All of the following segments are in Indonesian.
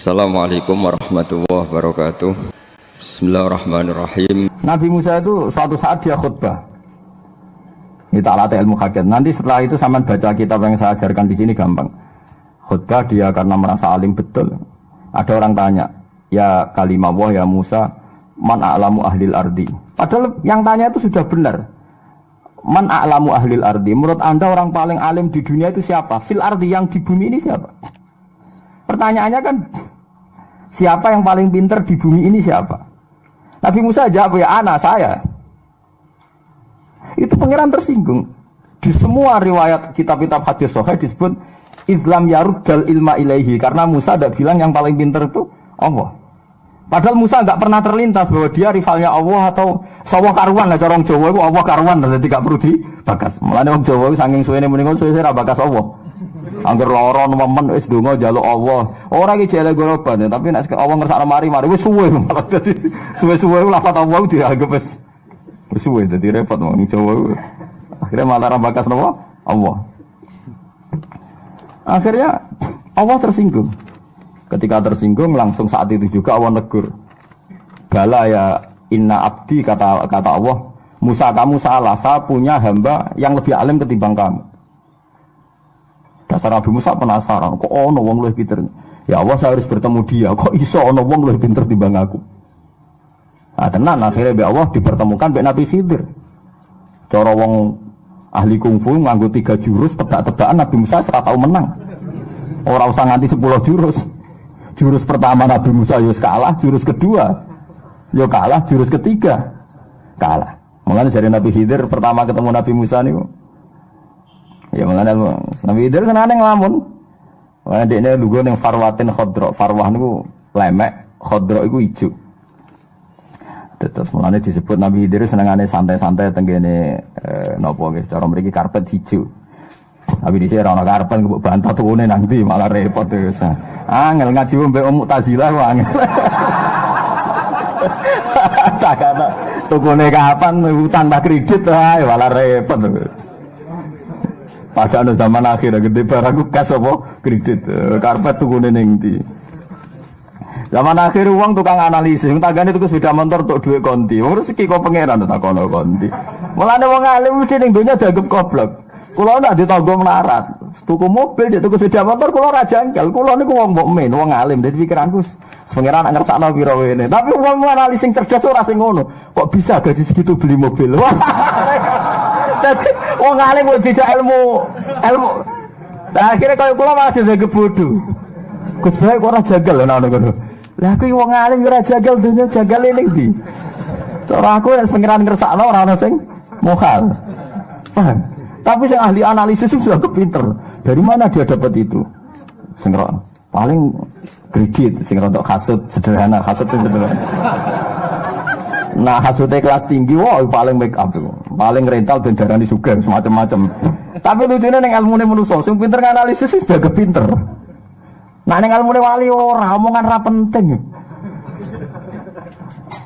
Assalamualaikum warahmatullahi wabarakatuh. Bismillahirrahmanirrahim. Nabi Musa itu suatu saat dia khutbah. Kita latih ilmu hakikat. Nanti setelah itu sama baca kitab yang saya ajarkan di sini gampang. Khutbah dia karena merasa alim betul. Ada orang tanya, ya kalimah Allah ya Musa, man a'lamu ahlil ardi. Padahal yang tanya itu sudah benar. Man a'lamu ahlil ardi. Menurut Anda orang paling alim di dunia itu siapa? Fil ardi, yang di bumi ini siapa? Pertanyaannya kan, siapa yang paling pinter di bumi ini siapa? Nabi Musa jawab, ya anak saya. Itu pangeran tersinggung. Di semua riwayat kitab-kitab hadis sahih disebut Islam yaruddal ilma ilaihi, karena Musa tidak bilang yang paling pinter itu Allah. Padahal Musa nggak pernah terlintas bahwa dia rivalnya Allah atau sawah karuan lah, corong Jawa itu Allah karuan, jadi tidak perlu dibakas. Mulane wong Jawa saking suwene mendingan suwe ra bakas Allah. Angger lara nemen wis donga njaluk Allah. Ora iki jele goroban, tapi nek Allah ngersakno mari wis suwe malah dadi suwe-suwe lafaz Allah dianggap wis suwe dadi repot wong Jawa. Akhirnya malah ra bakas napa? Allah. Akhirnya Allah tersinggung. Ketika tersinggung langsung saat itu juga Allah negur. Bala ya inna abdi, kata Allah, Musa kamu salah, saya punya hamba yang lebih alim ketimbang kamu. Dasar Nabi Musa penasaran, kok ono wong luwih pinter? Ya Allah, saya harus bertemu dia. Kok iso ono wong luwih pinter timbang aku? Nah, tenan akhirnya be Allah dipertemukan be Nabi Khidir. Cara wong ahli kungfu nganggo 3 jurus tebak-tebakan Nabi Musa ora tau menang. Ora usah nganti 10 jurus. Jurus pertama Nabi Musa yo kalah, jurus kedua yo kalah, jurus ketiga kalah. Mulane dari Nabi Khidir pertama ketemu Nabi Musa niku. Ya mulane Nabi Khidir senane nglamun. Wah dekne lugu ning farwatin khadra. Farwah niku lemek, khadra iku ijo. Terus mulane disebut Nabi Khidir senengane santai-santai teng kene napa nggih cara mriki karpet hijau. Tapi di sini orang karpen kebuk bantah tukune nanti malah repot terus. Angel ngaji mbek Mu'tazilah kok angel. Tak ada tukune kapan utang tak kredit ae malah repot. Padahal zaman akhir gede barangku kas apa kredit karpet tukune ning ndi. Zaman akhir uang tukang analisis, tagane tuku sepeda motor untuk duit konti. Wong rezeki kok pangeran tak kono konti. Mulane wong alim mesti ning donya dianggap goblok. Kulo nak ditanggo melarat, tuku mobil, tuku sepeda motor, kulo ra janggal. Kulo niku wong mukmin, wong alim. Dadi pikiranku pangeran nak ngersakno pira wene. Tapi wong analis sing cerdas ora sing ngono. Kok bisa gaji segitu beli mobil? Dadi wong alim kok dijak ilmu. Nah, akhirnya kalau kulo masih jaga bodoh. Gus bae kok ora janggal lho ngono ngono. Lah aku wong alim ora janggal dunya janggal ning ndi? Cara aku nek pangeran ngersakno ora ono sing mokal. Paham? Tapi yang ahli analisis itu sudah kepinter. Dari mana dia dapat itu? Paling kredit, untuk hasud sederhana, hasud sederhana. Nah hasudnya kelas tinggi, wah paling make up, paling rental bendarani sugar, semacam-macam. Tapi lucunya yang ilmu ini manusia, yang pinter analisis itu sudah kepinter. Nah yang ilmu ini wali orang, omongan ra penting.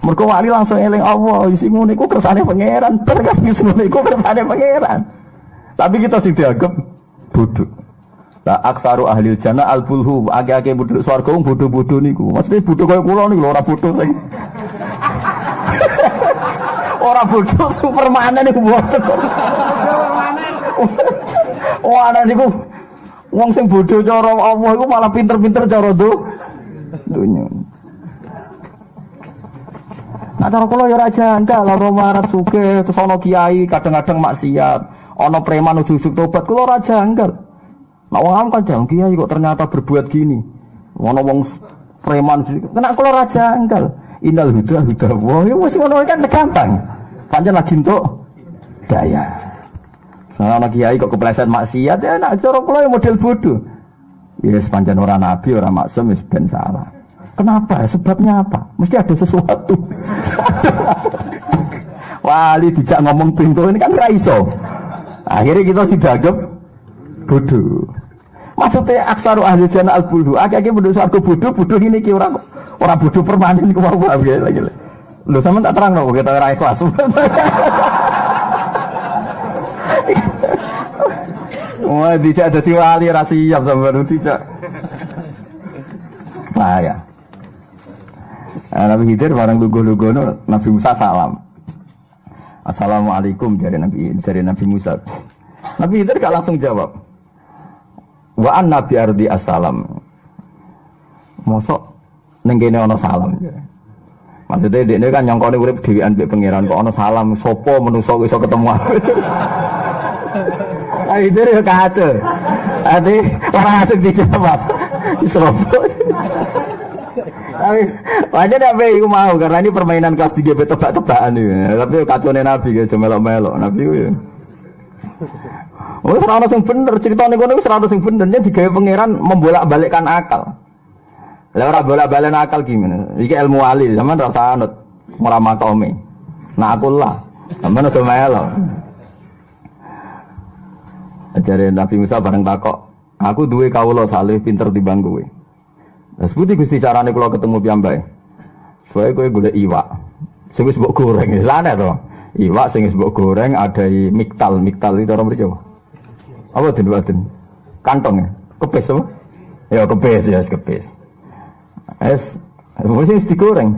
Mergo wali langsung eling Allah, isi ngene iku kersane pangeran, berkah isi ngene iku kersane pangeran. Tapi kita sih dianggap bodoh. Lah aksaru ahli jannah al-bulhu, ake-ake bodoh swarga bodoh-bodoh niku. Maksudnya bodoh kaya kula niku ora bodoh sing. Ora bodoh sing permanen niku bodoh. Oh ana niku wong sing bodoh cara Allah iku malah pinter-pinter cara dunya. Nah cara kula ya ora janggal, lara marat sugih, terus ana kiai kadang-kadang maksiat, ana preman ujug-ujug tobat, kula ora janggal. Nek wong am kadang kiai kok ternyata berbuat gini. Ana wong preman, nek kula ora janggal. Innal huda wa ya wis ngono kan gampang. Pancen lagi entuk daya. Nah ana kiai kok kepleset maksiat, ya nek cara kula ya model bodoh. Ya sepanjang ora nabi, ora maksum wis ben salah. Kenapa? Sebabnya apa? Mesti ada sesuatu. Wali dijak ngomong pintu ini kan ra iso. Akhirnya kita dianggap bodoh. Maksudnya aksaru ahli jannah al-bulhu. Akeh-akeh bodoh swarga bodoh ini ki ora bodoh permanen ku wae lagi. Lho sampean tak terangno kita ora ikhlas. Wah dijak dadi wali ra siap sampean dijak. saya. Nabi Khidir bareng lugu-lugu Nabi Musa salam. Assalamualaikum dari Nabi Musa. Nabi Khidir gak langsung jawab. Wa an nabi ardi assalam. Mosok ning kene ana salam. Maksudnya dia kan nyongkone urip dhewean mbek pangeran kok ana salam sapa menungso iso ketemu aku. Nabi Khidir yo kacau. Ade ora asik dijawab. Sopo. Tapi wajar apa iku mau karena ini permainan kelas 3 tebak-tebakan iki. Tapi kacone Nabi ge aja melok-melok. Nabi ku ya. Oh, ora ono sing bener, critane kono wis ora ono sing bener, yen digawe pangeran membolak-balikkan akal. Lah ora bolak-balik akal gimana? Iki ilmu wali, sampean ora usah anut ora makome. Nah aku lah, sampean aja melok. Ajare Nabi Musa bareng takok, aku duwe kawula saleh pinter timbang kowe. Lah seputi Gusti carane kula ketemu piyambake. Soale kowe golek iwak. Sing wis mbok goreng, lane to. Iwak sing wis mbok goreng ada miktal itu orang mriki. Apa den? Kantong ya? Kepes apa? Ya kepes ya, kepes. Wis digoreng.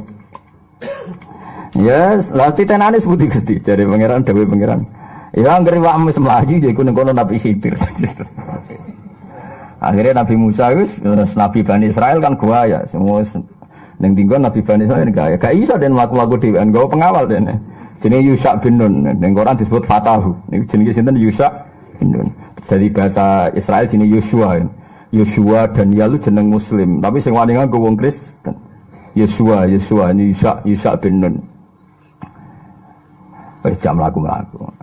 Yes, lah titenane seputi Gusti jare pangeran dawuh pangeran. Ya anggere iwakmu wis mlayu ya iku ning kono Nabi Khidir. Akhirnya Nabi Musa itu, Nabi Bani Israel kan gua ya, semua yang tinggal Nabi Bani Israel gak bisa dan laku-laku dewan, gak pengawal dan jenis Yusha bin Nun, yang Quran disebut Fatahu, jenis itu Yusha bin Nun. Dari bahasa Israel jenis Yosua dan Yalu jeneng Muslim, tapi sing wani nganggo wong Kristen. Yosua ini Yusha bin Nun. Wis jam laku-laku.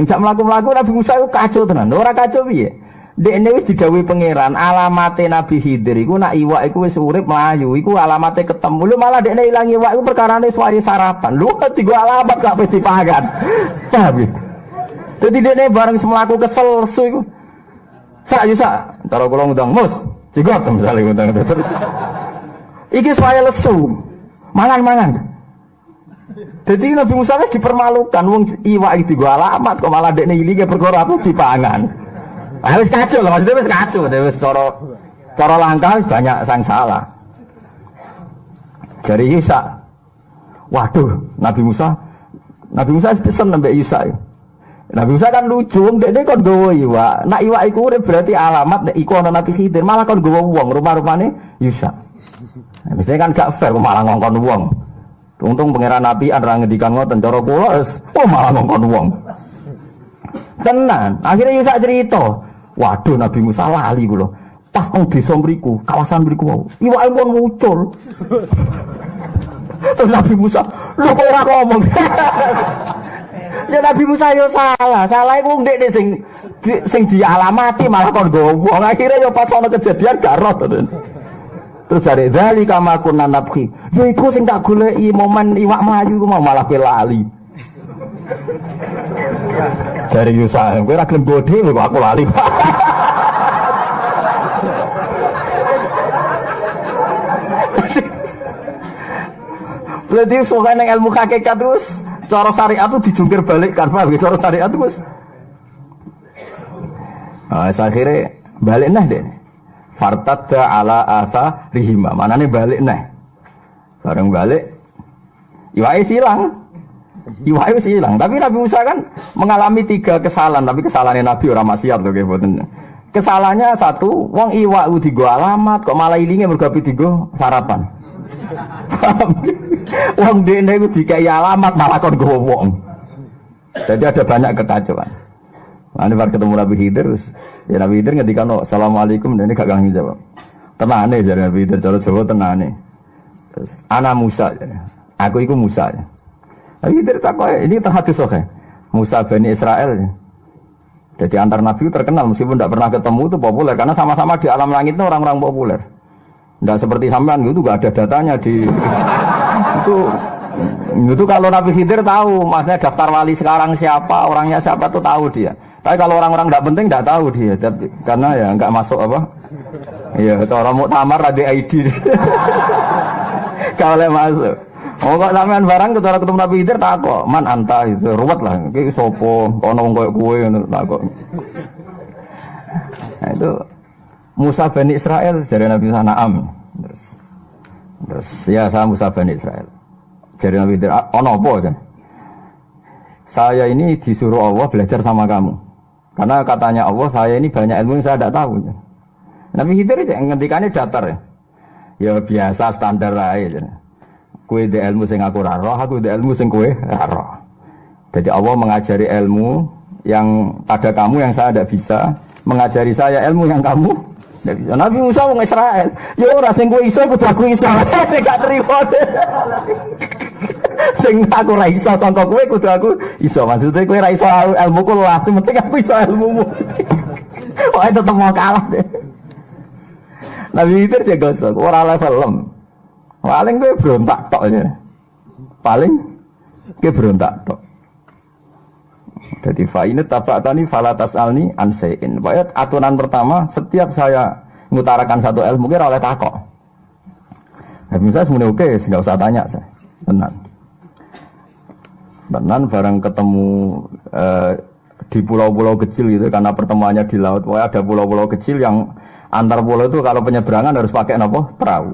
Jam laku-laku Nabi Musa itu kacau tenan, ora kacau piye? Dekne wis didhawuhi pangeran, alamate Nabi Khidir iku nak iwak iku wis urip mlayu, iku alamate ketemu. Lho malah dekne ilang iwak iku perkarane suwari sarapan. Lho tiga alamat gak pesti dipangan. Tapi dadi dekne bareng semlaku kesel lesu iku. Sak cara kula ngundang Mus, jigot misale ngundang terus. Iki suwari lesu. Mangan. Dadi Nabi Musa wis dipermalukan wong iwak iki tiga alamat kok malah dekne ilinge perkara apa dipangan. Wis kacau lah, maksudnya wis kacau, wis cara langkah banyak sang salah. Jadi Yusa, waduh, Nabi Musa pesen sampai Yusa. Nabi Musa kan lucu, dia kan gawa iwak. Nak iwak iku urip berarti alamat, nek iku ana Nabi Khidir, malah kan gawa wong, rumah-rumahnya Yusa. Mestinya kan gak fair, malah ngongkon wong. Untung pangeran Nabi ora ngendikan ngoten, cara kula malah ngongkon wong. Tenan, akhirnya Yusa cerita. Waduh Nabi Musa lali kula. Pas nang desa mriku, kawasan mriku wau. Iwake pun muncul. Terus Nabi Musa, lho kok ora ngomong. Ya Nabi Musa yo salah. Salah iku ndek sing dialamati malah kon nggowo. Akhire yo pas ana kejadian gak roh to. Terus jare dzali kama kunna nabki. Yo iku sing tak goleki momen iwak mlayu iku malah kowe lali. Jari Yusa, kowe ora gelem bodhe kok aku lali. Berarti soalnya yang ilmu hakikat terus cara syariat itu dijungkir balikkan, paham ya? Cara syariat terus akhirnya balik nah deh. Fartadda ala asa rihima, mana nih balik nah? Bareng balik, iwai silang. Iwai silang, tapi Nabi Musa kan mengalami 3 kesalahan, tapi kesalahannya Nabi orang maksiat tuh kayak kesalahannya 1, wong iwak digo alamat, kok malah ilinge mergo digo sarapan. Wong dene iku dikai alamat malah kon gowo wong. Jadi ada banyak kekacauan. Ane bar ketemu Nabi Khidir, ya Nabi Khidir ngendikan assalamualaikum, dene gak kanggo jawab. Tenane jare Nabi Khidir cara Jawa tenane. Terus ana Musa, aku iku Musa. Nabi Khidir takoke, ini terhadis oke. Musa Bani Israel. Jadi antar Nabi terkenal meskipun tidak pernah ketemu itu populer karena sama-sama di alam langit itu orang-orang populer. Tidak seperti sampean itu nggak ada datanya di itu kalau Nabi Khidir tahu, maksudnya daftar wali sekarang siapa, orangnya siapa tuh tahu dia. Tapi kalau orang-orang tidak penting tidak tahu dia, karena ya nggak masuk apa. Iya, orang muktamar ada ID. Kalau masuk. Oh kok sampean barang ketemu Nabi Khidir tak kok, man anta itu ruwet lah, iki sapa, kono wong koyo kowe ngono tak kok. Nah itu Musa Bani Israel dari Nabi Sanaam. Terus Terus ya saya Musa Bani Israel. Jadi Nabi Khidir, ono apa kan? Saya ini disuruh Allah belajar sama kamu. Karena katanya Allah, saya ini banyak ilmu yang saya tidak tahu. Nabi Khidir ngendikannya datar ya. Ya biasa standar aja. Kue de ilmu sing aku ra roh, aku de ilmu sing kue ra roh. Jadi Allah mengajari ilmu yang pada kamu yang saya tidak bisa, mengajari saya ilmu yang kamu tidak bisa. Nabi Musa wong Israel, ya ora sing kowe iso kudu aku iso. Sing gak trimo. Sing aku ra iso sangka kowe kudu aku iso. Maksudnya kowe ra iso ilmuku lah, penting aku iso ilmumu. Wah tetep mau kalah deh. Nabi itu dia gosok, orang level lem. Paling gue berontak tok aja. Paling gue berontak tok. Jadi fa'inat taba'tani falatas alni ansein. Pokoknya aturan pertama, setiap saya mengutarakan satu ilmu kira oleh takok. Nah, misalnya semuanya oke, nggak usah tanya saya. Tenan bareng ketemu di pulau-pulau kecil gitu, karena pertemuannya di laut. Pokoknya ada pulau-pulau kecil yang antar pulau itu kalau penyeberangan harus pakai apa? Perahu.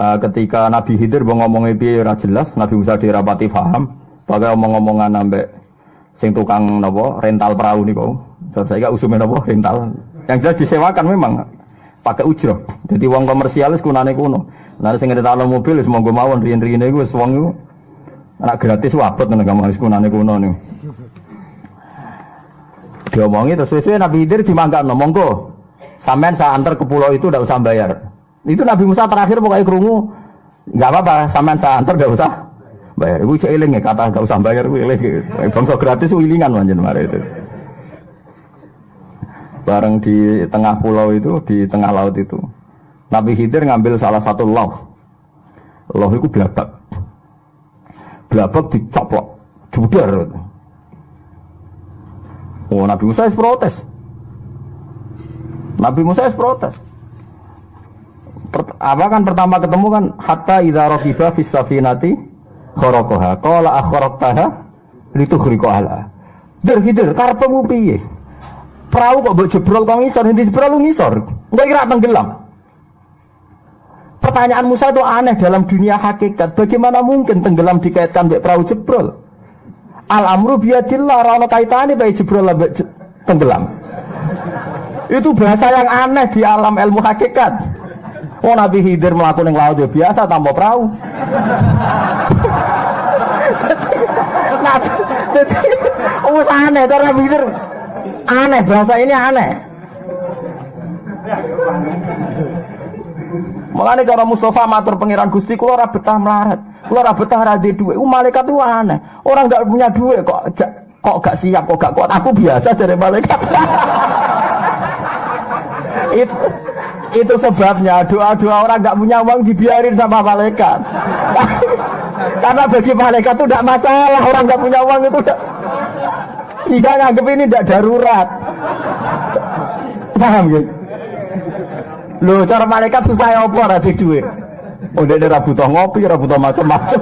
Ketika Nabi Khidir ngomongnya piye ora jelas, Nabi Musa dirapati paham, pakai omong-omongan ambek sing tukang napa rental perahu niku. Saya usume napa rental. Yang jelas disewakan memang pakai ujroh. Jadi wong komersialis kunane kuno. Nah sing rental mobil wis monggo mawon riyen-riyene iku wis wong iku anak gratis wabot nang gampang wis kunane kuno niku. Diomongi terus sesuai Nabi Khidir dimanggakno monggo. Sampean saya antar ke pulau itu ndak usah bayar. Itu Nabi Musa terakhir pokoknya krungu enggak apa-apa, sampean saya antar ndak usah bayar. Iku cek eling ya kata enggak usah bayar kuwi eling. Bangsa gratis wilingan manjen mare itu. Bareng di tengah pulau itu, di tengah laut itu. Nabi Khidir ngambil salah satu lauh. Lauh itu blabak. Blabak dicoplok, judar. Oh, Nabi Musa protes. Nabi Musa protes. Apa kan pertama ketemu kan hatta idza raqiba fis safinati kharaqaha qala akhraqtaha litukhriqa ala. Khidir karepmu piye? Perahu kok mbok jebrol kok ngisor, endi jebrol ngisor. Engko kira tenggelam. Pertanyaan Musa itu aneh dalam dunia hakikat. Bagaimana mungkin tenggelam dikaitkan mbek perahu jebrol? Al-amru biyadillah, ora ono kaitane bae jebrol ambek tenggelam. Itu bahasa yang aneh di alam ilmu hakikat. Oh Nabi Khidir melakukan yang laut ya biasa tanpa perahu. Oh aneh, karena Nabi Khidir aneh, bahasa ini aneh. Makanya cara Mustafa matur pengiran Gusti kula ora betah melarat. Kula ora betah ra duwe dhuwit. Malaikat itu aneh. Orang enggak punya duit kok gak siap, kok gak kuat. Aku biasa dari malaikat. Itu sebabnya doa-doa orang nggak punya uang dibiarin sama malaikat. Karena bagi malaikat itu tidak masalah, orang nggak punya uang itu tidak. Jika nganggep ini tidak darurat, paham gitu? Loh, cara malaikat susah ya apa ada duit? Udah ada butuh ngopi, butuh macam-macam.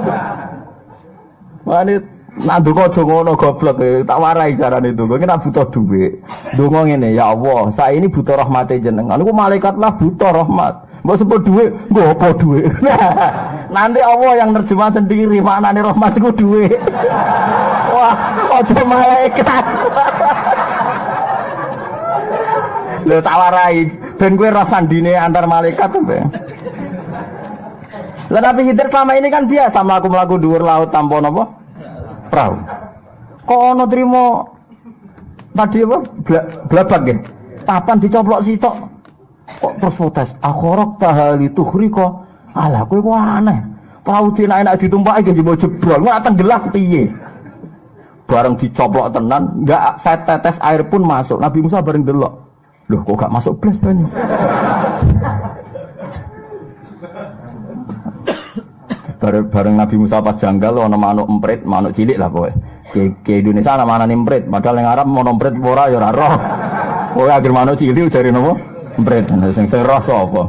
Mana nanti kau jongono goblok, tak warai cara itu. Kau kena butuh duit. Dongo ini ya Allah, saya ini butuh rahmat jenengan. Aku malaikat lah butuh rahmat. Mau sebut duit, gue apa duit? Nanti Allah yang terjemah sendiri mana nih rahmatku duit. Wah, ojo malaikat. Lo tak warai. Ben gue rasandine antar malaikat tuh. Nabi Khidir selama ini kan biasa melaku dhuwur laut tanpa napa? Perahu. Kok ono trimo tadi apa? Blabak nggih. Papan dicoplok sitok. Kok terus protes. Akhorok tahali tukhriqa. Alah kowe kok aneh. Perahu enak ditumpaki nggih mbok jebrol. Ora tenggelam piye? Bareng dicoplok tenan, enggak setetes air pun masuk. Nabi Musa bareng delok. Loh kok gak masuk blas banyu? Bareng Nabi Musa pas janggal ana manuk emprit, manuk cilik lah kowe. Ke Indonesia ana manane emprit, padahal yang Arab mau emprit ora ya ora roh. Kowe akhir manuk cilik jare napa? Emprit. Sing roh sapa?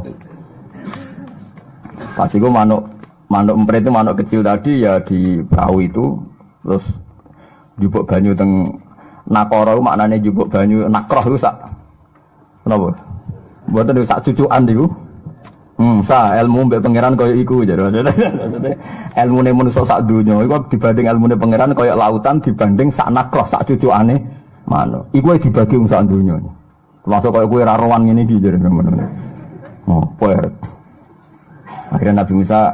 Pas iku manuk emprit itu manuk kecil tadi ya di perahu itu terus jupuk banyu teng nakara maknane jupuk banyu nakroh iku sak. Napa? Mboten sak cucukan niku. Ilmu mbek pangeran koyo iku jare. Ilmune manusa sak donya iku dibanding ilmune pangeran koyo lautan dibanding sak nakroh sak cucukane manuk. Iku dibagi wong sak donya. Termasuk koyo kowe ra rowan ngene iki jare ngono. Oh, poer. Akhirnya Nabi Musa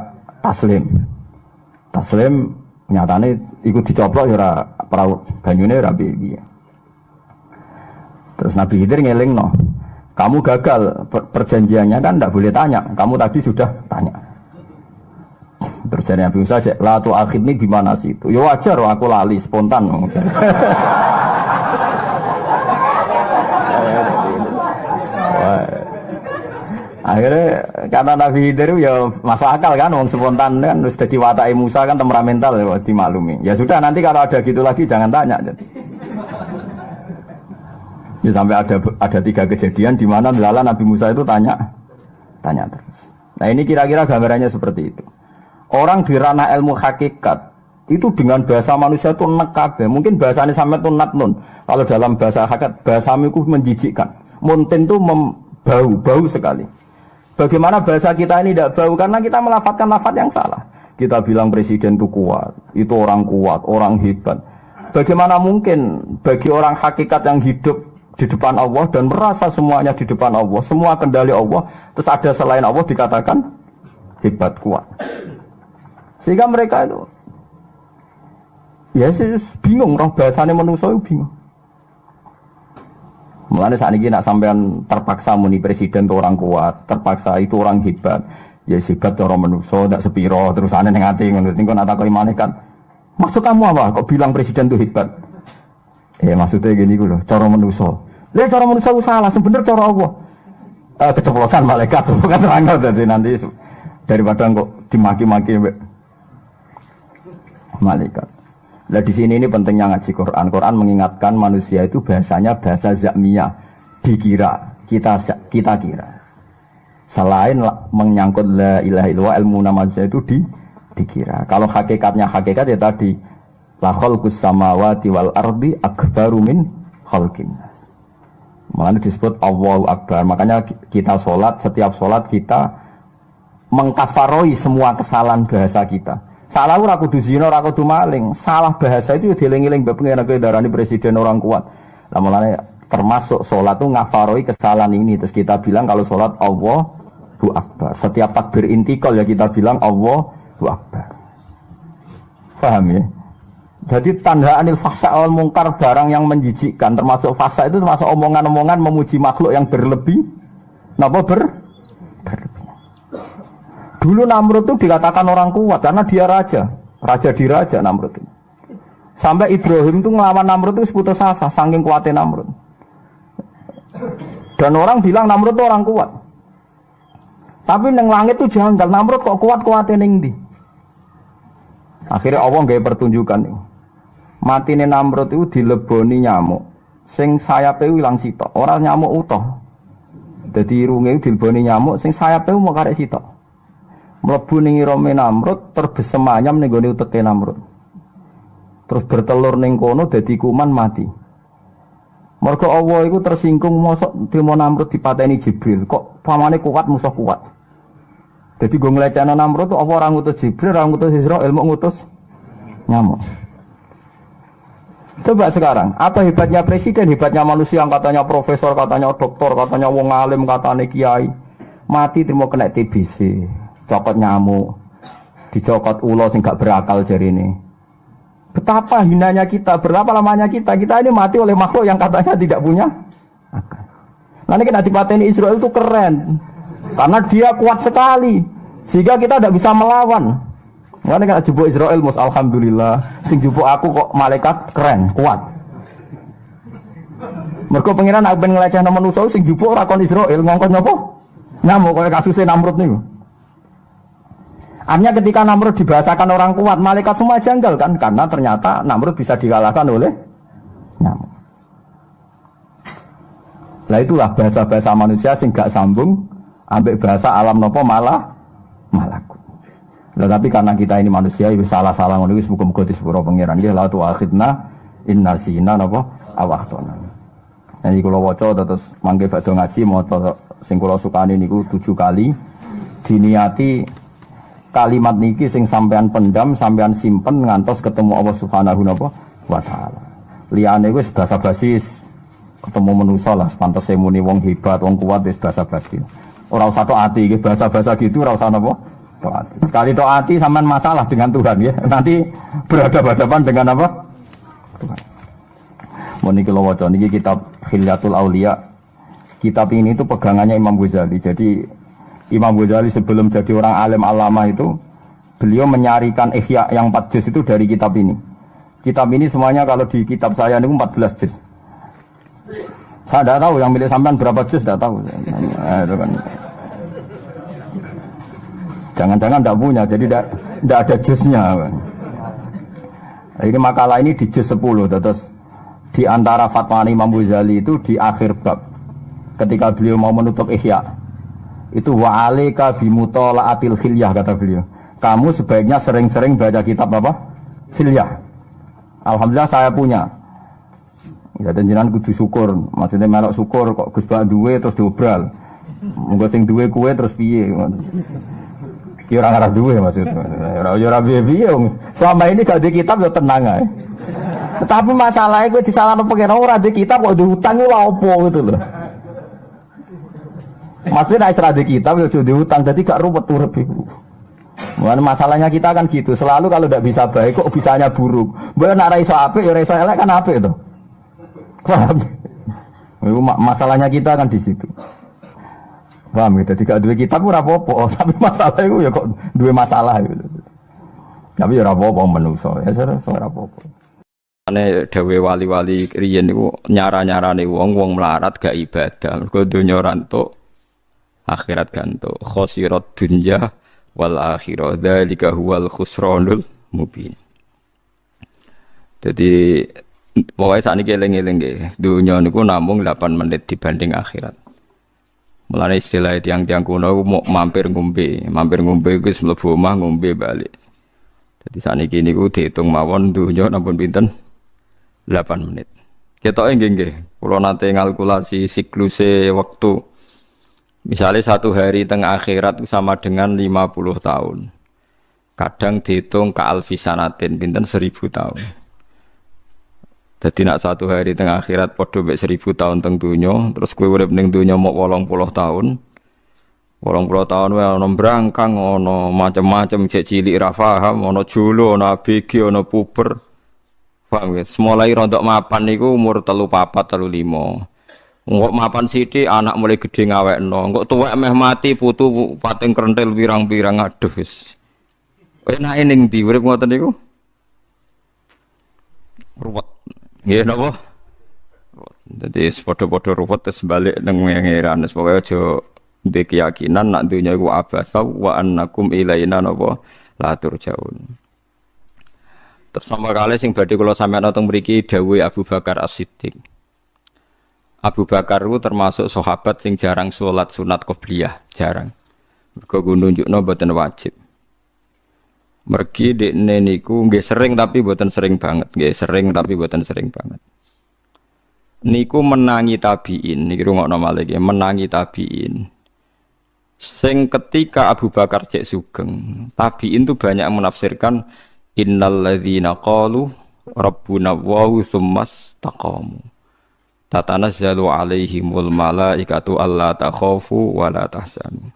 taslim nyatane iku dicoplok ya ora perahu banyune ora piye. Terus Nabi Khidir ngelingno. Kamu gagal perjanjiannya kan tidak boleh tanya. Kamu tadi sudah tanya. Terus dari Nabi Musa cek, la tu akhidni gimana sih itu? Ya wajar, aku lali spontan. Akhirnya kata Nabi Khidir ya masuk akal kan, wong spontan kan, terus jadi watai Musa kan temperamental ya dimaklumi. Ya sudah nanti kalau ada gitu lagi jangan tanya. Ya sampai ada 3 kejadian di mana lala Nabi Musa itu tanya terus. Nah ini kira-kira gambarannya seperti itu. Orang di ranah ilmu hakikat itu dengan bahasa manusia itu nekabe. Mungkin bahasanya sampai itu natnun. Kalau dalam bahasa hakikat bahasamu itu menjijikkan. Muntin itu bau sekali. Bagaimana bahasa kita ini tidak bau? Karena kita melafadzkan lafadz yang salah. Kita bilang presiden itu kuat, itu orang kuat, orang hebat. Bagaimana mungkin bagi orang hakikat yang hidup di depan Allah dan merasa semuanya di depan Allah, semua kendali Allah, terus ada selain Allah dikatakan hebat, kuat. Sehingga mereka itu ya bingung, roh bahasanya manusia itu bingung. Mulanya saat ini nak sampean terpaksa muni presiden itu orang kuat, terpaksa itu orang hebat, ya hebat orang manusia, tidak sepiro, terus aneh ngati, ngerti nak takoi maneh kan. Maksud kamu apa? Kok bilang presiden itu hebat? Maksudnya gini loh, cara manusia. Lihat cara manusia itu salah, sebenarnya cara Allah. Keceplosan malaikat itu kan terang jadi nanti daripada kok dimaki-maki malaikat. Nah di sini ini pentingnya ngaji Quran. Quran mengingatkan manusia itu bahasanya bahasa zakmiyah, dikira, kita kira. Selain menyangkut la ilaha illallah, ilmu nama manusia itu dikira. Kalau hakikatnya hakikat ya tadi la khalqus samawati wal ardi akbaru min khalqin. Makanya disebut Allahu Akbar. Makanya kita sholat, setiap sholat kita mengkafaroi semua kesalahan bahasa kita. Salah ora kudu zina, ora kudu maling. Salah bahasa itu dieling-eling mbek pengen darani presiden orang kuat. Lah makanya termasuk sholat itu ngafaroi kesalahan ini. Terus kita bilang kalau sholat Allahu Akbar. Setiap takbir intikal ya kita bilang Allahu Akbar. Paham ya? Jadi tanda anil fasa wal mungkar, barang yang menjijikkan, termasuk fasa itu termasuk omongan-omongan memuji makhluk yang berlebih. Napa berlebih? Dulu Namrud itu dikatakan orang kuat karena dia raja diraja Namrud itu. Sampai Ibrahim itu ngelawan Namrud itu putus asa, saking kuatnya Namrud. Dan orang bilang Namrud itu orang kuat. Tapi neng langit itu janggal, Namrud kok kuat-kuatnya neng di. Akhirnya Allah nggak pertunjukan nih. Matine Namrud itu dileboni nyamuk. Sing sayape ilang sitok, ora nyamuk utuh. Dadi irunge dileboni nyamuk, sing sayape mau karek sitok. Mlebu ning irome Namrud, terbesem ayam ning gone utete Namrud. Terus bertelur ning kono dadi kuman mati. Mergo Allah iku tersinggung mosok trimo Namrud dipateni Jibril. Kok pamane kuat musuh kuat. Dadi go nglecehno Namrud apa ora ngutus Jibril, ora ngutus Israil, mau ngutus nyamuk. Coba sekarang, apa hebatnya presiden, hebatnya manusia yang katanya profesor, katanya doktor, katanya wong alim, katanya kiai. Mati terima kena TBC, cokot nyamuk, dicokot ulo sing gak berakal jari ini. Betapa hinanya kita, berapa lamanya kita ini mati oleh makhluk yang katanya tidak punya akal. Nanti kena dipateni Israel itu keren, karena dia kuat sekali, sehingga kita tidak bisa melawan. Karena kan jupuk Israel mus alhamdulillah, sing jupuk aku kok malaikat keren, kuat. Mergo pengiran aku ben ngelecehno manusa sing jupuk ora kon Israel ngongkon napa? Nyamuk kaya kasusé Namrud niku. Artinya ketika Namrud dibahasakan orang kuat, malaikat semua janggal kan, karena ternyata Namrud bisa dikalahkan oleh nyamuk. Lah itulah bahasa-bahasa manusia sing gak sambung ambek bahasa alam napa malah malakut. Lah tapi karena kita ini manusia itu salah-salah ngono wis muga-muga disepuro pangeran nggih la tu akhidna inna sina napa awahtona. Nek kula waca terus mangke badhe ngaji maca sing kula sukani niku 7 kali diniati kalimat niki sing sampean pendam, sampean simpen ngantos ketemu Allah Subhanahu wa taala. Liyane wis basa-basi ketemu manusa lah, pantese muni wong hebat, wong kuat wis basa-basi. Ora usah tok ati iki basa-basa gitu ora usah napa? Tok ati. Sekali tok ati sampean masalah dengan Tuhan ya. Nanti berhadapan-hadapan dengan apa? Tuhan. Meniki kula waca niki kitab Khilyatul Auliya. Kitab ini itu pegangannya Imam Ghazali. Jadi Imam Ghazali sebelum jadi orang alim alama itu beliau menyarikan Ihya yang 4 juz itu dari kitab ini. Kitab ini semuanya kalau di kitab saya ini 14 juz. Saya tidak tahu yang milik sampean berapa juz, tidak tahu. Nah, itu kan. Jangan-jangan tidak punya, jadi tidak ada juznya. Ini makalah ini di juz 10, terus di antara fatwa Imam Ghazali itu di akhir bab, ketika beliau mau menutup Ihya, itu wa alaika bimutolaatil khilyah kata beliau. Kamu sebaiknya sering-sering baca kitab apa? Khilyah. Alhamdulillah saya punya. Ya dan jenengan kudu syukur. Maksudnya melok syukur kok Gus Bak duwe terus diobral. Monggo sing duwe kuwe terus piye? Ki ora ngarah duwe maksudnya. Ora piye-piye. Selama ini gak di kitab yo tenang ae. Tetapi masalahnya kowe disalahno pengen ora di kitab kok diutang lho opo gitu loh. Maksudnya nek ora di kitab yo diutang dadi gak ruwet urip iku. Masalahnya kita kan gitu, selalu kalau tidak bisa baik kok bisanya buruk. Mbak nak ra iso apik ya ra iso elek kan apik to. Paham? Masalahnya kita kan di situ. Paham ya? Jadi gak duwe kitab ora apa-apa, tapi masalah itu ya kok duwe masalah gitu. Tapi ya ora apa-apa menungso, ya ora apa-apa. Ane dawe wali-wali riyen niku nyara-nyarane wong melarat gak ibadah. Mergo donya ora entuk, akhirat gantuk. Khosirat dunya wal akhirah dzalika huwal khusranul mubin. Jadi pokoknya saat ini eling-eling nggih, dunya niku namung 8 menit dibanding akhirat. Mulane istilah tiang-tiang kuno mau mampir ngombe iku wis mlebu omah ngombe balik. Jadi saat ini niku diitung mawon dunya nampun pinten 8 menit. Ketoke nggih, kula nate ngalkulasi sikluse waktu. Misalnya 1 hari tengah akhirat sama dengan 50 tahun. Kadang dihitung ka alfisanatin, pinten 1000 tahun. Jadi nak 1 hari tengah akhirat padha mek 1000 tahun teng donya, terus kowe urip ning donya mok 80 tahun. 80 tahun wae ana brangkang, ana macam-macam cek cilik ra paham, ana jolo, ana ABG, ana puber. Paham ya? Semulai rontok mapan niku umur 3 4 3 5. Engkok mapan sithik anak mulai gede ngawekno, engkok tuwek meh mati putu pating krentil pirang-pirang aduh wis. Enake ning ndi urip ngoten niku? Ruwet. Nggih napa? Dadi padha-padha ruwet terus balik nang ngeran wis pokoke aja ndek keyakinan nak dunya iku abasa wa annakum ilaina napa la turjaun. Terus nomor kali sing badhe kula sampeyan teng mriki dawuh Abu Bakar As-Siddiq. Abu Bakar itu termasuk sahabat sing jarang sholat sunat qobliyah, jarang. Mergo nunjukno mboten wajib. Mergi dekne niku nggih sering tapi mboten sering banget, nggih sering tapi mboten sering banget. Niku menangi tabi'in, niki rungokno malih nggih, menangi tabi'in. Sing ketika Abu Bakar cek sugeng, tabi'in itu banyak menafsirkan innal ladzina qalu rabbuna Allahu tsummas taqamu. Tatanazzalu alaihimul malaikatu alla takhafu wa la tahzanu.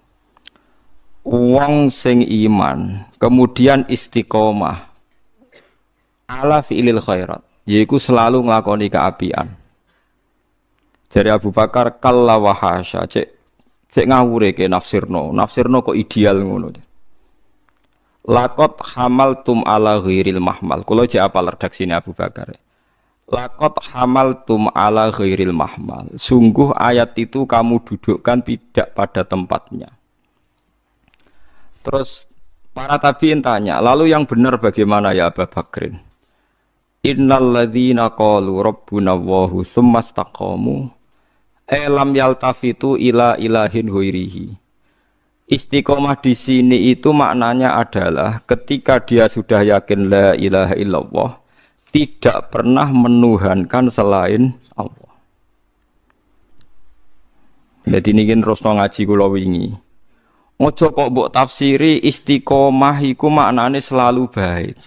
Wong sing iman kemudian istiqomah ala fi'lil khairat, yaiku selalu nglakoni keapian. Dari Abu Bakar kalla wa hasya, cek ngawure ke nafsirno kok ideal ngono. Laqad hamaltum ala ghairil mahmal. Kula jek apal redaksine Abu Bakar. Laqad hamaltum ala ghairil mahmal. Sungguh ayat itu kamu dudukkan tidak pada tempatnya. Terus para tabi'in tanya, lalu yang benar bagaimana ya Abu Bakrin? Innal ladzina qalu rabbuna Allahu tsumma istaqamu lam yaltafitu ila ilahin ghairihi. Istiqomah di sini itu maknanya adalah ketika dia sudah yakin la ilaha illallah, tidak pernah menuhankan selain Allah. Jadi ini terus ngaji kula wingi. Ojo kok mbok tafsiri istiqomah iku maknane selalu baik.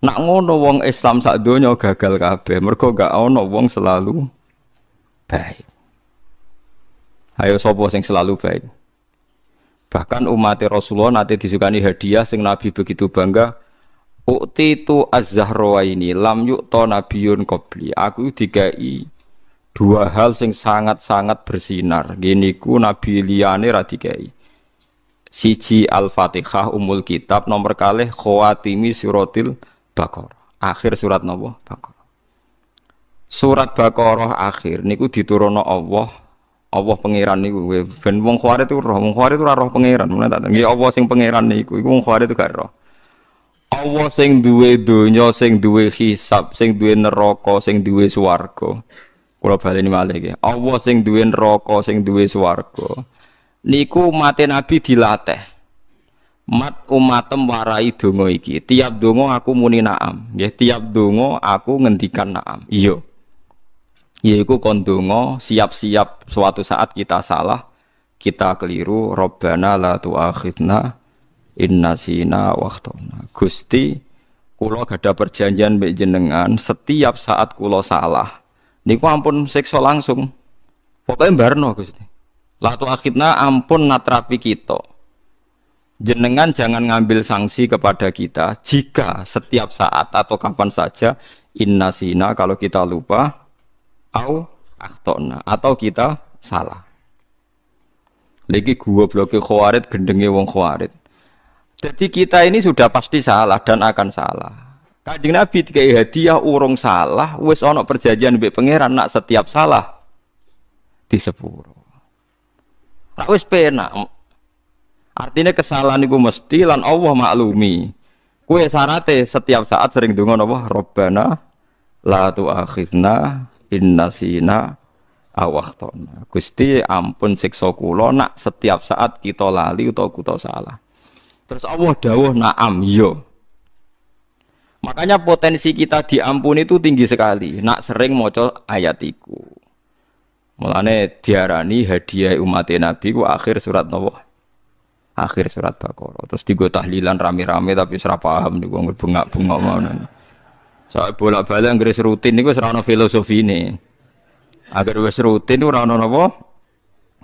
Nak ngono wong Islam sak donya gagal kabeh, mergo gak ana wong selalu baik. Ayo sapa sing selalu baik? Bahkan umat Rasulullah nate disukani hadiah sing Nabi begitu bangga. Uktitu az-zahrawaini lam yu'ta nabiyyun qabli. Aku dikai dua hal sing sangat-sangat bersinar. Gini ku nabi liyane ra dikai. Siji Al-Fatihah Ummul Kitab, nomor kalih khawatimi suratil Baqarah. Akhir surat napa? Baqarah. Surat Baqarah akhir niku diturunno Allah. Allah pangeran niku ben wong khawarij itu roh, wong khawarij itu ora roh pangeran. Mulane tak nggih Allah sing pangeran niku iku wong khawarij itu gak roh. Allah sing duwe donya, sing duwe hisab, sing duwe neraka, sing duwe swarga. Kula baleni malih iki. Allah sing duwe neraka, sing duwe swarga. Niku umat Nabi dilatih. Mat umatem warai donga iki. Tiap donga aku muni na'am. Nggih, tiap donga aku ngendikan na'am. Iya. Yaiku kon donga siap-siap suatu saat kita salah, kita keliru, Rabbana la tu'akhidna in nasina wa akhtana. Gusti, kula gadah perjanjian mbek jenengan setiap saat kula salah. Niku ampun siksa langsung. Pokoke mbarno Gusti. La tu'akhidna ampun natrapi kita. Jenengan jangan ngambil sanksi kepada kita jika setiap saat atau kapan saja innasina kalau kita lupa au akhtona atau kita salah. Lagi gua bloke khawarid gendenge wong khawarid. Jadi kita ini sudah pasti salah dan akan salah. Kanjeng Nabi dikai hadiah urung salah, wis ana perjanjian mbek pangeran nak setiap salah disepuro. Ra wis penak. Artinya kesalahan itu mesti lan Allah maklumi. Kue syaratnya setiap saat sering donga napa Rabbana la tu'akhidna in nasina aw akhtana. Gusti ampun siksa kula nak setiap saat kita lali utawa kita salah. Terus Allah dawuh na'am yo. Makanya potensi kita diampuni itu tinggi sekali. Nak sering maca ayat iku. Mulane diarani hadiah umat Nabi ku akhir surat napa? Akhir surat Baqarah. Terus digo tahlilan rame-rame tapi ora paham niku bengak-bengok ngono. Saya bolak-balik anggere rutin niku ora ono filosofine. Agar wis rutin ora ono napa?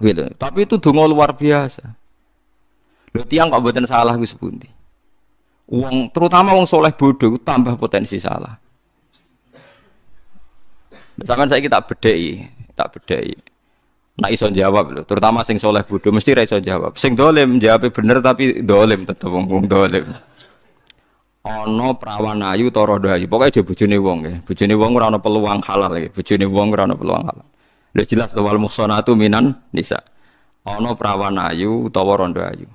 Gitu. Tapi itu donga luar biasa. Lho tiyang kok mboten salah ku sepundi. Wong terutama wong soleh bodoh tambah potensi salah. Misalkan saya tak bedheki. Nak iso jawab lho, terutama sing soleh bodoh mesti ra iso jawab. Sing dolim jawabnya bener tapi dolim tetep wong dolim. Ana prawan ayu ta rondo ayu, pokoke aja bojone wong ya. Bojone wong ora ana peluang halal ya. Bojone wong ora ana peluang halal. Lha jelas wal muhsanatu minan nisa. Ana prawan ayu utawa rondo ayu.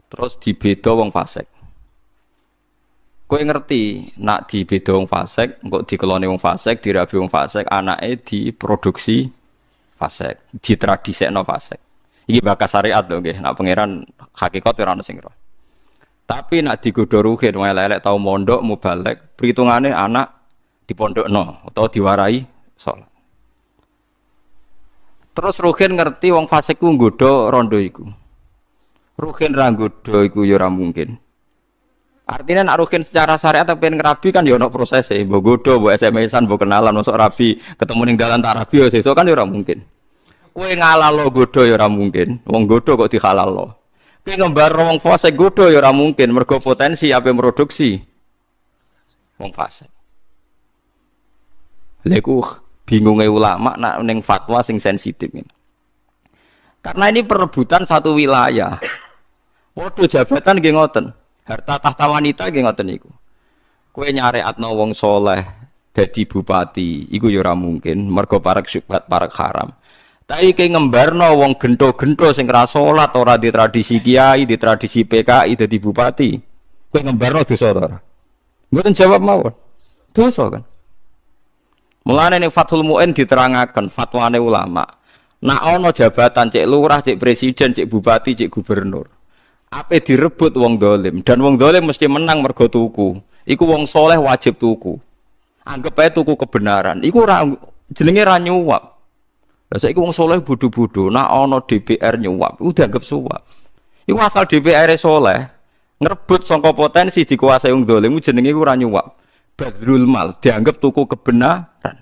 Terus dibeda wong fasik. Kowe ngerti nak dibeda wong fasik, engko dikelone wong fasik, dirabi wong fasik, anake diproduksi fasik, ditradisekno fasik. Iki bakas syariat lho nggih, nak pangeran hakikat ora ono sing roh. Tapi nak digodho ruhin wae lelek tau mondok mubalek, perhitungane anak dipondokno utawa diwarai salat. Terus ruhin ngerti wong fasik ku nggodho rondo iku. Ruhin ra nggodho iku ya ora mungkin. Artinya nak ruhin secara syariat tapi ngerabi kan ya ono prosese, mbok godho, mbok SMS-an, mbok kenalan, masuk rabi, ketemu ning dalan tak rabi sesuk kan ya ora mungkin. Kowe ngalalo godho ya ora mungkin. Wong godho kok dihalalno. Kowe ngembar wong fasik godho ya ora mungkin mergo potensi ape produksi wong fasik. Lha iku bingunge ulama nak ning fatwa sing sensitif ini. Karena ini perebutan satu wilayah. Padha jabatan nggih ngoten. Harta tahta wanita nggih ngoten niku. Kowe nyareatno wong soleh dadi bupati, iku ya ora mungkin mergo parek syubhat, parek haram. Tapi kayak ngembarno wong gento-gento sing ora salat, ora di tradisi kiai, di tradisi PKI dadi bupati. Kowe ngembarno dosa ora? Mboten jawab mawon. Dosa kan. Mulane ning Fathul Mu'in diterangaken fatwane ulama. Nak ana jabatan cek lurah, cek presiden, cek bupati, cek gubernur. Ape direbut wong dolim dan wong dolim mesti menang mergo tuku. Iku wong soleh wajib tuku. Anggap ae tuku kebenaran. Iku ora jenenge ra nyuwap. Lah saiki wong soleh bodho-bodho nak ana DPR nyuwap, iku dianggap suwap. Iku asal DPR soleh, ngerebut sangka potensi dikuasai wong dolim jenenge iku ora nyuwap. Badrul mal dianggap tuku kebenaran.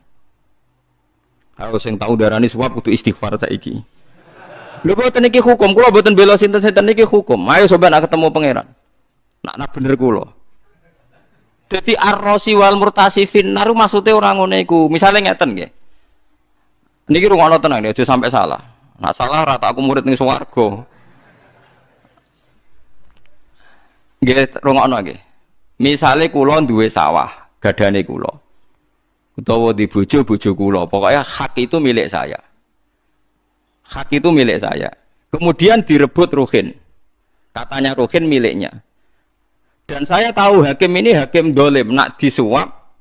Harus sing tau darani suap kudu istighfar saiki. Lho boten iki hukum, kula boten bela sinten-sinten iki hukum. Ayo sobat nak ketemu pangeran. Nak bener kula. Dadi ar-rasi wal murtasi finnar maksude ora ngono iku. Misale ngeten nggih. Niki rungokno tenang aja sampai salah. Nak salah rata aku murid ning swarga. Nggih rungokno nggih. Misale kula duwe sawah, gadane kula. Utawa di bojo kula, pokoknya hak itu milik saya. Hak itu milik saya. Kemudian direbut Ruhin. Katanya Ruhin miliknya. Dan saya tahu hakim ini hakim dolim, nak disuap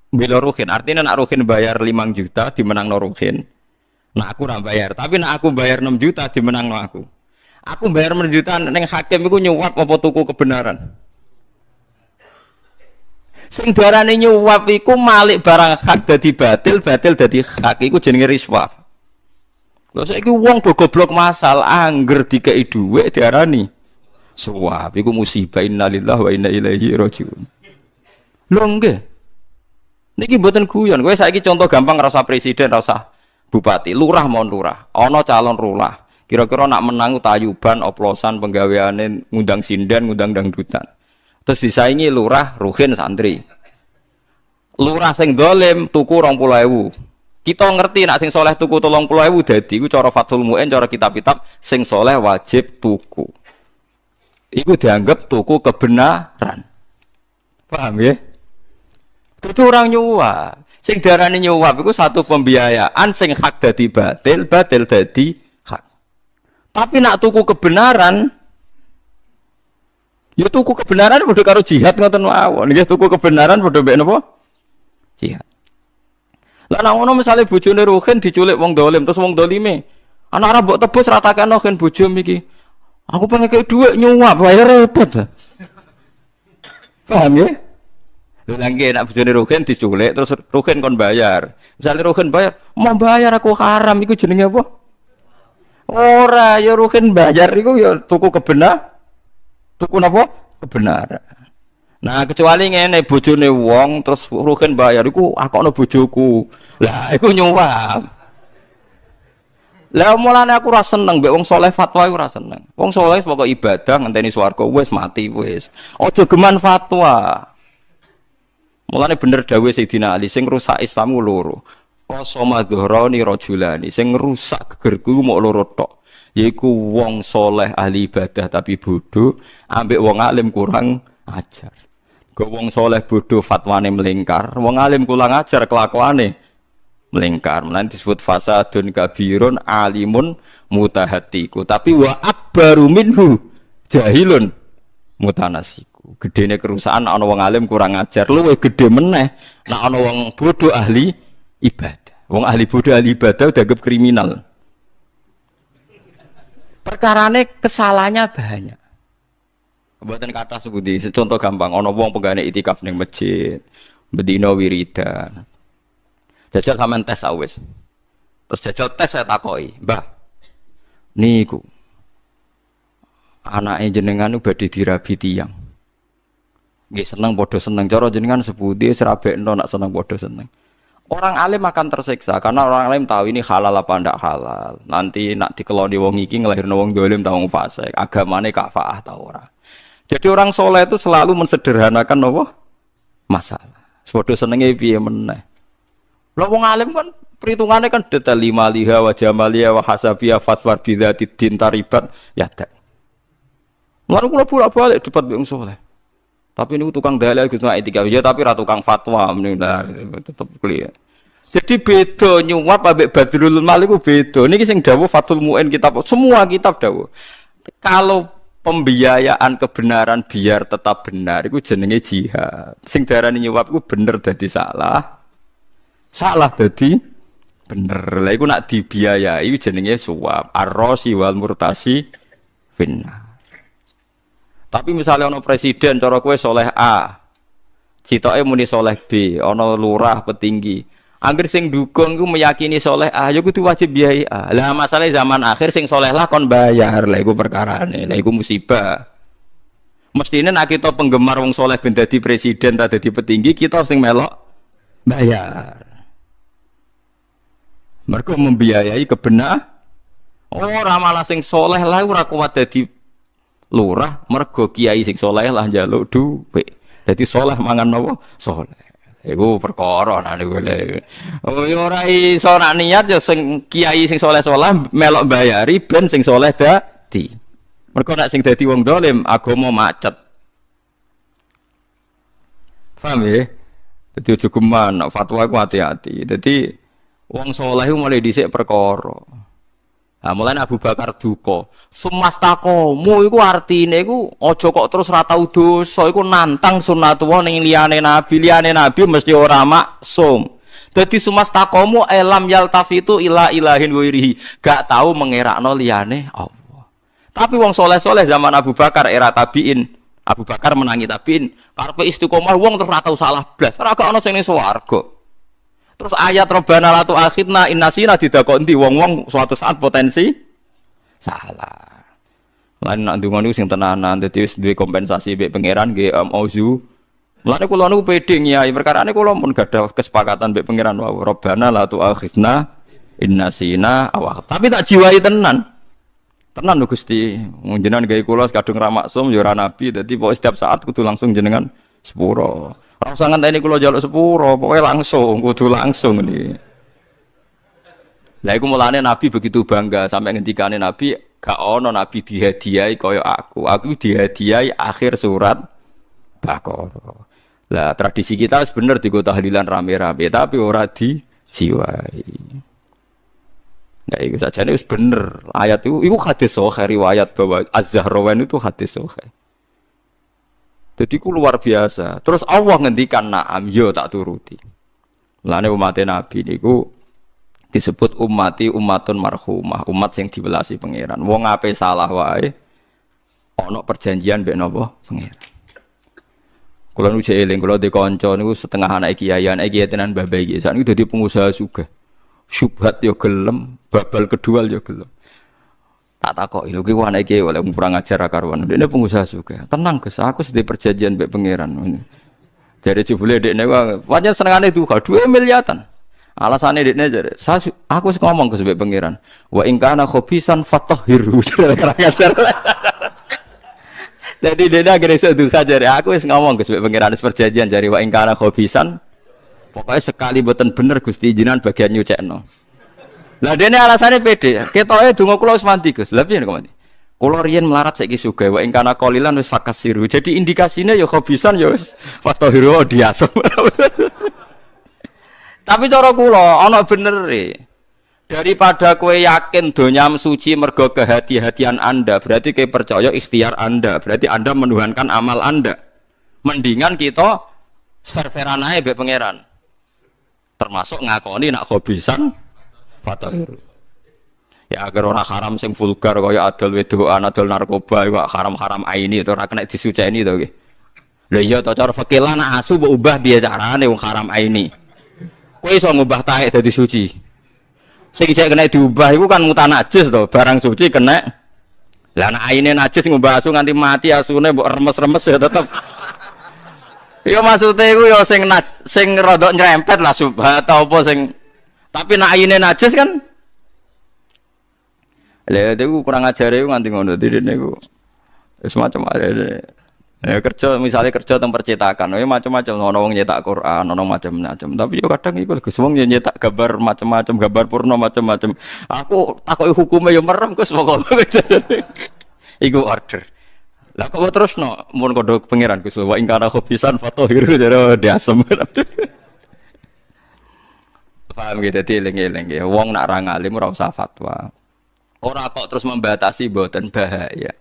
bela Ruhin. Artinya nak Ruhin bayar 5 juta dimenang no Ruhin. Nah aku ora bayar, tapi nak aku bayar 6 juta dimenang no aku. Aku bayar 6 juta neng hakim iku nyuap apa tuku kebenaran. Sing darane nyuwap iku malik barang hak dadi batil, batil dadi hak iku jenenge riswah. Lha saiki wong goblok masal angger dikeki dhuwit diarani suwap iku musibah innalillahi wa inna ilaihi rajiun. Lho nggih. Niki mboten guyon, kowe saiki contoh gampang rasa presiden, rasa bupati, lurah mon lurah, ana calon lurah. Kira-kira nak menang tayuban, oplosan, penggaweane ngundang sinden, ngundang dangdutan. Terus disaingi lurah, Ruhin, santri. Lurah sing dolim tuku 20.000. Kita ngerti nak sing soleh tuku 30.000 dadi iku cara Fathul Mu'in, cara kitab-kitab sing soleh wajib tuku. Iku dianggap tuku kebenaran. Paham ya? Itu orang nyuwap. Sing darani nyuwap iku satu pembiayaan sing hak dadi batil, batil dadi hak. Tapi nak tuku kebenaran ya tuku kebenaran padha karo jihad ngoten mawon. Nggih tuku kebenaran padha mek napa? Jihad. Lah nek ngono misale bojone Ruhin diculik wong dolim, terus wong dolime anak ora mbok tebus ratakno Ruhin bojom iki. Aku pengen kei dhuwit nyuwap wae repot. Paham ya? Lha nggih nek bojone Ruhin diculik terus Ruhin kon bayar. Misale Ruhin bayar, mau bayar aku haram iku jenenge apa? Ora, ya Ruhin bayar iku ya tuku kebenaran. Tuku napa? Kebenaran. Nah, kecuali ngene bojone wong terus Ruhin bayar iku akokno bojoku. Lah iku nyuwap. Lah mulane aku ora seneng mbek wong saleh fatwa iku ora seneng. Wong saleh pokok ibadah ngenteni swarga wis mati wis. Aja geman fatwa. Mulane bener dawuh Sayyidina Ali sing rusak Islam ku loro. Qasama dhuhrani rajulani sing rusak gegerku mok loro tok. Yaiku wong soleh ahli ibadah tapi bodoh, ambek wong alim kurang ajar. Go wong soleh bodoh fatwane melingkar, wong alim kurang ajar kelakuane melingkar. Mulane disebut fasadun kabirun alimun mutahatiku. Tapi wa akbaru minhu jahilun mutanasiku. Gedene kerusakan ana wong alim kurang ajar, luwih gedhe meneh nek ana wong bodoh ahli ibadah. Wong ahli bodoh ahli ibadah dianggap kriminal. Perkarane kesalahannya banyak. Kebuatan kata sebudi, contoh gampang, ono wong pegane itikaf ning masjid, bedino wiridan. Jajal sampean tes awis. Terus jajal tes saya takoki, "Mbah, niku anake jenengan badhe dirabi tiyang." Nggih seneng padha seneng, cara jenengan sebudi serabekno nak seneng padha seneng. Orang alim akan tersiksa karena orang alim tahu ini halal apa ndak halal. Nanti nak dikeloni wong iki ngelahirno wong dolim ta wong fasik, agamane kafaah ta ora. Jadi orang soleh itu selalu mensederhanakan apa? Masalah. Sepodo senenge piye meneh. Lah wong alim kan perhitungannya kan detail lima liha wa jamaliya wa hasabiya fatwar bidzati din taribat ya tak. Lalu kula bolak-balik debat wong soleh. Tapi ini tukang dalil gitu etika ya tapi ra tukang fatwa meneh tetep clear. Jadi beda nyuwap ambek badrul mal iku beda. Niki sing dawuh Fathul Mu'in kitab semua kitab dawuh. Kalau pembiayaan kebenaran biar tetap benar iku jenenge jihad. Sing darani nyuwap iku bener dadi salah. Salah dadi bener. Lah iku nak dibiayai jenenge suwap. Ar-rasi wal murtasi finnar. Tapi misalnya ono presiden cara kowe soleh A, citoke muni soleh B, ono lurah petinggi, Angger sing dukung iku meyakini soleh ya kudu wajib biayai. Lah masalah zaman akhir sing soleh lah kon bayar. Lah iku perkarane. Lah iku musibah. Mestine nek kita penggemar wong soleh ben dadi presiden ta dadi petinggi, kita sing melok bayar. Mergo membiayai kebenar. Ora malah sing soleh lah ora kuat dadi lurah, mergo kiai sing soleh lah njaluk dhuwit. Dadi soleh mangan napa? Soleh. Iku perkara nang niku lho. Oh ya ora iso nak niat ya sing kiai sing saleh-saleh melok bayari ben sing saleh dadi. Mergo nek sing dadi wong dolim agama macet. Paham ya? Dadi aja geman fatwa iku hati-hati. Dadi wong saleh mulai dhisik perkara. Nah, mulai Abu Bakar duka. Sumastakomu iku artine iku aja kok terus ra tau dosa iku nantang sunnatullah ning liyane nabi mesti ora maksum. Dadi sumastakomu elam yaltafitu ila ilahin ghairihi, gak tau mengerakno liyane Allah. Tapi wong soleh-soleh zaman Abu Bakar era tabiin, Abu Bakar menangi tabiin, karepe istiqomah wong terus ra tau salah blas, ora gak ono sing ning swarga. Terus ayat Rabbana la tu'akhidna in nasina didakoni wong-wong suatu saat potensi salah. Lan nak ndonga niku sing tenanan dadi wis duwe kompensasi mbek pangeran nggih auzu. Mulane kula niku pede nyai perkarane kula pun gadah kesepakatan mbek pangeran wau Rabbana la tu'akhidna in nasina aw. Tapi tak jiwai tenan. Tenan lho Gusti. Jenengan gawe kula kadung ra maksum ya ora nabi dadi pokoke setiap saat kudu langsung jenengan sepuro. Ora usah ngenteni kula njaluk sepuro, pokoke langsung, kudu langsung iki. Lah iku mulane Nabi begitu bangga sampai ngendikane Nabi, gak ono Nabi dihadiahi kaya aku. Aku dihadiahi akhir surat Baqarah. Lah tradisi kita wis bener digo tahlilan rame-rame, tapi ora dijiwai. Nah iku sajane wis bener. Ayat iku hadis sahih riwayat bahwa Az-Zahrawan itu hadis sahih. Jadi ku luar biasa. Terus Allah ngendikan na'am, yo tak turuti. Mulane umat Nabi niku disebut ummati ummatun marhumah, umat sing diwelasi pangeran. Wong ape salah wae ana perjanjian mbek napa pangeran. Kula nu eling kula de kanca niku setengah anak kiaian, kiai tenan mbah iki. Sakniki dadi pengusaha sugih. Syubhat yo gelem, babal kedua yo gelem. Tak takoki lho ki anake oleh kurang ajar karuan. Dene pengusaha juga. Tenang Gus, aku sedhe perjanjian mbek pangeran. Jare jebule dekne pancen senengane duka 2 miliatan. Alasane dekne jare, aku wis ngomong Gus mbek pangeran. Wa in kana khobisan fatahhiru. Kurang ajar. Dadi dekne akhire iso duka jare, aku wis ngomong Gus mbek pangeran wis perjanjian jare wa in kana khobisan. Pokoke sekali mboten bener Gusti jenengan bagian nyucekno. Lah dene alasane pede. Ketoke donga kula wis mandi Gus. Lah piye kok mandi? Kula riyen melarat saiki sugih wa ing kana qalilan wis fakasiru. Jadi indikasine ya khobisan ya wis fatahiru diasem. Tapi cara kula ana benere. Daripada kowe yakin donya suci mergo kehati-hatian Anda, berarti kowe percaya ikhtiar Anda, berarti Anda menuhankan amal Anda. Mendingan kita fair-fairan ae mbek pangeran. Termasuk ngakoni nak khobisan fatahir. Ya agar orang haram sing vulgar kaya adol wedokan, adol narkoba iku haram-haram aini to ora kena disuceni to nggih. Lha iya to cara fikih lan asu mbok ubah piye carane wong haram aini. Kowe iso ngubah taek dadi suci. Sing jek kena diubah iku kan mutanajis to, barang suci kena. Lah nek aine najis ngubah asu nganti mati asune mbok remes-remes ya tetep. Ya maksude iku ya sing rada nyrempet lah subhat apa sing tapi nak aine najis kan. Lha itu kurang ajare nganti ngono dene iku. Wis macam-macam. Ya kerja misalnya kerja teng percetakan, ya macam-macam ono wong nyetak Quran, ono macam-macam. Tapi yo kadang iku Gus wong nyetak gambar macam-macam, gambar porno macam-macam. Aku takoki hukume yo merem Gus pokoke. Iku order. Lah kok terusno mun kodho pangeran Gus wa ing kana khobisan fatahir jare diasem. Paham gitu, dadi eling-eling ya. Wong nak ra ngalim ora usah fatwa. Ora kok terus membatasi mboten bahaya.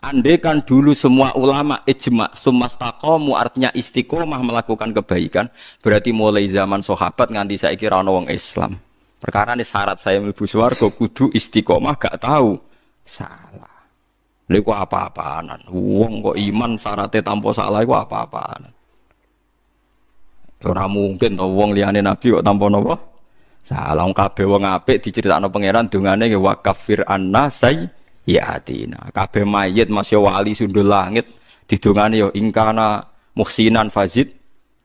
Andai kan dulu semua ulama ijma sumastaqamu artinya istiqomah melakukan kebaikan, berarti mulai zaman sahabat nganti saiki ra ono wong Islam. Perkara ini syarat saya mlebu swarga kudu istiqomah gak tahu salah. Lha iku apa-apaanan. Wong kok iman syaratnya tanpa salah iku apa-apaanan. Ora mungkin to wong liyane nabi kok tanpa napa? Salah wong kabeh wong apik diceritakno pangeran dongane ge wa kafir anna sayyatina. Kabeh mayit masya wali sundul langit didongane yo ingkana muhsinan fazid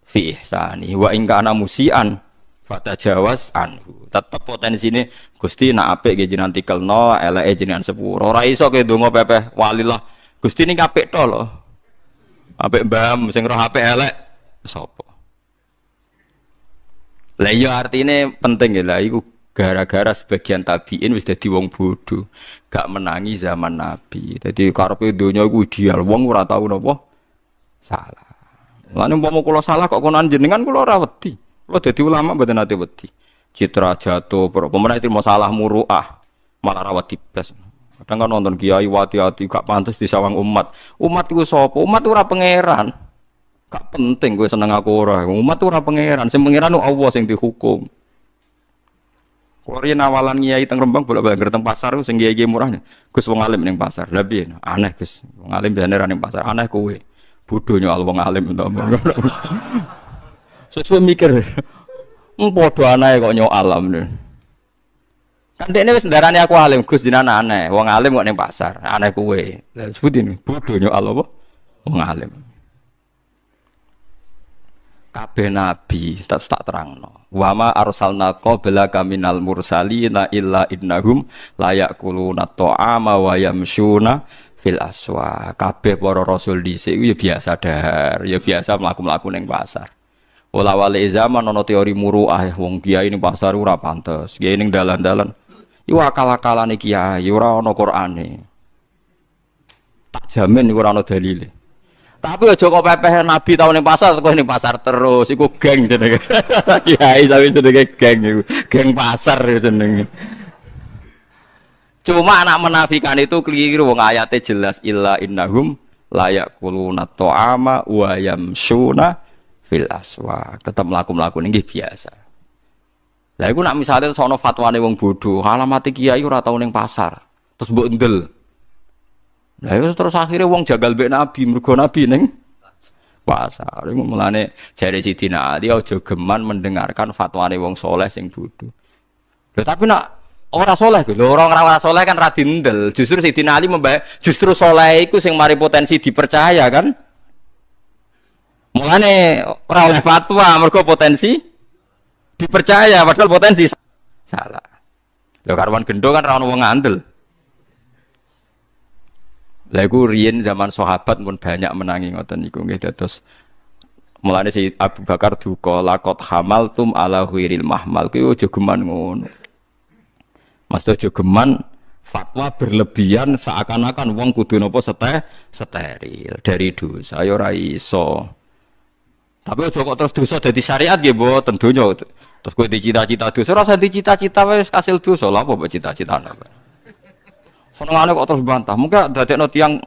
fi ihsani wa ingkana musian fatajawaz anhu. Tetep potensine Gusti nak apik ge jenengan tikelno, eleke jenengan sepuro. Ora iso ke donga pepeh walilah. Gusti ning apik to lho. Apik mbam sing roh apik elek sapa? Lah iya artine penting ya lah iku gara-gara sebagian tabiin wis dadi wong bodho, gak menangi zaman Nabi. Dadi karepe donya iku ideal, wong ora tau napa salah. Lan umpama kula salah kok konan jenengan kula ora wedi. Kula dadi ulama mboten nate wedi. Citra jatuh, pemenang itu masalah muruah, malah rawat tipes. Kadang kan nonton kiai hati-hati gak pantas disawang umat. Umat itu sapa? Umat itu ora pangeran. Gak penting gue seneng aku ora. Umat itu ora pangeran. Sing pangeran itu Allah sing dihukum. Kalau riyen awalan kiai teng Rembang bolak-balik teng pasar sing kiai murahnya. Gus wong alim ning pasar. Lah piye? Aneh Gus. Wong alim biasane ra ning pasar. Aneh kowe. Bodho nyal wong alim to. Sesuai mikir. Padha aneh kok nyok alam nih. Kan dekne wis ndarani aku alim, Gus jenengan aneh. Wong alim kok ning pasar, aneh kowe. Lah sebutin bodho nyok Allah apa? Wong alim. Kabeh nabi tak terangno. Wa ma arsalna qablaka minal mursalina illa innahum la yaquluna ta'ama wa yamshuna fil aswa. Kabeh para rasul dhisik ya biasa dahar, ya biasa mlaku-mlaku ning pasar. Ola wale zaman ana teori muruah wong kiai ning pasar ora pantes. Kiai ning dalan-dalan iku akal-akalane kiai ora ana Qur'ane. Tak jamin iku ora ana dalile. Tapi aja kok pepeh nabi tau ning pasar kok ning pasar terus iku geng jenenge. Kiai tapi jenenge geng iku. Geng pasar jenenge. Cuma anak menafikan itu keliru wong ayate jelas illa innahum la yaquluna ta'ama wa yamshuna fil aswaq. Tetep mlaku-mlaku nggih biasa. Lah iku nak misale sono fatwane wong bodho, alamate kiai ora tau ning pasar. Terus mbok ndel. Lah terus akhirnya wong jagal mbek nabi, mergo nabi ning pasar. Iku mulane jare Sidina Ali aja geman mendengarkan fatwane wong soleh sing bodho. Lha tapi nak ora soleh lho, orang ora soleh kan ra dindel. Justru Sidina Ali justru soleh iku sing mari potensi dipercaya kan. Mulane ora oleh fatwa mergo potensi dipercaya padahal potensi salah. Lho karuan gendho kan ra ono wong ngandel. Lah iku riyen zaman sahabat pun banyak menangi ngoten niku nggih dados mulane si Abu Bakar duka laqad hamaltum ala ghairil mahmal kuwi aja geman ngono. Mas aja geman fatwa berlebihan seakan-akan wong kudu napa steril dari dosa ya ora iso. Tapi aja kok terus dosa dadi syariat nggih mboten donya. Terus kowe dicita-cita dosa ora usah dicita-cita wis kasil dosa lha apa cita-citane. Senengane kok terus bantah. Mungkin dadekno tiyang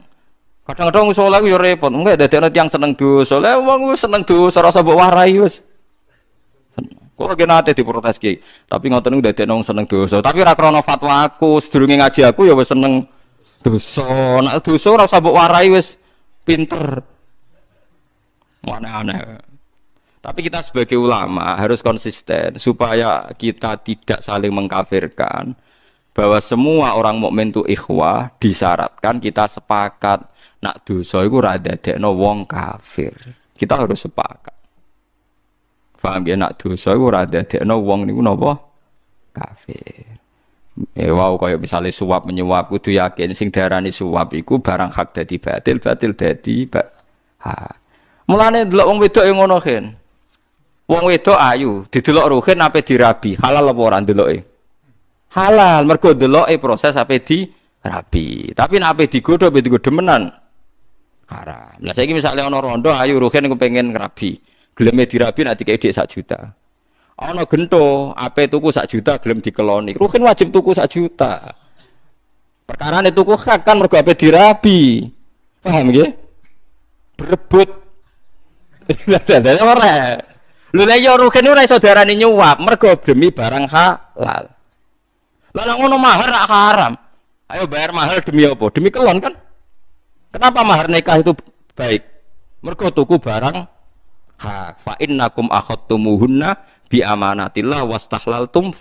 kadang-kadang saleh ku ya repot. Mungkin dadekno tiyang seneng dosa. Lah wong seneng dosa ora usah mbok warai wis. Kok kena ate diprotes ki. Tapi ngoten niku dadekno seneng dosa. Tapi ora krana fatwa aku, sedurunge ngaji aku ya wis seneng dosa. Nek dosa ora usah mbok warai wis pinter. Aneh-aneh. Tapi kita sebagai ulama harus konsisten supaya kita tidak saling mengkafirkan. Bahwa semua orang mukmin itu ikhwah disyaratkan kita sepakat nak dosa iku ora dadekno wong kafir. Kita harus sepakat. Paham ya nak dosa iku ora dadekno wong niku napa kafir. Wow kaya misale suap menyuap kudu yakin sing diarani suap iku barang hak dadi batil, batil dadi hak. Mulane delok wong wedok yang ngono kan. Wong wedok ayu, didelok ruhin ape dirabi, halal apa ora ndeloke? Halal, mergo ndeloke proses ape dirabi. Tapi nek ape digodho demenan haram. Lah saiki misale ana rondo ayu ruhin kepengin ngrabi, geleme dirabi nek dikek dik 1 juta. Ana gento ape tuku 1 juta gelem dikeloni. Ruhin wajib tuku 1 juta. Perkarane tuku hak kan mergo ape dirabi. Paham nggih? Berebut. Lah ora. Lho lha ya rugen ora iso diarani nyuap mergo demi barang halal. Lah nek ngono mahar rak haram. Ayo bayar mahar demi apa? Demi kelon kan? Kenapa mahar nikah itu baik? Mergo tuku barang hak. Fa innakum akhadtumuhunna bi amanatillah wastahlaltum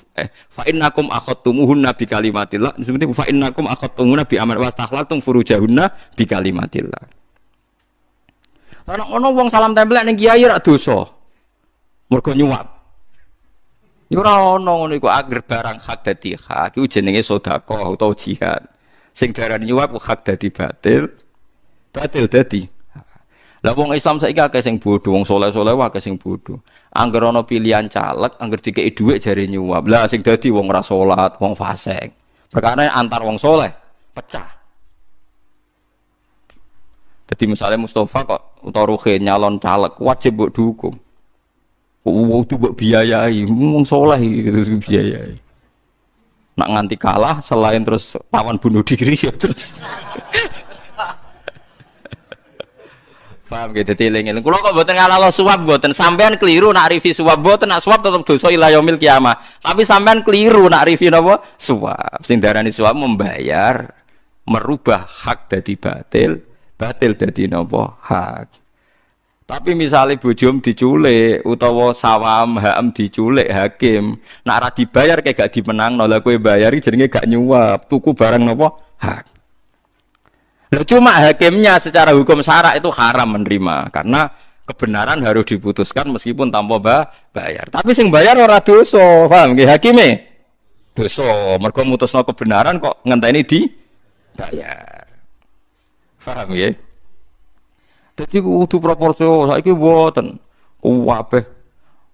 fa innakum akhadtumuhunna bi kalimatillah. Seperti fa innakum akhadtumuhunna bi amanat wastahlaltum furujahunna bi kalimatillah. Ana ono wong salam tempel ning kiai ra dosa. Mergo nyuwap. Ya ora ono ngono iku agar barang hak dadi hak iku jenenge sedekah utawa jihad. Sing darani nyuwap hak dadi batil. Batil dadi. Lah wong Islam saiki akeh sing bodho, wong saleh-saleh akeh sing bodho. Angger ana pilihan caleg, angger dikeki dhuwit jare nyuwap. Lah sing dadi wong ora salat, wong fasik. Perkara antar wong saleh pecah. Jadi misalnya Mustafa kok utawa Ruhin nyalon caleg wajib mbok dukung. Kudu mbok biayai, wong saleh itu biayai. Nak nganti kalah selain terus pawan bunuh diri ya terus. Paham gitu eling-eling. Kula kok mboten ngalalo suap mboten sampean keliru nak rivi suap mboten nak suap tetep dosa ila yaumil kiamah. Tapi sampean keliru nak rivi napa? Suap. Sing darani suap membayar merubah hak dadi batil, batil dadi napa? Hak. Tapi misalnya bojom diculik utawa sawam hakam diculik hakim, nak ora dibayar kayak gak dimenangno, lha kowe bayari jenenge gak nyuap, tuku barang napa? Hak. Nah, cuma hakimnya secara hukum syara itu haram menerima karena kebenaran harus diputuskan meskipun tanpa bayar. Tapi sing bayar ora dosa, paham nggih hakime? Dosa, mergo mutusno kebenaran kok ngenteni dibayar. Paham nggih? Dadi kudu proporsional saiki mboten. Kabeh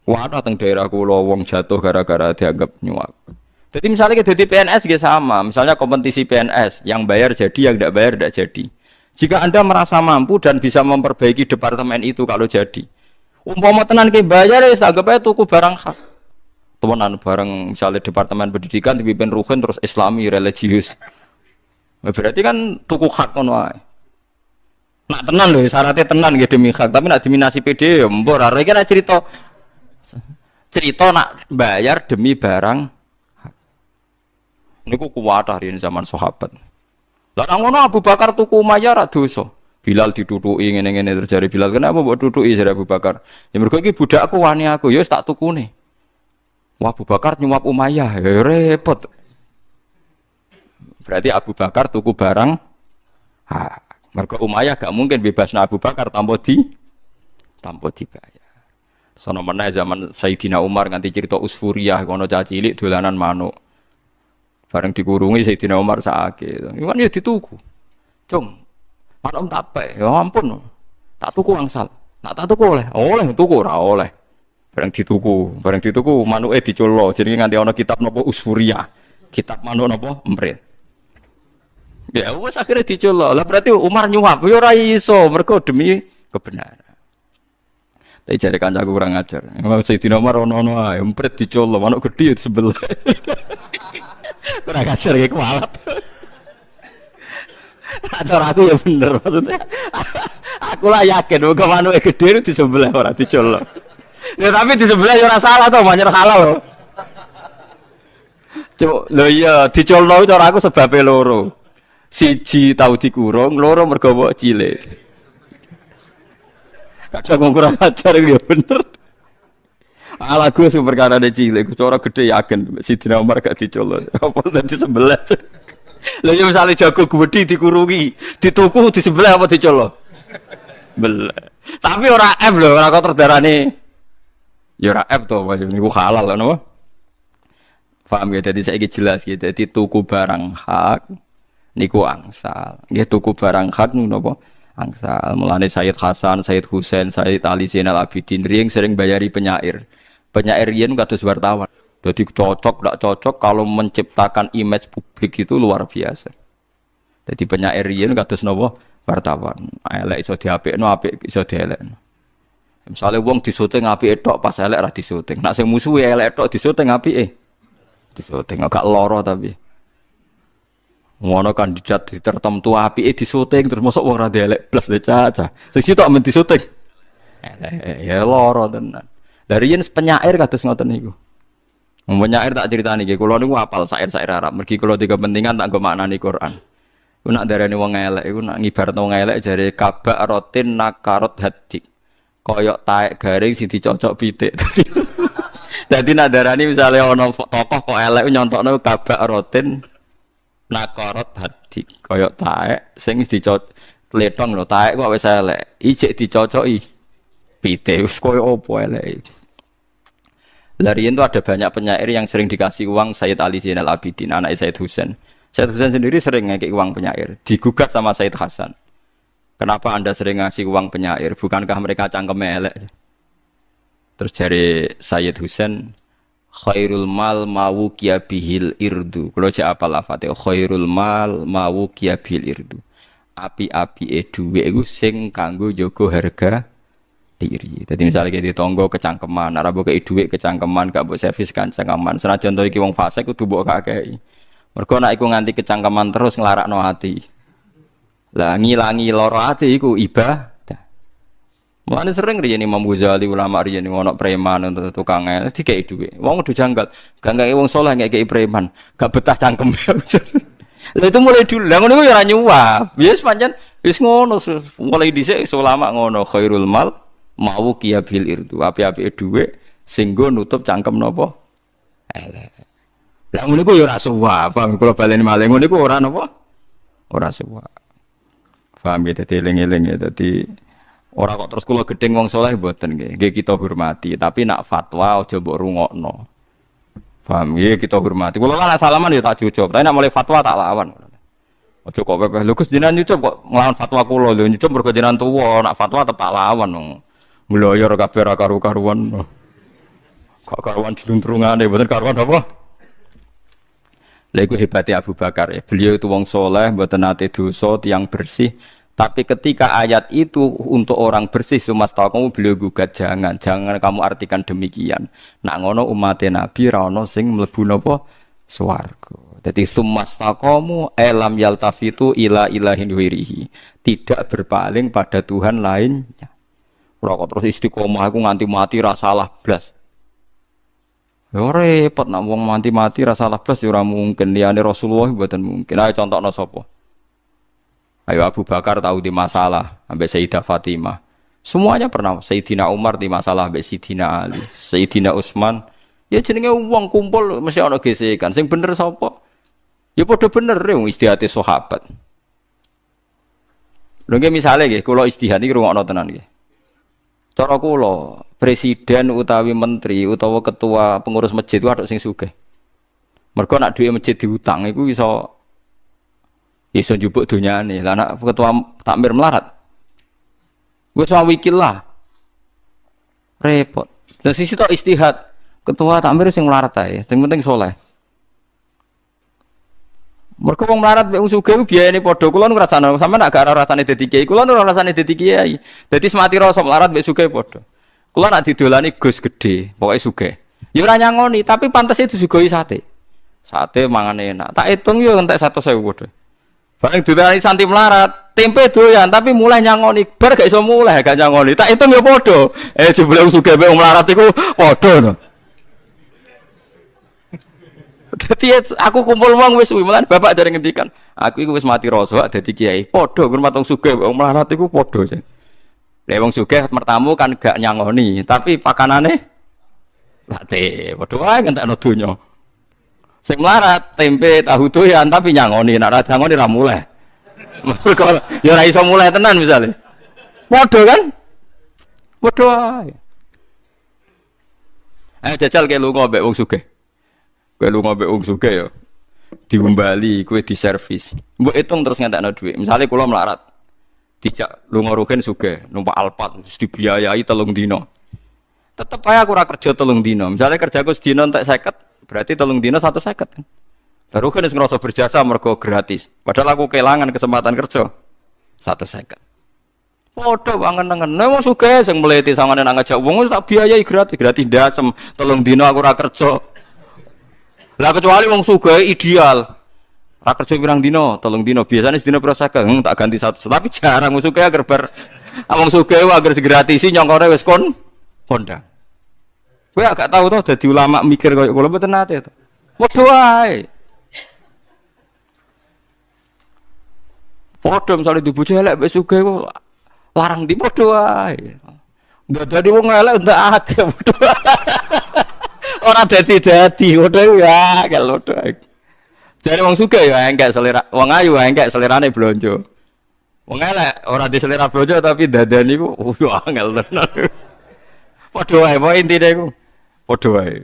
kuwata teng daerah kula wong jatuh gara-gara dianggap nyuap. Jadi misalnya kita di PNS juga sama, misalnya kompetisi PNS, yang bayar jadi, yang tidak bayar tidak jadi. Jika Anda merasa mampu dan bisa memperbaiki departemen itu kalau jadi, umpama tenan ke bayar ya, anggap aja tuku barang hak. Temenan barang misalnya departemen pendidikan dipimpin Ruhin terus Islami religius, berarti kan tuku hak kono ae. Nak tenan loh, syaratnya tenan gitu demi hak, tapi nak diminasi PD ya mbor. Arek kira cerita nak bayar demi barang. Niku kuwatah di zaman sahabat. Lah nang ngono Abu Bakar tuku Umayyah ra dosa. Bilal ditutuki ngene-ngene terjadi Bilal. Kenapa mbok tutuki jare Abu Bakar? Ya mergo iki budakku wani aku, ya wis tak tukune. Wah Abu Bakar nyuap Umayyah, ya repot. Berarti Abu Bakar tuku barang mergo Umayyah gak mungkin bebasna Abu Bakar tanpa dibayar. Sono meneh zaman Sayyidina Umar nganti cerita Usfuriyah kono cah cilik dolanan manuk. Bareng dikurungi Sayyidina Umar sakit. Iwan ya dituku. Cung, malam tak apa, ya ampun. Tak tuku angsal. Nak tak tuku oleh. Oleh tuku ora oleh. Bareng dituku manuke dicullo. Jadi nganti ana kitab napa Usfuriyah. Kitab manuk napa Emprit. Ya wis akhirnya dicullo. Lah berarti Umar nyuap ya ora iso mergo demi kebenaran. Tapi jare kancaku kurang ajar. Sayyidina Umar ono-ono ae Emprit dicullo manuk gedhe sebelah. Kurang ajar kayak kualat. Ajar aku ya bener maksudnya. Aku lah yakin bahwa manuke gede itu di sebelah orang dicolok. Ya tapi di sebelah ya ora salah to, banyak halal. Cuk, lho iya dicolok itu aku sebabnya loro. Siji tau dikurung, loro mergo mbok cilik. Kadang kurang ajar ya bener. Ala Gus perkara ada cilik, cara gede yakin Sidina Umar gak dicolok. Apa dadi sebelah. Lah ya misale jago gedhi dikurungi, dituku di sebelah apa dicolok? Belah. Tapi ora F lho, ora kok terdarane. Ya ora F to, niku halal ngono. Paham ya, dadi saiki jelas gitu. Dadi tuku barang hak niku angsal. Nggih tuku barang hak niku napa? Angsal. Mulane Sayyid Hasan, Sayyid Husain, Sayyid Ali Zainal Abidin riyen sering bayari penyair. Penyair riyen kados wartawan. Jadi cocok tidak cocok kalau menciptakan image publik itu luar biasa. Jadi penyair riyen kados napa wartawan. Elek iso diapikno, apik iso dielekno. Misale wong disuting apike tok pas elek ra disuting. Nek sing musuhe elek tok disuting apike. Disuting agak lara tapi. Ngono kandidat tertentu apike disuting terus mosok wong ra elek blas le caca. Sing sitok men disuting. Ya lara tenan. Dari yen penyair kados ngoten niku. Penyair tak critani nggih, kula niku hafal syair-syair Arab. Mergi kula di kepentingan tak nggo maknani Quran. Ku nak darani wong elek iku nak ngibaratno wong elek jare kabak rotin nakarot hadi. koyok taek garing sing dicocok pitik. Dadi nak darani misale ana tokoh kok elek nyontokno kabak rotin nakorot hadi koyok taek sing dicocok tletong lho taek kok wis elek ijek dicocoki pitik wis koyo opo elek. Larian itu ada banyak penyair yang sering dikasih uang Sayyid Ali Zainal Abidin, anak Sayyid Husain. Sayyid Husain sendiri sering ngekik uang penyair, digugat sama Sayyid Hasan. Kenapa Anda sering ngasih uang penyair? Bukankah mereka cangkem elek? Terus dari Sayyid Husain, khairul mal mawukiya bihil irdu. Kalau cek apa lafate? Khairul mal mawukiya bihil irdu. Api-api duwe iku sing kanggo jaga harga diri. Jadi misalnya kayak di tonggo kecangkeman, arabo kayak duit kecangkeman, gak buat servis kecangkeman. Senajan to iki wong fasik kudu mbok kakei. Mergo nek iku nganti kecangkeman terus nglarakno ati. Lah ngilangi lara ati iku ibadah. Mulane sering riyen Imam Ghazali ulama riyen ono preman untuk tukang el dikei duit. Wong kudu janggal. Gak ngekei wong saleh ngekei preman, gak betah cangkem. Lah itu mulai dulu. Lah ngono ya ora nyuwap. Wis pancen wis ngono mulai dhisik ulama ngono khairul mal mau kia bil irdu api-api dhuwit sing nggo nutup cangkem napa elek. Lah ngono iku ya ora suwak, paham kula baleni malih ngono iku ora napa? Ora suwak. Paham ya dadi eling-eling ya dadi ora kok terus kula gedeng wong saleh mboten nggih. Nggih kita hormati, tapi nak fatwa aja mbok rungokno. Paham nggih kita hormati. Kula kan salaman ya tak jujur, tapi nak mulai fatwa tak lawan. Aja kok pepeh lho Gus jenengan nyucup kok nglawan fatwa kula lho nyucup mergo jenengan tuwa, nak fatwa tepak lawan. Mloyor kabeh ra karu-karuan. Kok karuan diluntrungane mboten karuan apa? Lha iku hebate Abu Bakar ya. Beliau itu wong soleh, mboten nate dosa, tiyang bersih. Tapi ketika ayat itu untuk orang bersih kamu beliau gugat jangan kamu artikan demikian. Nak ngono umat Nabi ra ono sing mlebu napa swarga. Jadi kamu elam yaltafitu ila ilahin wirihi. Tidak berpaling pada Tuhan lainnya. Ora terus istiqomah aku nganti mati ra salah blas. Ya repot nak wong mati ra salah blas ya ora mungkin liyane Rasulullah mboten mungkin. Ayo contohno sapa? Ayo Abu Bakar tahu di masalah sampai Sayyidah Fatimah. Semuanya pernah. Sayyidina Umar di masalah sampai Sayyidina Ali, Sayyidina Utsman. Ya jenenge wong kumpul mesti ana gesekan. Sing bener sapa? Ya padha bener wong istihate sahabat. Lho nggih misale nggih kula istihad iki rungokno tenan nggih. Cara kula, presiden utawi menteri utawa ketua pengurus masjid itu ada sing sugih. Mergo nak duwe masjid diutang iku iso njupuk donyane. Lah nak ketua takmir melarat. Wis wikil lah. Repot. Dan sisi tok istihad. Ketua takmir sing melarat ae, sing penting saleh. Mergo wong melarat mek wong sugih biayane padha. Kula nu ngrasakno sampeyan nak gak ora rasane dadi kiai. Kula nu ora rasane dadi kiai. Dadi semati rasa melarat mek sugih padha. Kula nak didolani Gus gedhe, pokoke sugih. Ya ora nyangoni, tapi pantes itu disuguhi sate. Sate mangan enak. Tak hitung yo entek 100.000 padha. Bareng didolani santi melarat, tempe doyan tapi mulai nyangoni. Bar gak iso mulai gak nyangoni. Tak hitung yo padha. Jebule wong sugih mek wong melarat iku padha to. Dadi aku kumpul wong wis mulan bapak dari ngendikan, aku iku wis mati rasa dadi kiai. Padha ngurmat wong sugih wong melarat iku padha. Lek wong sugih mertamu kan gak nyangoni, tapi pakanane late padha wae ngentekno donya. Sing melarat tempe tahu doyan tapi nyangoni, nek ora nyangoni ra mulai. Mergo ya ora iso mulai tenan misale. Padha kan? Padha wae. Jajal ke lunga mbek wong sugih. Kowe lunga mbek wong sugih ya diumbali, kowe diservis. Mbok hitung terus ngentekno dhuwit. Misale kula melarat. Dijak lunga rugen sugih, numpak Alphard terus dibiayai 3 dina. Tetep ae aku ora kerja 3 dina. Misale kerjaku sedina entek 50, berarti 3 dina 150 kan. Baru kan wis ngrasa berjasa mergo gratis. Padahal aku kelangan kesempatan kerja 150. Padha wangen-wangen. Nek wong sugih sing mlete sangane nang ngajak wong tak biayai gratis dasem 3 dina aku ora kerja. Lah kecuali wong sugih ideal. Ra kerja pirang dina, 3 dina. Biasane sedina pira sak, tak ganti 100. Tapi jarang wong sugih agar wong sugih agar segratisi nyongkore wis kondang. Kowe gak tau to dadi ulama mikir koyo kula mboten nate to. Padha wae. Padha misale dibojo elek wis sugih larang di padha wae. Dadi wong elek ndak akeh bodho. Ora dadi bodho ya kalau bodho. Jare wong sugih ya engkek selera, wong ayu engkek selerane blonjo. Wong elek ora di selera blonjo tapi dadani ku angel tenan. Padha wae, pokoke intine iku padha wae.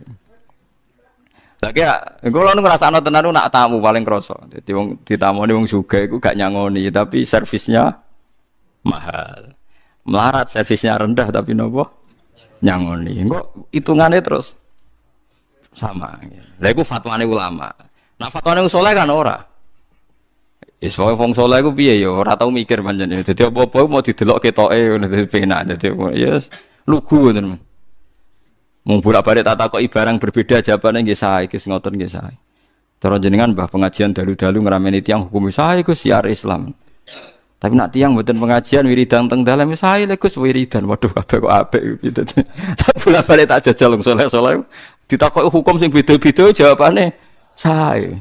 Lagi ya, kula nu ngrasakno tenan nak tamu paling krasa. Dadi wong ditamoni wong sugih iku gak nyangoni tapi servisnya mahal. Melarat servisnya rendah tapi nopo nyangoni. Engko hitungane terus sama. Lha iku fatwane ulama. Nah fatwane wong saleh kan ora. Wis wong saleh iku piye ya ora tau mikir pancen. Dadi apa-apa mau didelok ketoke ngono dadi penak. Dadi ya lugu ngoten. Mung bolak-balik tak takoki barang berbeda jawabane nggih sae, Gus ngoten nggih sae. Cara jenengan mbah pengajian dalu-dalu ngrameni tiyang hukum sae Gus siar Islam. Tapi nak tiyang mboten pengajian wiridan teng dalem sae lek Gus wiridan. Waduh kabeh kok apik gitu. Bolak-balik tak jajal wong saleh-saleh ditakoki hukum sing beda-beda jawabane sae.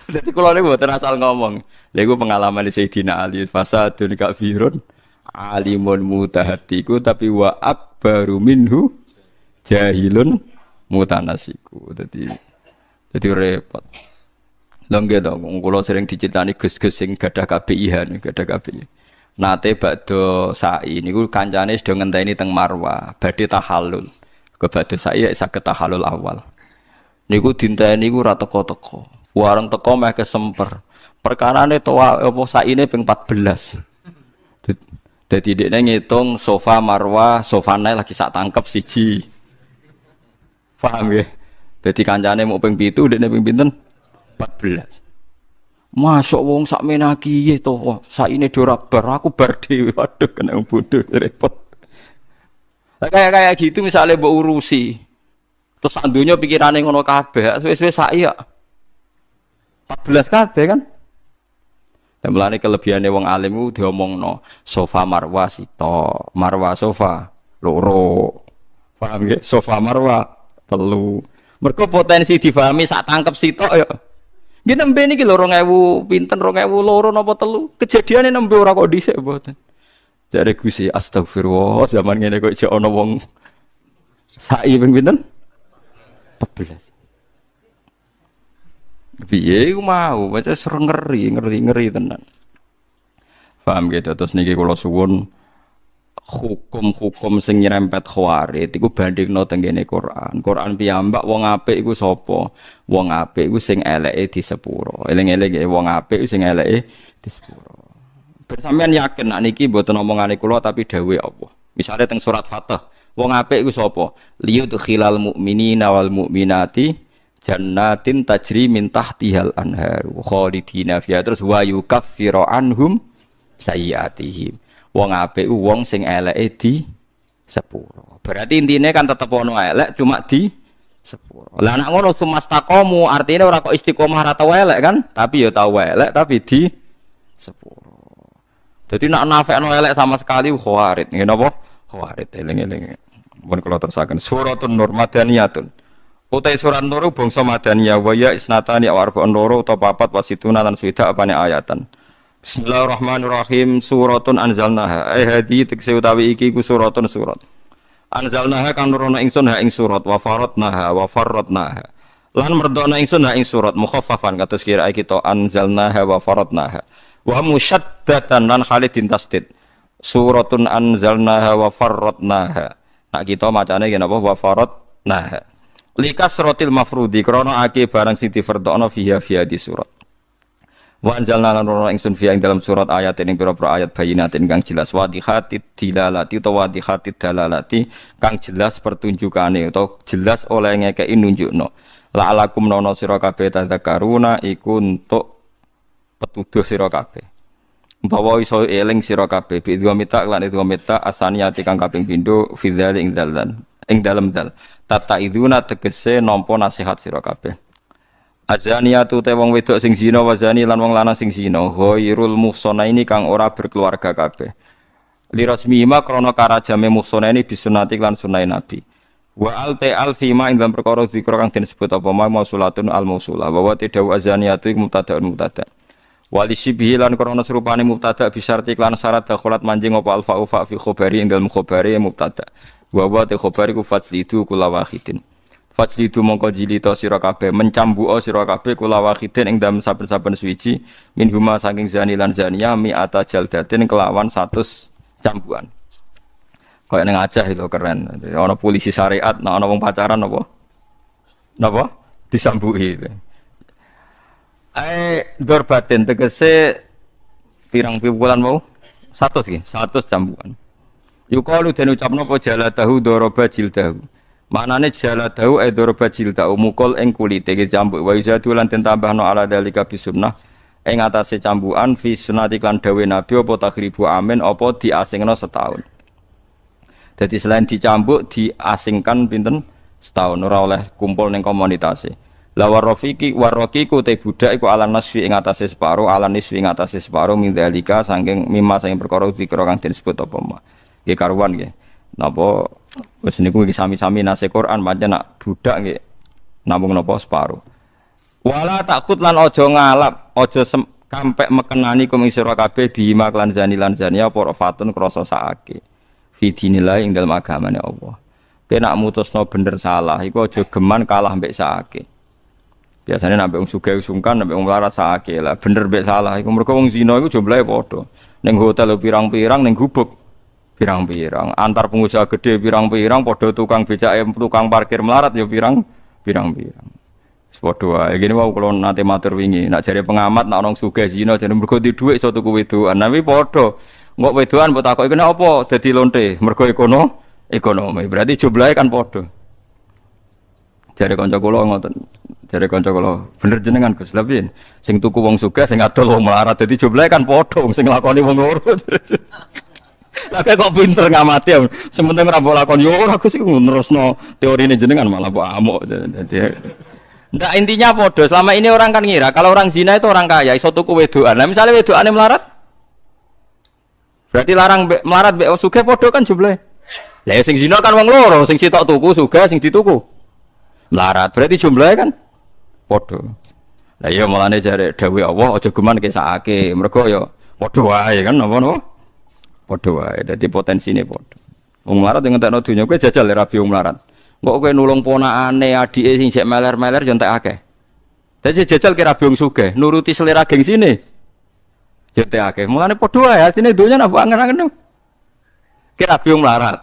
Jadi kalau ini buatan asal ngomong, lego pengalaman di Sayyidina Ali, fasadun kafirun, alimun mutahatiku, tapi wa akbaru minhu jahilun mutanasiku. Jadi repot. Longge dong, kalau sering diceritani gus-gus sing gadah KPIH, gadah KPIH. Nate bakdo sa'i, niku kancane sedang ngenteni teng Marwah, badhe tahallul. Ke badhe sa'i saged tahallul awal. Niku dinteni niku ora teko-teko. Warung teko meh kesemper. Perkarane toa apa saine ping 14. Dadi dekne ngitung sofa Marwah, sofane lagi sak tangkep siji. Paham ya? Dadi kancane mau ping 7, dekne ping pinten? 14. Masuk wong sak menaki to, saine ora bar, aku bar dhewe. Waduh kena bodoh repot. Kayak gitu misalnya mbok urusi. Terus sak donya pikirane ngono kabeh, suwe-suwe sak ya. 14 kabeh kan. Dan melane kelebihane wong alim ku diomongno, sofa Marwah sito, Marwah sofa loro. Paham nggih? Sofa Marwah telu. Mergo potensi difahami sak tangkep sitok ya. Nggih nembe niki lho 2000 pinten 2002 napa telu. Kejadiane nembe ora kok dhisik mboten. Jare Gusti astagfirullah zaman ngene kok jek ana wong saiki ping pinten? 14. Piye iku mau, baca sereng ngeri tenan. Paham gitu, terus niki kula suwun hukum-hukum sing nyerempet khawarij iku bandingno teng ngene Quran. Quran piyambak wong apik iku sapa? Wong apik iku sing eleke di sepuro. Eling-eling wong apik sing eleke di sepuro. Ben sampean yakin nek niki mboten omongane kula tapi dawuhe Allah. Misale teng surat Fatah, wong apik iku sapa? Liyudkhilal mu'minina wal mu'minati jannatin tajri min tahtihal anhar khalidina fiha terus wa yukaffiru anhum sayyiatihim. Wong apik wong sing eleke di sepuro. Berarti intine kan tetep ono elek cuma di sepuro. Lah nek ngono sumastaqamu artine ora kok istiqomah ra tau elek kan, tapi ya tau elek tapi di sepuro. Jadi nek nafekno elek sama sekali khawarit. Nggih napa? Khawarit eling-eling. Mun kula terusaken suratun nur madaniyatun. Utai surat Nur bangsa madaniyah wa ya isnatani wa arba'un loro utawa papat wasituna lan swidak apane ayatan. Bismillahirrahmanirrahim. Suratun anzalnaha. Hadi tekse utawi iki ku suratun surat. Anzalnaha kang nurono ingsun ha ing surat wa faradnaha. Lan merdona ingsun ha ing surat mukhaffafan kados kira kita anzalnaha wa faradnaha. Wa musyaddatan lan khalidin tasdid. Suratun anzalnaha wa faradnaha. Nak kita macane yen apa wa faradnaha. Likas rotil mafrudi krono ake barang sing difardhokno fiha di surat. Wa anzalna lan rono ingsun fiha ing dalam surat ayat ing pira-pira ayat bayinatin kang jelas wadhihatid dilalati utawa wadhihatid dalalati kang jelas pertunjukane utawa jelas oleh ngekeki nunjukno. La'alakum nono sira kabeh tadzakaruna iku entuk petuduh sira kabeh. Umpawa iso eling sira kabeh bi dhamita lan dhamita asaniyati kang kaping pindho fi dzalik ing dalem dal tata iduna tegese nampa nasihat sira kabeh. Azaniyatu te wong wedok sing zina wazani lan wong lanang sing zina ghairul muhsanaini kang ora berkeluarga kabeh. Li rasmihima krana karajame muhsanaini bisunati lan sunah Nabi. Wa al fima ing dalem perkara dzikra kang disebut apa mausulatun al mausulah wa wa tadawu azaniyatu mubtada'un mubtada'. Wali sibhi lan krana serupane mubtada bisyarti lan syarat dakhalat manjing apa alfa fa fi khabari ing dalem khabari mubtada wa te khabari ku faslidu kula wahidin faslidu mongko jilita sira kabeh mencambuka sira kabeh kula wahidin ing dalem saben-saben suwiji min huma saking zani lan zaniya mi'ata jaldatin kelawan 100 cambukan kaya ning Aceh itu keren ana polisi syariat nek ana wong pacaran napa disambuhi dorbatin tegese pirang piwulan mau 100 nggih 100 cambukan yuqalu den ucapno apa jaladahu daraba jildahu maknane jaladahu daraba jildahu mukul ing kulite iki cambuk wa izadu lan den tambahno ala dalika bisunnah ing atase cambukan fi sunnati kan dawe nabi apa takhribu amin apa diasingno setahun dadi selain dicambuk diasingkan pinten setahun ora oleh kumpul ning komunitas la warraqiku te budak iku ala nasfi ing atase separo ala nisfi ing atase separo min dalika saking mimma saking perkara zikra kang disebut apa ma nggih karuan nggih napa wis niku iki sami-sami nase Quran pancen nak budak nggih namung napa separo wala takut lan aja ngalap aja kampek mekenani kum sira kabeh bima lan zani lan zania apa fatun krasa saake fi dinillah ing dalem agamane Allah kena mutusno bener salah iku aja geman kalah mbek saake. Biasanya nabi wong sugih sungkan, nabi wong melarat sakake lah. Bener mbek salah iku mergo wong zina iku jumlahe padha. Ning hotel pirang-pirang, ning gubuk pirang-pirang. Antar pengusaha gede pirang-pirang padha tukang becake, tukang parkir melarat ya pirang-pirang. Wis padha wae. Iki wau kula nate matur wingi, nak jare pengamat nak wong sugih zina jare mergo di dhuwit iso tuku wedokan. Nabi padha. Mbok wedokan mbok takoki kene apa dadi lonte? Mergo ekonomi. Berarti jumlahe kan padha. Jare kanca kula ngoten. Jare kanca kula, bener jenengan Gus, lha piye? Sing tuku wong sugih, sing adol wong melarat, dadi jumlahe kan padha sing nglakoni wong loro. Lah kok pinter ngamati ya. Sing penting ora mbok lakoni yo ora Gus iku nerusno teorine jenengan malah mbok amuk. Dadi ndak intinya padha. Selama ini orang kan ngira kalau orang zina itu orang kaya iso tuku wedokan. Lah misale wedokane melarat berarti larang melarat mbek sugih padha kan jumlahe. Lah sing zina kan wong loro, sing sitok tuku sugih, sing dituku melarat. Berarti jumlahe kan padha. Lah iya mulane jare dawuh Allah aja geman kesake. Mergo ya padha wae kan napa-napa. Padha wae. Dadi potensine padha. Wong melarat ngentekno donya kowe jajal rabi wong melarat. Kok kowe nulung ponakane adike sing sik meler-meler yo entek akeh. Dadi jajal kira rabi wong sugih, nuruti selera gengsine. Yo entek akeh. Mulane padha wae artine donya napa angen-angen. Kira rabi wong melarat.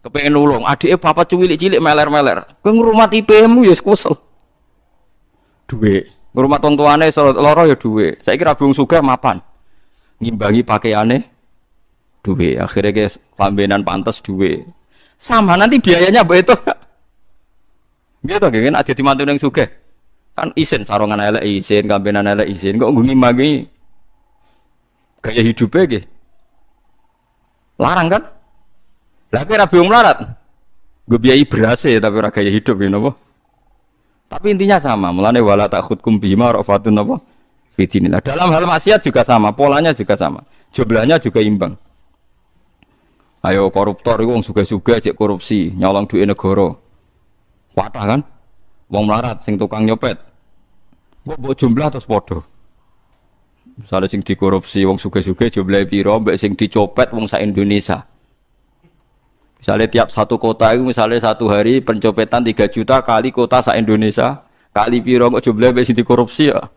Kepengin nulung adike bapak cilik-cilik meler-meler. Kowe ngrumat IP-mu ya kesel. Duit, ngurmat wong tuane loro ya duit. Saiki rabi wong sugih mapan. Ngimbangi pakaiane duit. Akhirnya ke lambenan pantes duit. Sama nanti biayanya mbok itu. Nggih to nggih nek dadi mantu ning sugih. Kan isin sarongan elek isin, kambenan elek isin kok ngimbangi gaya hidupe nggih. Larang kan? Lah kira rabi wong melarat. Nggo biayai beras tapi ora gaya hidup ya napa? Tapi intinya sama, mulane wala takhudkum bima rafatun apa? Fidinillah. Dalam hal maksiat juga sama, polanya juga sama. Jumlahnya juga imbang. Ayo koruptor iku wong sugih-sugih cek korupsi, nyolong duit negara. Wadah kan? Wong melarat sing tukang nyopet. Kok mbok jumlah terus padha. Misale sing dikorupsi wong sugih-sugih jumlahe pira, mbek sing dicopet wong sak Indonesia. Misalnya tiap satu kota itu misalnya satu hari pencopetan 3 juta kali kota se-Indonesia kali piro kok jumlahnya wis dikorupsi ya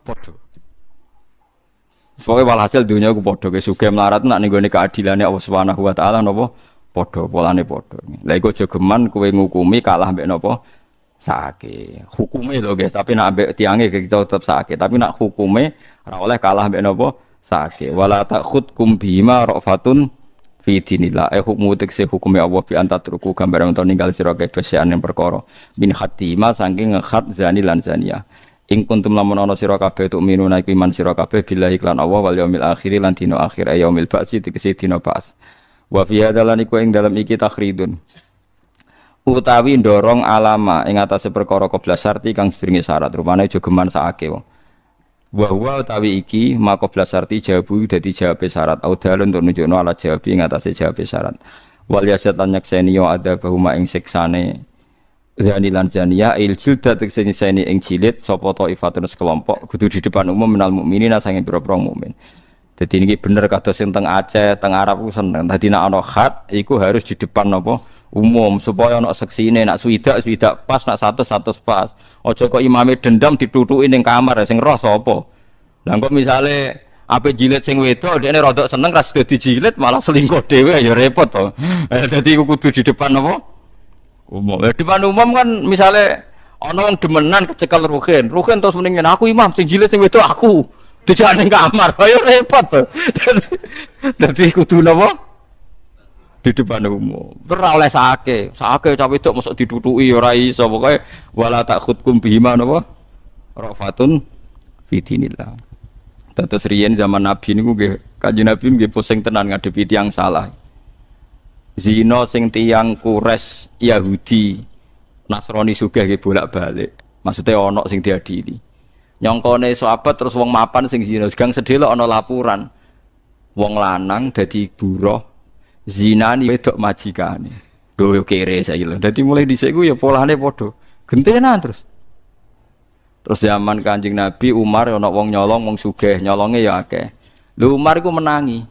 padha. Pokoke walhasil dunia ku padha ke sugih melarat nak ning gone keadilane Allah Subhanahu wa taala napa padha polane padha. Lah iku aja geman kowe ngukumi kalah mbek napa sakake. Hukume lho guys, tapi nak mbek tiange kita tetep sakake, tapi nak hukume ora oleh kalah mbek napa sakake. Wala takhudkum bima rafatun fi dinillah hukmu tekse hukume Allah bi antatruku gambaran utawa ninggal sira kabeh yang perkara min khatima saking ngekhat zani lan zania ing kuntum lamun ana sira kabeh tuk minuna iku iman sira kabeh billahi lan Allah wal yaumil akhir lan dina akhir yaumil ba'si tekse dina ba'as wa fi hadalan iku ing dalam iki takhridun utawi ndorong alama ing atase perkara qabla syarti kang sringe syarat rupane aja geman sakake wong wa utawi iki maqobla syarti jawabu dadi jawabe syarat audalun untuk nunjukno ala jawabi ing atase jawabe syarat wal yasat lan nyakseni yo ada bahuma ing siksane Zani lan zania il jildat tegese nyiseni ing jilid sapa taifatun sekelompok kudu di depan umum minal mukminina sange pira-pira mukmin. Dadi niki bener kados sing teng Aceh, teng Arab ku seneng. Dadi nek ana khat iku harus di depan napa umum supaya ana seksine nek swidak pas nek 100 pas. Aja kok imame dendam ditutuki ning kamar sing roh sapa. Lah kok misale ape jilid sing wedok dekne rodok seneng ras dadi jilid malah selingkuh dhewe ya repot to. Dadi kudu di depan napa umum. Di depan umum kan misalnya ana wong demenan kecekel Ruhin terus mendingin aku imam sing jilid sing wedok aku. Dijak ning kamar, ayo repot to. Dadi kudu napa? Di depan umum. Ora oleh sake cah wedok mosok ditutuki ora iso pokoke wala takhutkum bihima napa? Rafatun fi dinillah. Terus riyen zaman Nabi niku nggih Kanjeng Nabi nggih pusing tenan ngadepi tiyang salah. Zina sing tiyang Quraisy Yahudi Nasrani sugih nggih bolak-balik. Maksudnya ana sing diadili. Nyongkone sahabat terus wong mapan sing zina, gang sedelok ana laporan. Wong lanang dadi buruh zinani wedok majikane. Lho yo kere saiki lho. Dadi mulai dhisik ku ya polane padha. Gentenan terus. Terus zaman Kanjeng Nabi Umar ana wong nyolong wong sugih, nyolonge ya akeh. Lho Umar iku menangi.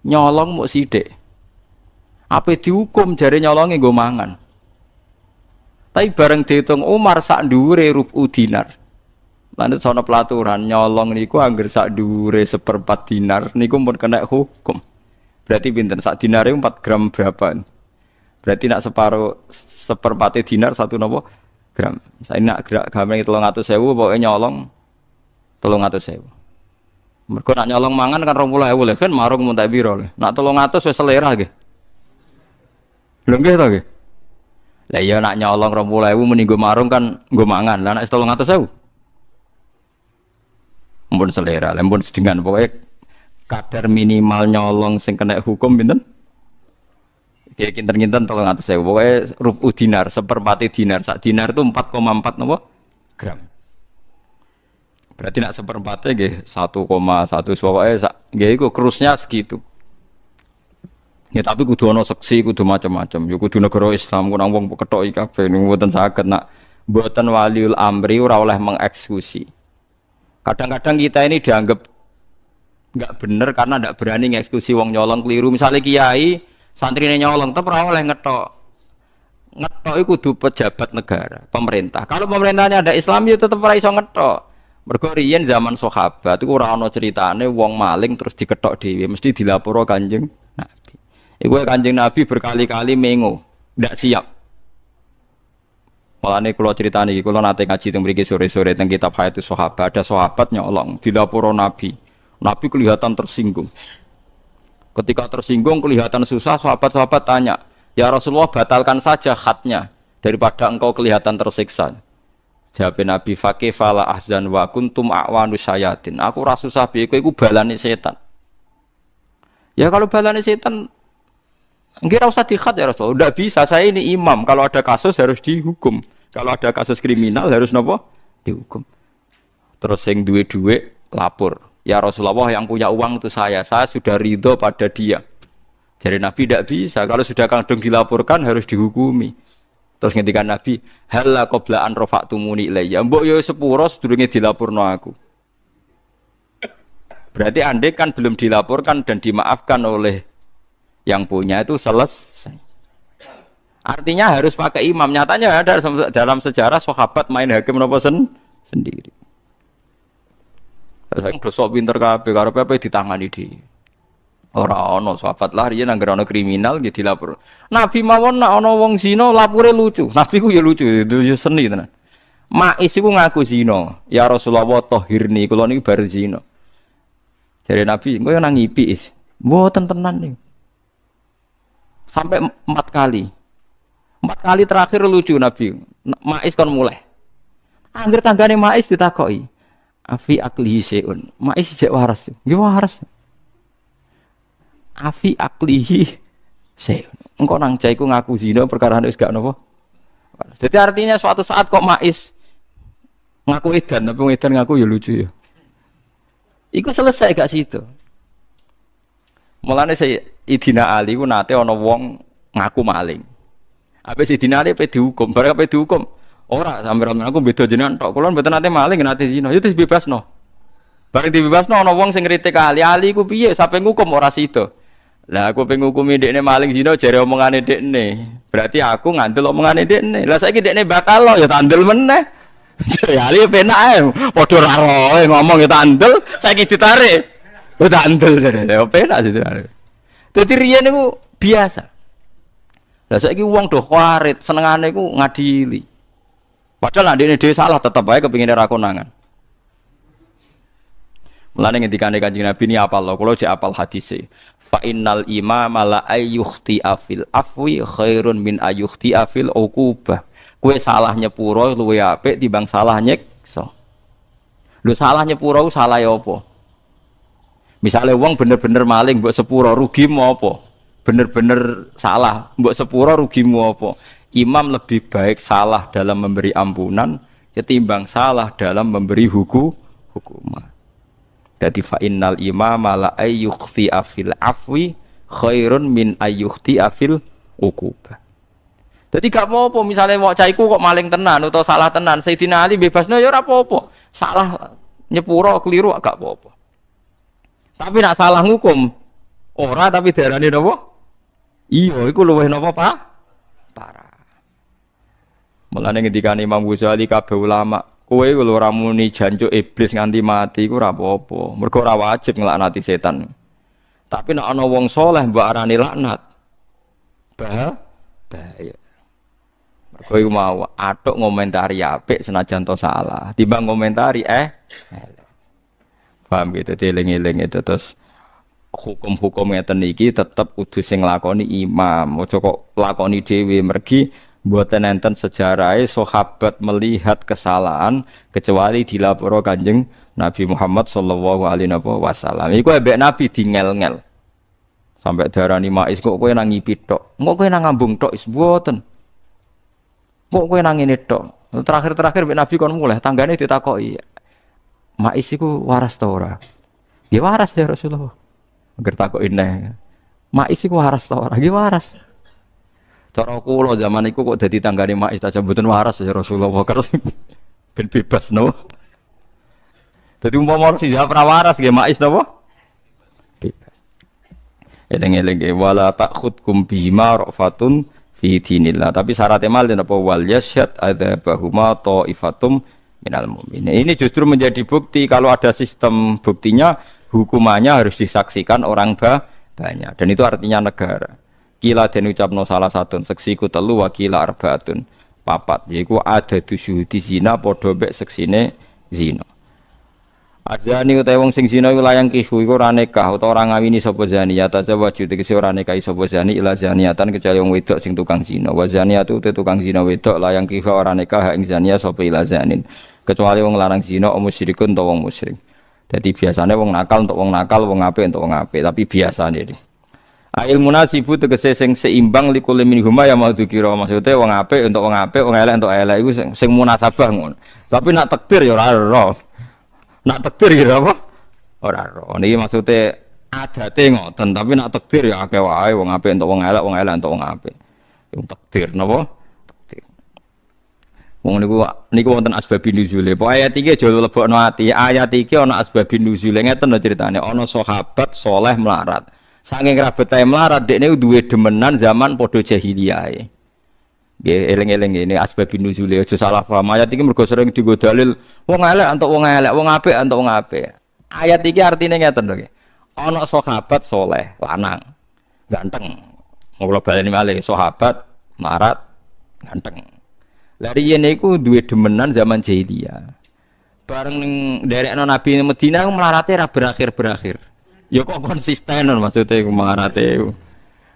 Nyolong muk sithik. Apa dihukum jare nyolonge nggo mangan. Tapi bareng diitung Umar sak dhuwure rubu dinar. Lan ana pelaturan nyolong niku angger sak dhuwure 1/4 dinar niku pun kena hukum. Berarti pinten sak dinare 4 gram berapa? Berarti nak separo 1/4 dinar 1 napa gram. Saiki nak gamane 300.000 pokoke nyolong 300.000. Mergo nak nyolong mangan kan 20.000 lho kan marung mun tak piro lho. Nak 300 wis selera nggih. Lho nggih to nggih. Lah iya nak nyolong 20.000 muni nggo marung kan nggo mangan. Lah nek 300.000 mumpun selera, mumpun sedengan pokoknya kadar minimal nyolong sing kena hukum pinten? Kayak kinten-kinten 300.000 pokoknya rubu dinar, 1/4 dinar. Sak dinar itu 4,4 napa? Gram. Berarti nak 1/4 nggih 1,1 pokoknya nggih iku krusnya segitu. Ya tapi kudu ana seksi, kudu macam-macam. Ya kudu negara Islam, ku nang wong kethoki kabeh niku mboten saged nak mboten waliul amri ora oleh mengeksekusi. Kadang-kadang kita ini dianggap nggak bener karena nggak berani ngeksekusi wong nyolong keliru. Misalnya kiai santrine nyolong tetep ora oleh ngetok. Ngetok iku kudu pejabat negara, pemerintah. Kalau pemerintahnya ada Islam ya tetep ora iso ngetok. Mergo riyen zaman sahabat iku ora ana critane wong maling terus diketok dhewe, mesti dilaporo Kanjeng Nabi. Iku Kanjeng Nabi berkali-kali mengo, ndak siap. Malane kula critani iki kula nate ngaji teng mriki sore-sore teng kitab Hayatus Sahabat, ada sahabat nyolong dilaporo Nabi. Nabi kelihatan tersinggung. Ketika tersinggung kelihatan susah, sahabat-sahabat tanya, "Ya Rasulullah, batalkan saja khatnya daripada engkau kelihatan tersiksa." Jawab Nabi, "Fakifala ahzan wa kuntum a'wanu syayatin." Aku ora susah piye kowe iku balane setan. Ya kalau balane setan enggak usah dikhat ya Rasulullah. Udah bisa, saya ini imam. Kalau ada kasus harus dihukum. Kalau ada kasus kriminal harus nopo? Dihukum. Terus yang duwe-duwe lapor. Ya Rasulullah yang punya uang itu saya. Saya sudah ridho pada dia. Jadi Nabi tidak bisa. Kalau sudah kadang dilaporkan harus dihukumi. Terus ngendikan Nabi, "Halla qabla an rafa'tumuni ilayya." Mbok yo sepuro sedurunge dilaporno aku. Berarti andai kan belum dilaporkan dan dimaafkan oleh yang punya itu selesai. Artinya harus pakai imam. Nyatanya ada dalam sejarah sahabat main hakim napa sendiri. Saya dosa pinter kabeh karo apa ditangani di. Ora ana sahabat lah riyen anggere ana kriminal nggih dilapor. Nabi mawon nek ana wong zina lapore lucu. Nabi ku ya lucu, itu ya seni tenan. Ma'is iku ngaku zina. Ya Rasulullah tahirni kula niki bar zina. Jare Nabi, engko nang ngipi is. Mboten tenan niku. Sampai 4 kali. 4 kali terakhir lucu Nabi. Ma'is kon mulai. Angger tanggane Ma'is ditakoki. Afi aklihi seun. Ma'is jek waras. Nggih waras. Afi aklihi seun. Engko nang cah iku ngaku zina perkara wis gak napa. Jadi artinya suatu saat kok Ma'is ngaku edan, tapi edan ngaku ya lucu ya. Iku selesai gak situ. Mulane Sayyidina Ali ku nate ana wong ngaku maling. Apa Sidina Ali pe dihukum, bareng pe dihukum. Ora sampe aku beda jenengan tok. Kula mboten nate maling nate zina. Ya wis bebasno. Bareng dibebasno ana wong sing ngritik ali ku piye sampe ngukum ora sida. Lah aku pengen ngukumi dekne maling zina jare omongane dekne. Berarti aku ngandel omongane dekne. Lah saiki dekne batal lo ya tandel meneh. Jare ali penak ae. Padha ra roe ngomong ya tandel, saiki ditarik. Ya tandel jare. Ya penak sih. Dadi riyen niku biasa. Lah saiki wong do warit senengane iku ngadili. Padahal ndekne dhewe salah tetep ae kepingine ra konangan. Mulane ngendikane Kanjeng Nabi ni apal lho, kula jek apal hadise. Fa innal imama la ayyukhti afil afwi khairun min ayyukhti afil uqubah. Kowe salah nyepuro luwe apik timbang salah nyiksa. Lho salah nyepuro salah ya apa? Misale wong bener-bener maling mbok sepuro rugimu apa? Bener-bener salah mbok sepuro rugimu apa? Imam lebih baik salah dalam memberi ampunan ketimbang salah dalam memberi hukuman. Jadi fa innal imama la ayyukhti afil afwi khairun min ayyukhti afil uqubah. Jadi gak apa-apa misalnya wong caiku kok maling tenan atau salah tenan, Sayyidina Ali bebasno ya ora apa-apa. Salah nyepuro keliru gak apa-apa. Tapi nak salah ngukum ora tapi diarani napa? Iya, iku luwih napa, Pak? Parah. Mulane ngendikane Imam Ghazali kabeh ulama, kowe lho ora muni jancuk iblis nganti mati iku ora apa-apa. Mergo ora wajib nglaknati setan. Tapi nek ana wong saleh mbok arani laknat. Bahaya. Mergo iku mau atok ngomentari apik senajan to salah, timbang ngomentari paham gitu, eling-eling itu terus hukum-hukum ngeten iki tetep kudu sing lakoni imam. Aja kok lakoni dhewe mergi mboten enten sejarahe sahabat melihat kesalahan kecuali dilaporo Kanjeng Nabi Muhammad sallallahu alaihi wasallam. Iku ambek Nabi dingel-ngel. Sampai darani mais kok kowe nang ngipi tok. Kok kowe nang ngambung tok is mboten. Kok kowe nang ngene tok. Terakhir-terakhir mbek Nabi kon mulih tanggane ditakoki. Mais iku waras ta ora? Ya waras ya Rasulullah. Agar takoki neh. Mais iku waras ta ora? Nggih waras. Cara kula zaman iku kok dadi tanggane mais ta mboten waras ya Rasulullah. Terus ben bebas no. Dadi umpama sing ora waras nggih mais napa? Bebas. Eling-eling wala ta'khudkum bima rafatun fi dinillah. Tapi syaratnya malih napa wal yasyad adzabahuma ta'ifatum minal mu'minin. Ini justru menjadi bukti kalau ada sistem buktinya hukumannya harus disaksikan orang banyak dan itu artinya negara. Kila den ucapno salah satu seksiku telu wakila arbaatun papat yaiku ada tusyuhudi zina padha mek seksine zina. Azani utawa wong sing zina iku layang kihu iku ora nikah utawa ora ngawini sapa zani ya tazawwaju tegese ora nikahi sapa zani ila zaniatan kecuali wong wedok sing tukang zina. Wa zaniatu te tukang zina wedok layang kihu ora nikah ing zania sapa ila zanin. Kecuali wong larang zina musyrikun utawa wong musyrik. Jadi biasanya wong nakal untuk wong nakal, wong apik untuk wong apik, tapi biasanya ini. Ail munasibu tegese sing seimbang likul minhuma ya mau dikira maksudnya wong apik untuk wong apik, wong elek untuk elek iku sing munasabah ngono. Tapi nak takdir ya ora ora. Nak takdir ya apa? Ora ora. Niki maksudnya adate ngoten, tapi nak takdir ya akeh wae wong apik untuk wong elek untuk wong apik. Yung takdir napa? Wong niku wonten asbabun nuzule. Pokoke ayat iki aja lebokno ati. Ayat iki ana asbabun nuzule ngeten lho critane. Ana sahabat saleh melarat. Saking rabetae melarat dekne duwe demenan zaman padha jahiliyahe. Nggih eling-eling ini asbabun nuzule aja salah paham. Ayat iki mergo sering dienggo dalil wong elek entuk wong elek, wong apik entuk wong apik. Ayat iki artine ngeten lho. Ana sahabat saleh lanang ganteng. Ngono baleni malih sahabat melarat ganteng. Lari yen iku duwe demenan zaman jahiliyah. Bareng ning derekno Nabi Madinah melarate ra berakhir-berakhir. Ya kok konsisten maksudnya iku melarate iku.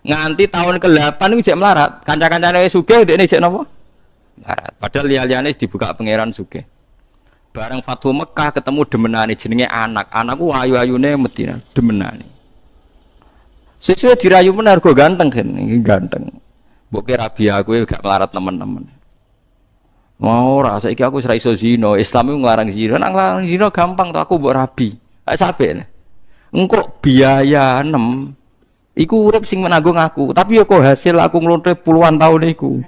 Nganti tahun ke-8 iku jek melarat. Kanca-kancane wis sugih dekne jek napa? Melarat. Padahal liya-liyane dibuka pangeran sugih. Bareng Fathu Mekah ketemu demenane jenenge anak. Anakku ayu-ayune Madinah, demenane. Sesuai dirayu menar go ganteng kan, iki ganteng. Mbok kira rabi aku gak melarat temen-temen. Mau ora saiki aku wis ra iso zina, Islam iku nglarang zina, nang nglarang zina gampang to aku mbok rabi. Kayak sampe. Engko biaya 6 iku urip sing menanggung aku, tapi ya kok hasil aku nglontre puluhan tahun iku.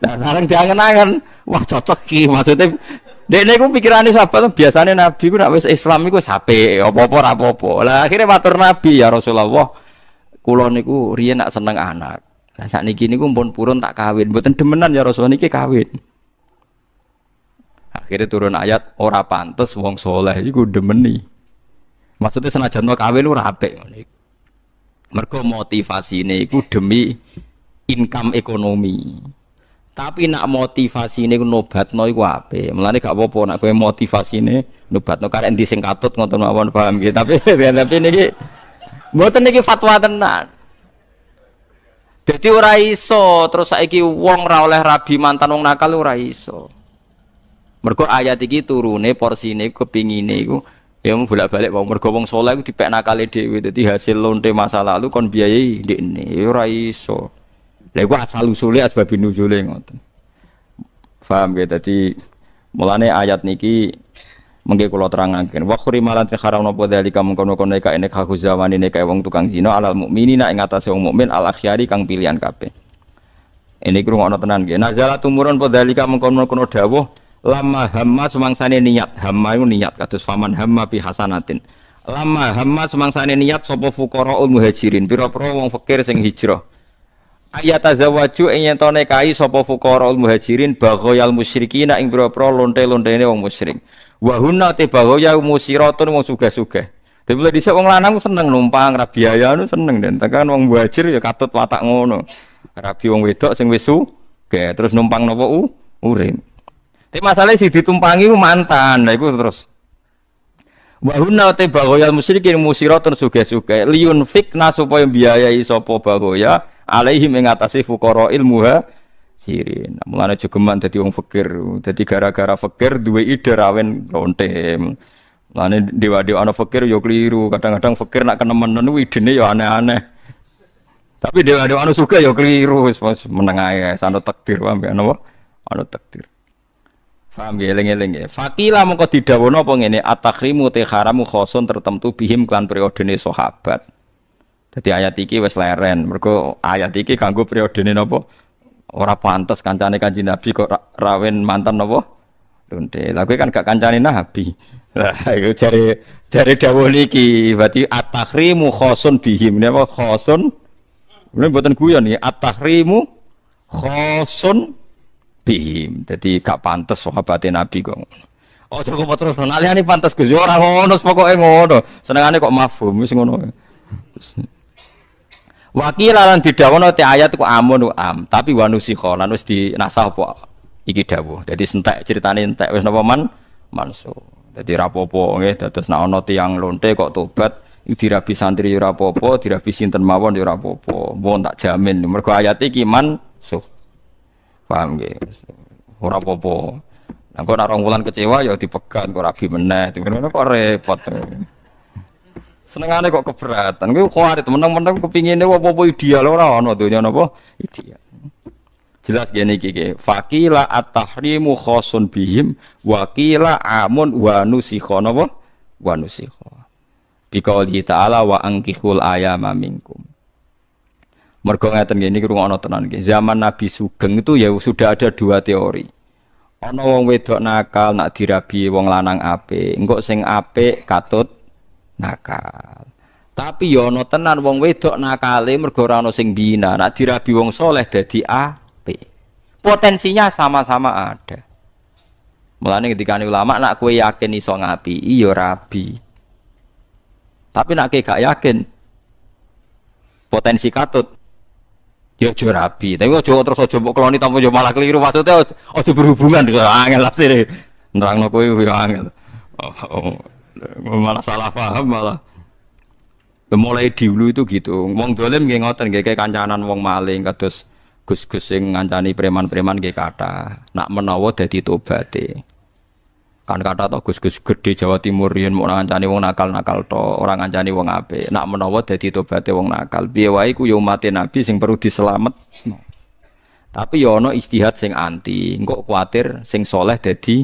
Nah, sekarang diangen-angen, wah cocok ki maksudnya. Dekne ku pikirane sahabat biasane Nabi ku nek wis Islam iku apik, apa-apa ora apa-apa. Lah akhire matur Nabi ya Rasulullah, kula niku riyen nak seneng anak. Lah sakniki niku pun purun tak kawin, mboten demenan ya Rasulullah niki kawin. Akhirnya turun ayat ora pantes wong soleh iku demeni. Maksudnya senajan to kawin ora apik ngene. Mergo motivasine iku demi income ekonomi. Tapi nak motivasine ku nobatno iku apik. Mulane gak apa-apa nak kowe motivasine nobatno karek endi sing katut ngoten mawon paham nggih. Tapi niki mboten niki fatwa tenan. Dadi ora iso terus saiki wong ora oleh rabi mantan wong nakal ora iso. Mergo ayat iki turune porsine kepingine iku ya bolak-balik wong mergo wong saleh iku dipek nakale dhewe. Dadi hasil lonte masa lalu kon biayai ndekne ya ora iso. Lha iku asal usule asbab nuzule ngoten. Paham ya? Dadi mulane ayat niki mengke kula terangaken. Wa khurimalan haram napa dalika mengkono-kono nek enek hakuzawanine kae wong tukang zina alal mukminina ing atase wong mukmin al akhyari kang pilihan kabeh. Ini krungono tenan nggih. Nazala tumurun padhalika mengkono-kono dawuh lama hamma semangsane niat. Hamma iku niat kados faman hamma bi hasanatin. Lama hamma semangsane niat sapa fuqaraul muhajirin, pira-pira wong fakir sing hijrah. Ayat azawaju ing yen to nikahi sapa fuqaraul muhajirin baghayal musyrikin ing pira-pira lonte-lontene wong musyrik. Wa hunna te baghaya musiratun wong sugih-sugih. Dene dhisik wong lanang seneng numpang ra biaya nu seneng den tekan wong muhajir ya katut watak ngono. Rabi wong wedok sing wis sugih terus numpang napa urip. Tapi masalahnya si ditumpangi mantan, nah itu terus. Wahuna te bagoyal musyrikin musiratun sugih-sugih liun fikna supaya biayai sapa bagoya alaihi mengatasi fuqara ilmuha sirin. Mulane jogeman dadi wong fakir. Dadi gara-gara fakir duwe ide rawen lonte. Mulane dewa-dewa ana fakir ya keliru. Kadang-kadang fakir nak kenemenen idene ya aneh-aneh. Tapi dewa-dewa anu sugih ya keliru wis meneng ae sanut takdir wae napa? Anu takdir. Paham ya eling-eling ya. Fakila mengko didhawuhna apa ngene at-takhrimu te haramu khosun tertentu bihim klan periodene sahabat. Dadi ayat iki wis leren. Mergo ayat iki kanggo periodene napa? Ora pantes kancane Kanjeng Nabi kok rawen mantan napa? Lonte. Lah kowe kan gak kancane Nabi. Lah iku jare dawuh niki berarti at-takhrimu khosun bihim. Napa khosun? Ini buatan guyon nih, at-tahrimu khosun bihim. Jadi gak pantas sahabatnya Nabi kok. Oh cukup terus, naliani pantas Gus, orang ngono, pokoknya ngono. Senengane kok mafhum, wis ngono. Wakil lan didhawono te ayat ku amun am, tapi wanusikha lan wis dinasah apa iki dawuh. Jadi entek ceritane entek wis napa mansuh. Jadi rapopo nggih, dados nek ana tiyang lonte kok tobat dirabi santri ora apa-apa, dirabi sinten mawon ora apa-apa. Mohon tak jamin mergo ayat iki mansuh. Paham nggih? Ora apa-apa. Nek kok ora rong wulan kecewa ya dipegat kok rabi meneh. Ngono kok repot. Senengane kok keberatan. Kuwi kuwarit meneng-meneng kepingine apa-apa ideal ora ana donya napa? Ideal. Jelas gini iki. Faqila at-tahrimu khosun bihim wa qila amun wa nusikha napa? Wa nusikha. Biqauli ta'ala wa angkihul ayama minkum. Mergo ngeten ngene iki rungokno tenan iki. Zaman Nabi Sugeng itu ya sudah ada dua teori. Ana wong wedok nakal nak dirabi wong lanang apik, engko sing apik katut nakal. Tapi ya ana tenan wong wedok nakale mergo ora ana sing bina, nak dirabi wong soleh dadi apik. Potensinya sama-sama ada. Mulane ketika ulama nak kowe yakin iso ngapi, iya rabi. Tapi nak gak yakin potensi katut ya aja rabi. Tapi aja terus aja mbok keloni tanpa yo malah keliru maksudnya aja berhubungan angel asline. Nerangno kowe yo angel. Malah salah paham malah. Mulai dulu itu gitu. Wong dolim nggih ngoten nggih kancanan wong maling kados Gus-gus sing ngancani preman-preman nggih kathah. Nak menawa dadi tobaté. Kan kata to Gus-gus gede Jawa Timur yen mau ngancani wong nakal-nakal to, orang ngancani wong apik. Nak menawa dadi tobaté wong nakal, piye wae ku yo umate Nabi sing perlu diselamet. Tapi yo ana istihad sing anti, engko kuwatir sing soleh dadi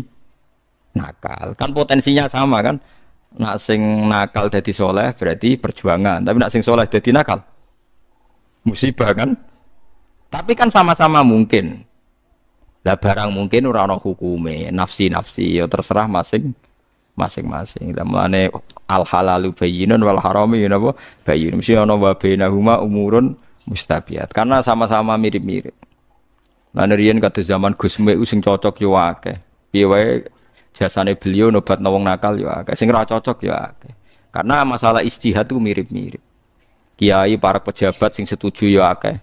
nakal. Kan potensinya sama kan? Nak sing nakal dadi soleh berarti perjuangan, tapi nak sing soleh dadi nakal musibah kan? Tapi kan sama-sama mungkin. Lah barang mungkin ora ana hukume, nafsi-nafsi ya terserah masing-masing. Lah mulane al halalu bayyinun wal haramu ya napa bayyin. Mesti ana wa bainahuma umurun mustabiat. Karena sama-sama mirip-mirip. Lan riyen kados zaman Gus Mek sing cocok yo akeh. Piye wae jasane beliau nobatno wong nakal yo akeh. Sing ora cocok yo akeh. Karena masalah ijtihad itu mirip-mirip. Kiai para pejabat sing setuju yo akeh.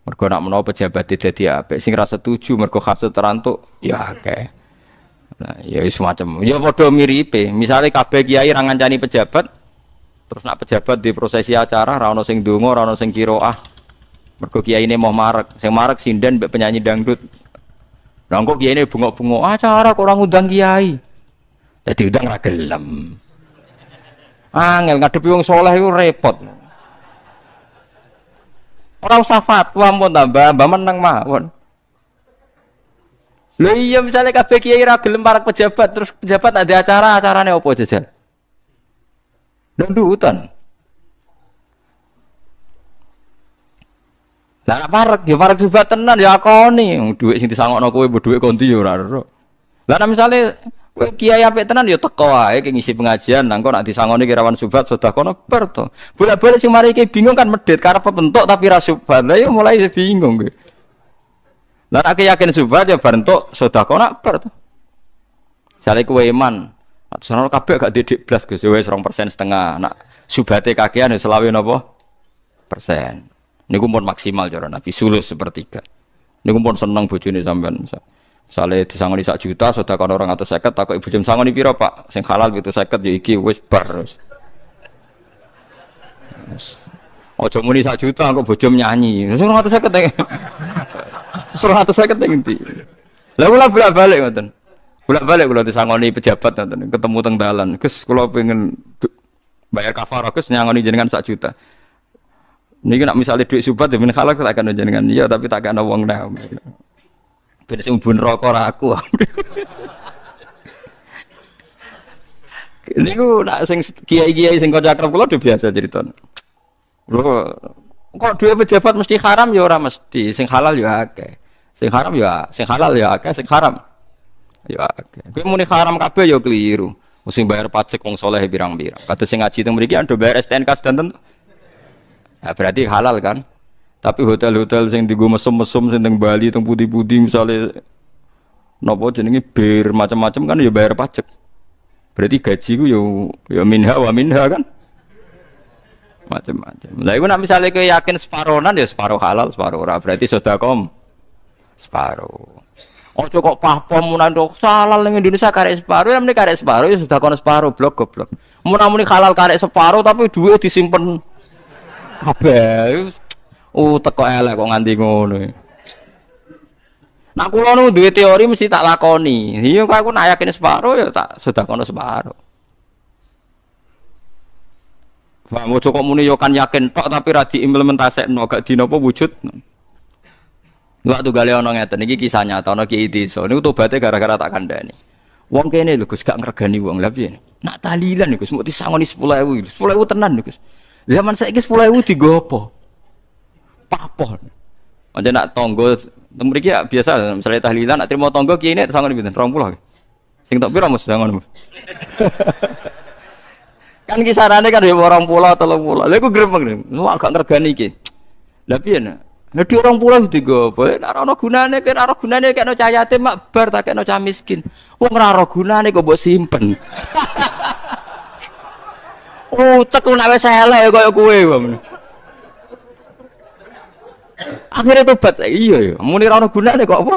Mergo nak menawa pejabat dadi apik, sing ra setuju mergo hasud terantuk ya akeh. Nah, ya semacam. Ya padha miripe. Misale kabeh kiai ra ngancani pejabat, terus nak pejabat di prosesi acara ra ono sing ndonga, ra ono sing qiraah. Mergo kiyaine mau marek, sing marek sinden mbek penyanyi dangdut. Lah kok kiyaine bengok-bengok acara kok ora ngundang kiai. Dadi udang ra gelem. Angel ngadepi wong saleh iku repot. Ora usah fatwa pun tambah, mbah meneng mawon. Lho iya misalnya kabeh kiai ra gelem parek pejabat, terus pejabat ada acarane opo jajal? Dangdutan. Lah parek ya parek subat tenan ya akoni, dhuwit sing disangokno kowe mbok dhuwit konti ya ora ero. Lah misale kowe kiai apik tenan ya teko wae ki ngisi pengajian, nang kok nek disangoni kirawan subat sedekah ber to. Bolak-balik sing mari ki bingung kan medhit karep bentuk tapi ra subat. Lah ya mulai bingung kowe. Lah nek yakin subat ya bar entuk sedekah ber to. Jale kowe iman, sono kabeh gak didik blas Gus, wis 2,5%. Nak subate kakean ya selawe napa persen. Niku pun maksimal cara Nabi sulus sepertiga. Niku pun seneng bojone sampean. Misale disangoni 1 juta, sedekah 250 takok ibu jam sangoni pira, Pak? Sing halal 750 ya iki wis bar. Aja muni 1 juta kok bojom nyanyi. 250 250 endi. Lah kula bolak-balik ngoten. Bolak-balik kula disangoni pejabat ngoten, ketemu teng dalan. Gus, kula pengen bayar kafarah Gus nyangoni jenengan 1 juta. Niki nak misalnya duit subat ya ben halal tak akan jenengan iya tapi tak ana wong nek. Ben sing mbun rokok ra aku. Niku nak sing kiai-kiai sing kanca akrab kula biasa crito. Lho kok duit pejabat mesti haram ya ora mesti, sing halal ya akeh. Sing haram ya, sing halal ya akeh, sing haram ya akeh. Kowe muni haram kabeh ya keliru. Sing bayar pajak wong saleh pirang-pirang. Kados sing ngaji teng mriki ando bayar STNK sedanten. Nah, berarti halal kan? Tapi hotel-hotel sing dienggo mesum-mesum sing teng Bali, teng putih-putih misalnya napa jenenge bir macam-macam kan ya bayar pajak. Berarti gaji ku ya minha wa minha kan? Macam-macam. Lah iku nek misale kowe yakin separonan ya separo halal, separo ora. Berarti sedekah separo. Ojo kok pahpom menan tok halal ning Indonesia karek separo, nek muni karek separo ya sedekah separo blok goblok. Mun halal karek separo tapi duwe disimpen kabeh. Teko elek kok nganti ngono. Nak kula nu duwe teori mesti tak lakoni. Iya kok aku nak yakin separo ya tak sedekah separo. Wah, ojo kok muni yo kan yakin tok tapi ra diimplementasekno gak dinapa wujud. Waktu gale ana ngeten iki kisah nyata ana Ki Desa. Niku tobaté gara-gara tak kandhani. Wong kene lho Gus gak ngregani wong. Lah piye? Nak tahlilan niku Gus mung disangoni 10.000. 10.000 tenan niku Gus. Zaman saiki 10.000 dienggo apa? Papoh. Pancen nak tangga mriki ya biasa misalnya tahlilan nak trimo tangga kiye nek sangoni pinten? 20. Sing tok pira Mas sangon. Kan kisarane kan ya 20 30. Lha iku gremeng. Wah gak ngregani iki. Lah piye nek? Nek 20 dienggo apa? Nek ora ana gunane, nek ora gunane kekno cah yatim mak bar tak kekno cah miskin. Wong ora ana gunane kok mbok simpen. Teku nek wis elek kaya kowe wae. Akhirnya tobat iya ya, muni ra ono gunane kok apa?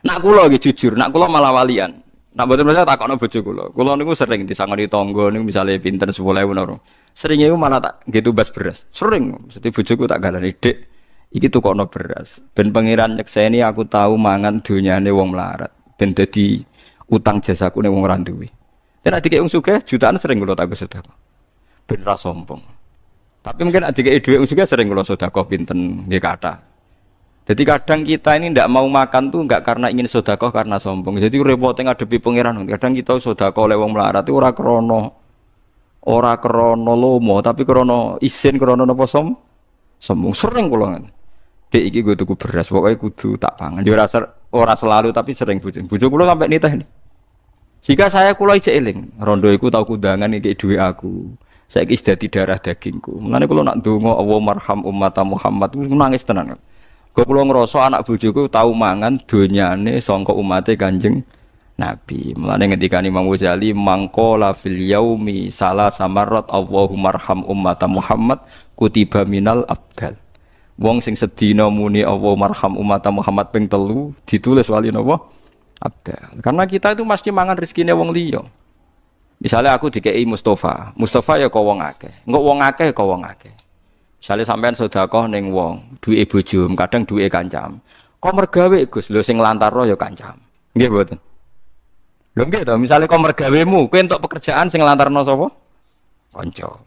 Nak kula iki jujur, nak kula malah walian. Nak mboten percaya takokno bojo kula. Kula niku sering disangoni tangga niku misale pinten 10.000 naro. Seringe iku malah tak nggih tumbas beras. Sering mesti bojoku tak galani, "Dik, iki tukokno beras. Ben pangeran nyekseni aku tahu mangan donyane wong melarat. Ben dadi utang jasaku ning wong ora duwe." Nek dikek wong sugih jutaan sering kula tak sedekah. Ben ra sombong. Tapi mungkin dikek dhuwit wong sugih sering kula sedekah pinten nggih kathah. Jadi kadang kita ini tidak mau makan tuh enggak karena ingin sedekah karena sombong. Jadi repotnya ngadepi pangeran. Kadang kita sedekah oleh wong melarat itu ora krono lomo, tapi krono isin krono napa sombong. Sering kula. Dek iki gue tuku beras, pokoknya kudu tak pangan. Yo ora selalu tapi sering bojo. Bojo kula sampai nitah ini. Jika saya kula ijek eling, rondo iku tau kundangan iki duwe aku. Saiki dadi darah dagingku. Mulane kula nak ndonga Allah marham umat Muhammad ku nangis tenan. Kula ngrasa anak bojoku tau mangan donyane sangka umate Kanjeng Nabi. Mulane ngendikane Imam Ghazali mangqala fil yaumi salasa marrat Allahumma arham ummata Muhammad kutiba minal abdal. Wong sing sedina muni Allahumma arham ummata Muhammad ping 3 ditulis wali napa? Abdal. Karena kita itu mesti mangan rezekine wong liya. Misalnya aku dikei Mustafa ya kok wong akeh. Engko wong akeh kok wong akeh. Misalnya sampean sedekah ning wong, duwe bojo, kadang duwe kancam. Kok mergawe Gus, lho sing lantarno ya kancam. Nggih mboten? Lho nggih to, misale kok mergawemu, kowe entuk pekerjaan sing lantarno sapa? Kanca.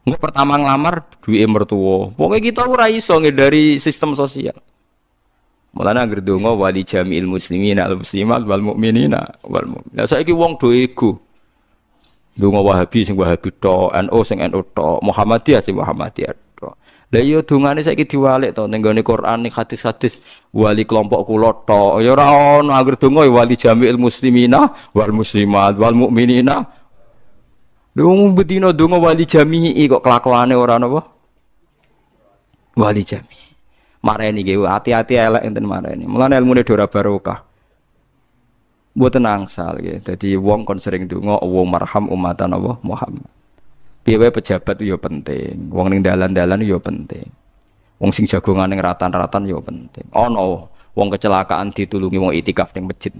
Engko pertama nglamar duwe mertua. Pokoke kita ora iso ngindari sistem sosial. Mulane anggere donga wali jami'il muslimin al muslimat wal mukminina wal mu'minat. Saiki wong do ego. Donga Wahabi sing Wahabi tok, NU sing NU tok, Muhammadiyah sing Muhammadiyah tok. Lah iya dongane saiki diwalik to ning gone Quran ning hadis-hadis wali kelompok kula tok. Ya ora ono anggere donga wali jami'il muslimina wal muslimat wal mukminina. Lha bedino donga wali jami'i kok kelakuane ora napa? Wali jami'i. Mareni nggih hati-hati elek enten mareni. Mulane ilmune ora barokah. Mboten angsal nggih. Dadi wong kon sering donga Allah marham ummatan Allah Muhammad. Piye wae pejabat yo penting. Wong ning dalan-dalan yo penting. Wong sing jagongan ning ratan-ratan yo penting. Ono wong kecelakaan ditulungi wong itikaf ning masjid.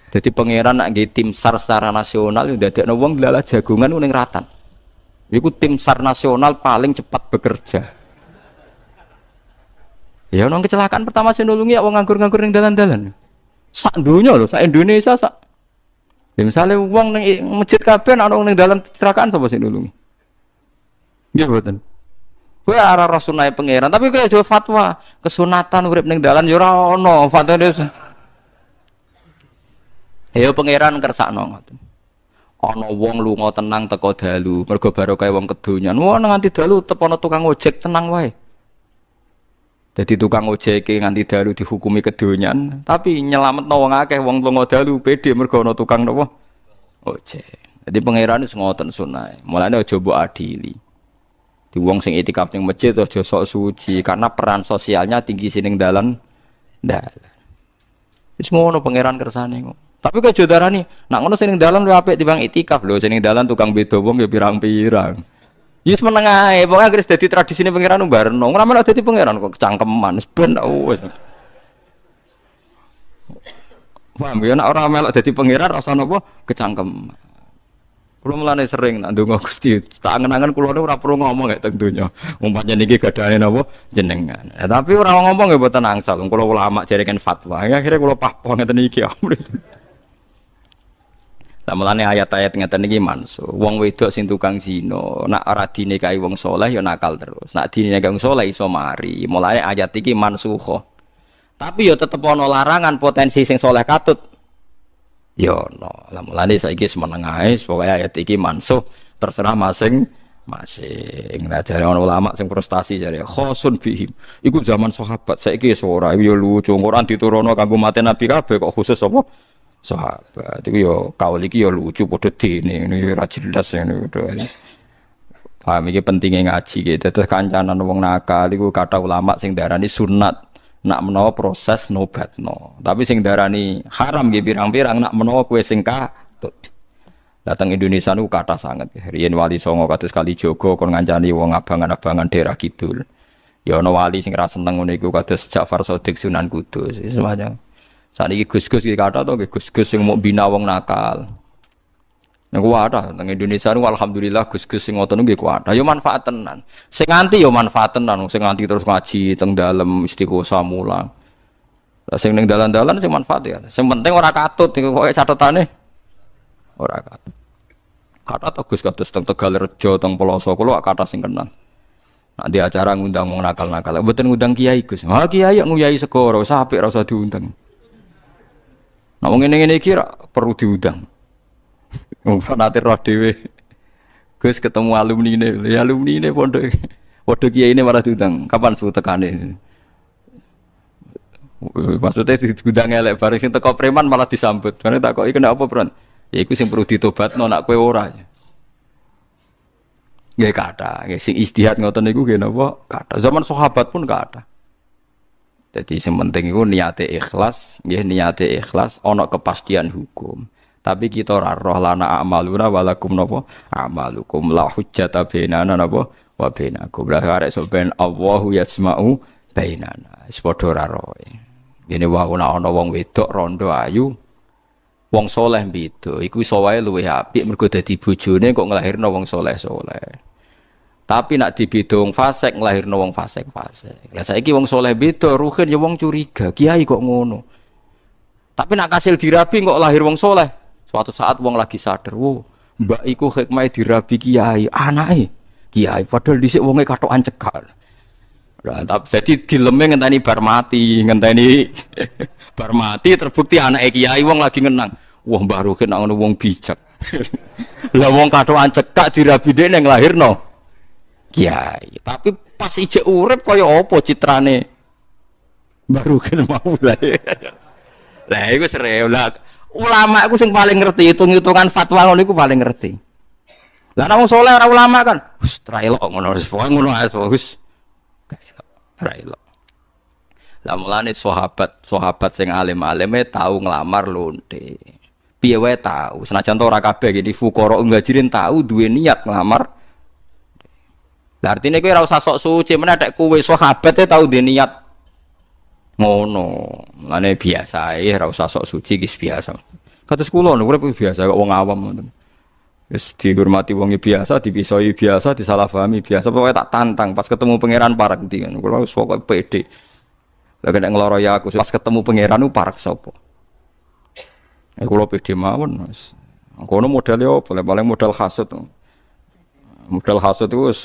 Dadi pangeran nak nggih tim SAR secara nasional yo ndadekno wong dalan jagongan ning ratan. Iku tim SAR nasional paling cepat bekerja. Ya ono kecelakaan pertama sing nulungi ya wong nganggur-nganggur ning dalan-dalan. Sak donya lho, sak Indonesia sak. Ya misale wong ning masjid kabeh ana wong ning dalan kecelakaan sapa sing nulungi? Nggih mboten. Kowe ora ora sunah pangeran, tapi kowe aja fatwa kesunatan urip ning dalan ya ora ono fatwane. Ya pangeran kersakno ngoten. Ana wong lunga tenang teko dalu, mergo barokah wong kedonyan. Wong nganti dalu tepono tukang ojek tenang wae. Jadi tukang ojek nganti dalu dihukumi kedonyan, tapi nyelametno wong akeh wong lunga dalu pede mergo ana tukang napa ojek. Jadi pangeran wis ngoten sunah. Mulane aja mbok adili. Di wong sing itikaf ning masjid aja sok suci karena peran sosialnya tinggi sining dalan. Wis ngono pangeran kersane kok. Tapi kok jodarani, nak ngono sing ning dalan luwih apik timbang itikaf lho, sing ning dalan tukang beda wong ya pirang-pirang. Yus menengah, pokoknya akhirnya jadi tradisi ini pangeran barno. Ora melok dadi pangeran kok cangkeman, ben wis. Paham ya, nek ora melok dadi pangeran rasa napa kecangkeman. Kula mulane sering nak ndonga Gusti, tak angen-angen kula ora perlu ngomong gak teng donya. Umpamane niki gadane napa jenengan. Tapi ora ngomong ya mboten angsal. Kula ulama jareken fatwa. Akhire kula pahpon ngeten iki. Lah mulane ayat-ayat ngeten iki mansuh. Wong wedok sing tukang zina, nak ora dinikahi wong saleh ya nakal terus. Nak dinikahi wong saleh iso mari. Mulane ayat iki mansuh. Tapi ya tetep ana larangan potensi sing saleh katut. Ya ono. Lah mulane saiki semeneng ae pokoke ayat iki mansuh terserah masing-masing. Lah jare ana ulama sing frustasi jare khosun bihim. Iku zaman sahabat saiki wis ora ya lucu. Quran diturunno kanggo mate Nabi kabeh kok khusus apa? Sahabat itu yo kaul iki yo lucu padha dene ini ora jelas ngene to. Paham iki pentinge ngaji gitu. Terus kancanan wong nakal iku kata ulama sing darani sunat nak menawa proses nobatno. Tapi sing darani haram nggih pirang-pirang nak menawa kowe sing katut. Datang Indonesia niku kata sangat. Riyen wali songo kados Kalijogo kon ngancani wong abangan-abangan daerah kidul. Ya ana wali sing ra seneng ngene iku kados Ja'far Shadiq Sunan Kudus semacam. Saniki Gus-gus iki kata to nggih Gus-gus sing mau bina wong nakal. Nek wadah nang Indonesia niku alhamdulillah Gus-gus sing ngoten nggih kuat. Yo manfaat tenan. Sing nganti yo manfaat tenan, sing nganti terus ngaji teng dalem istiqosah mulang. Lah sing ning dalan-dalan sing manfaat ya. Sing penting ora katut iku kok catetane. Ora katut. Kata to Gus kados teng Tegalrejo teng Peloso kula kata sing kenal. Nak di acara ngundang wong nakal-nakal. Mboten ngundang kiai Gus. Ha kiai nguyai segoro, wis apik ora usah diundang. Nah, ngene-ngene iki perlu diundang. Wong fanatik roh dhewe. Gus ketemu alumnine, ya alumnine pondok. Waduh kiai ini malah diundang. Kapan suruh tekane? Maksudnya diundang elek bareng sing teko preman malah disambut. Karena tak kok iki kenapa, Bro? Ya iku sing perlu ditobatno nak kowe ora. Nggih kata, nggih sing ijtihad ngoten niku nggih napa? Kata. Zaman sahabat pun kata. Jadi sing penting iku niate ikhlas, nggih niate ikhlas ana kepastian hukum. Tapi kita ora roh lana amaluna walakum napa? Amalukum la hujjata bainana napa? Wa bainakum. Lah arek sok ben Allahu yasma'u bainana. Wis padha ora roh. Ngene wae ana wong wedok rondo ayu. Wong soleh beda, iku iso wae luwih apik mergo dadi bojone kok nglahirno wong soleh-soleh. Tapi nak dibeda wong fasik nglahirno wong fasik-fasik. Lah saiki wong soleh beda, ruhin ya wong curiga, kiai kok ngono. Tapi nak kasil dirabi kok lahir wong soleh. Suatu saat wong lagi sadar, "Wo, mbak iku hikmah dirabi kiai, anake kiai padahal dhisik wonge katokan cekak." Lah jadi dileme ngenteni bar mati, ngenteni bar mati terbukti anake kiai wong lagi ngenang. Wah, Mbah Ruhin nak ngono wong bijak. Lah wong katokan cekak dirabi dhek ning lahirno kiai. Tapi pas ijek urip kaya apa citrane Mbah Ruhin mau lah. Lah iku serew lah. Ulama iku sing paling ngerti hitung-hitungan fatwa ngono iku paling ngerti. Lah nek wong saleh ora ulama kan, wis ra elok ngono wis pokoke ngono ae wis. Ra elok. Lah mulane sahabat sing alim-alime tau nglamar lonte. Piye wae tau, senajan to ora kabeh iki fuqara muhajirin tau duwe niat nglamar. Lah artine kowe ora usah sok suci, meneh nek kowe sahabate tau duwe niat ngono. Mulane biasa ae ora usah sok suci iki biasa. Kados kula urip biasa kok wong awam ngoten. Wis dihormati wong biasa, dipisoi biasa, disalahpahami biasa. Pokoke tak tantang pas ketemu pangeran parek ndi kan. Kula wis pokoke pede. Lah nek ngloro ya aku pas ketemu pangeran ku parek sapa? Kula pede mawon wis. Kono modele opo? Paling modal hasud. Modal hasud itu wis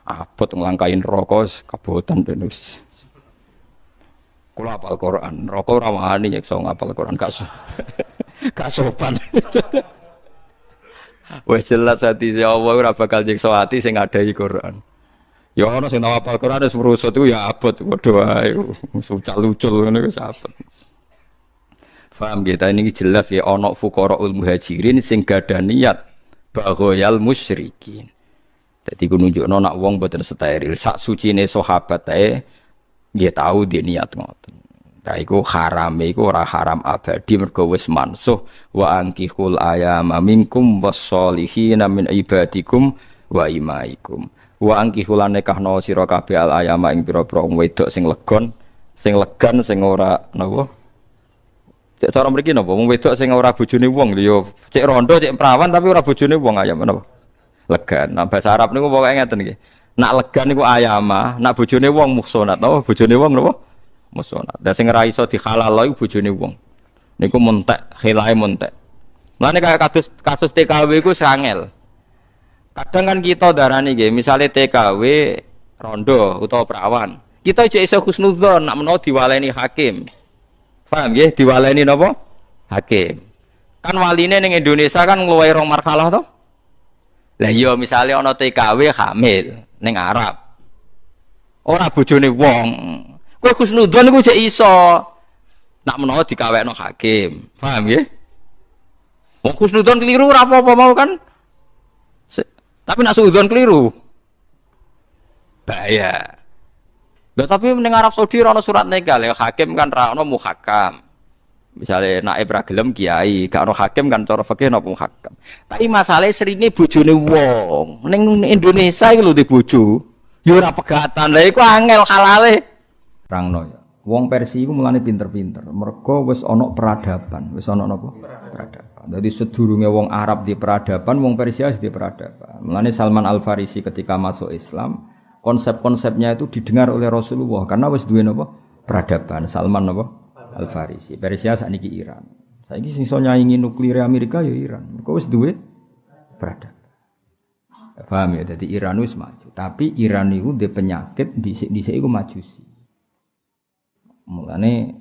abot nglangkain rokok wis kabotan den wis. Kula hafal Quran, rokok ora wani nek iso ngapal Quran gak sopan. Wis jelas hati Allah ora bakal nyiksa ati sing ngadahi Quran. Ya ana sing hafal Quran wis merusut iku ya abot padha wae. Sucal-lucul ngono wis abot. Paham kita ini jelas ya ana fuqaraul muhajirin sing gadah niat baghayal musyrikin. Dadi ku nunjukno nak wong boten steril, sak sucine sahabat ae nggih tahu dia niat ngoten. Nah iku harame iku ora haram abadi mergo wis mansuh wa ankihul ayama minkum wassolihin min ibadikum wa imaikum. Wa ankihul nikahno sira kabeh al ayama ing pira-pira wong wedok sing legon, sing legan sing ora napa? Cek cara mriki napa wong wedok sing ora bojone wong lho cek rondo cek perawan tapi ora bojone wong ayam napa? Legan. Nah bahasa Arab niku pokoke ngeten iki. Nak legan niku ayama, nak bojone wong muhsonat, napa bojone wong napa? Muhsonat. Lah sing ora iso dihalal iku bojone wong. Niku montek, khilae montek. Mulane kaya kasus TKW iku sangel. Kadang kan kita darani nggih, misale TKW rondo utawa perawan. Kita aja iso husnudzon nak menawa diwaleni hakim. Paham nggih? Diwaleni napa? Hakim. Kan waline ning Indonesia kan ngluwahi rong marhalah to? Lah iya misale ana TKW hamil ning Arab. Ora bojone wong. Kowe husnudzon iku jek iso. Nak menawa dikawekno hakim. Paham nggih? Wong husnudzon keliru ora apa-apa mau kan? Tapi nak suudzon keliru. Bahaya. Lah tapi ning Arab Saudi ora ana surat nikah, ya hakim kan ra ono muhakam. Misale naib ra gelem kiai, gak ono hakim kan cara fikih napa muhakam. Tapi masalahe seringe bojone wong. Ning Indonesia iki lho di bojo. Ya ora pegatan. Lah iku angel halale. Rangno ya. Wong Persia iku mulane pinter-pinter. Mergo wis ana peradaban. Wis ana napa? Peradaban. Dadi sedurunge wong Arab di peradaban, wong Persia di peradaban. Mulane Salman Al-Farisi ketika masuk Islam, konsep-konsepnya itu didengar oleh Rasulullah karena wis duwe napa? Peradaban. Salman napa? Al-Farisi. Persia sakniki Iran. Saiki sing iso nyaingi nuklir Amerika ya Iran. Mergo wis duwe peradaban. Paham ya? Dadi Iran wis maju. Tapi Iran iku ndek penyakit dhisik-dhisik iku majusi. Mulane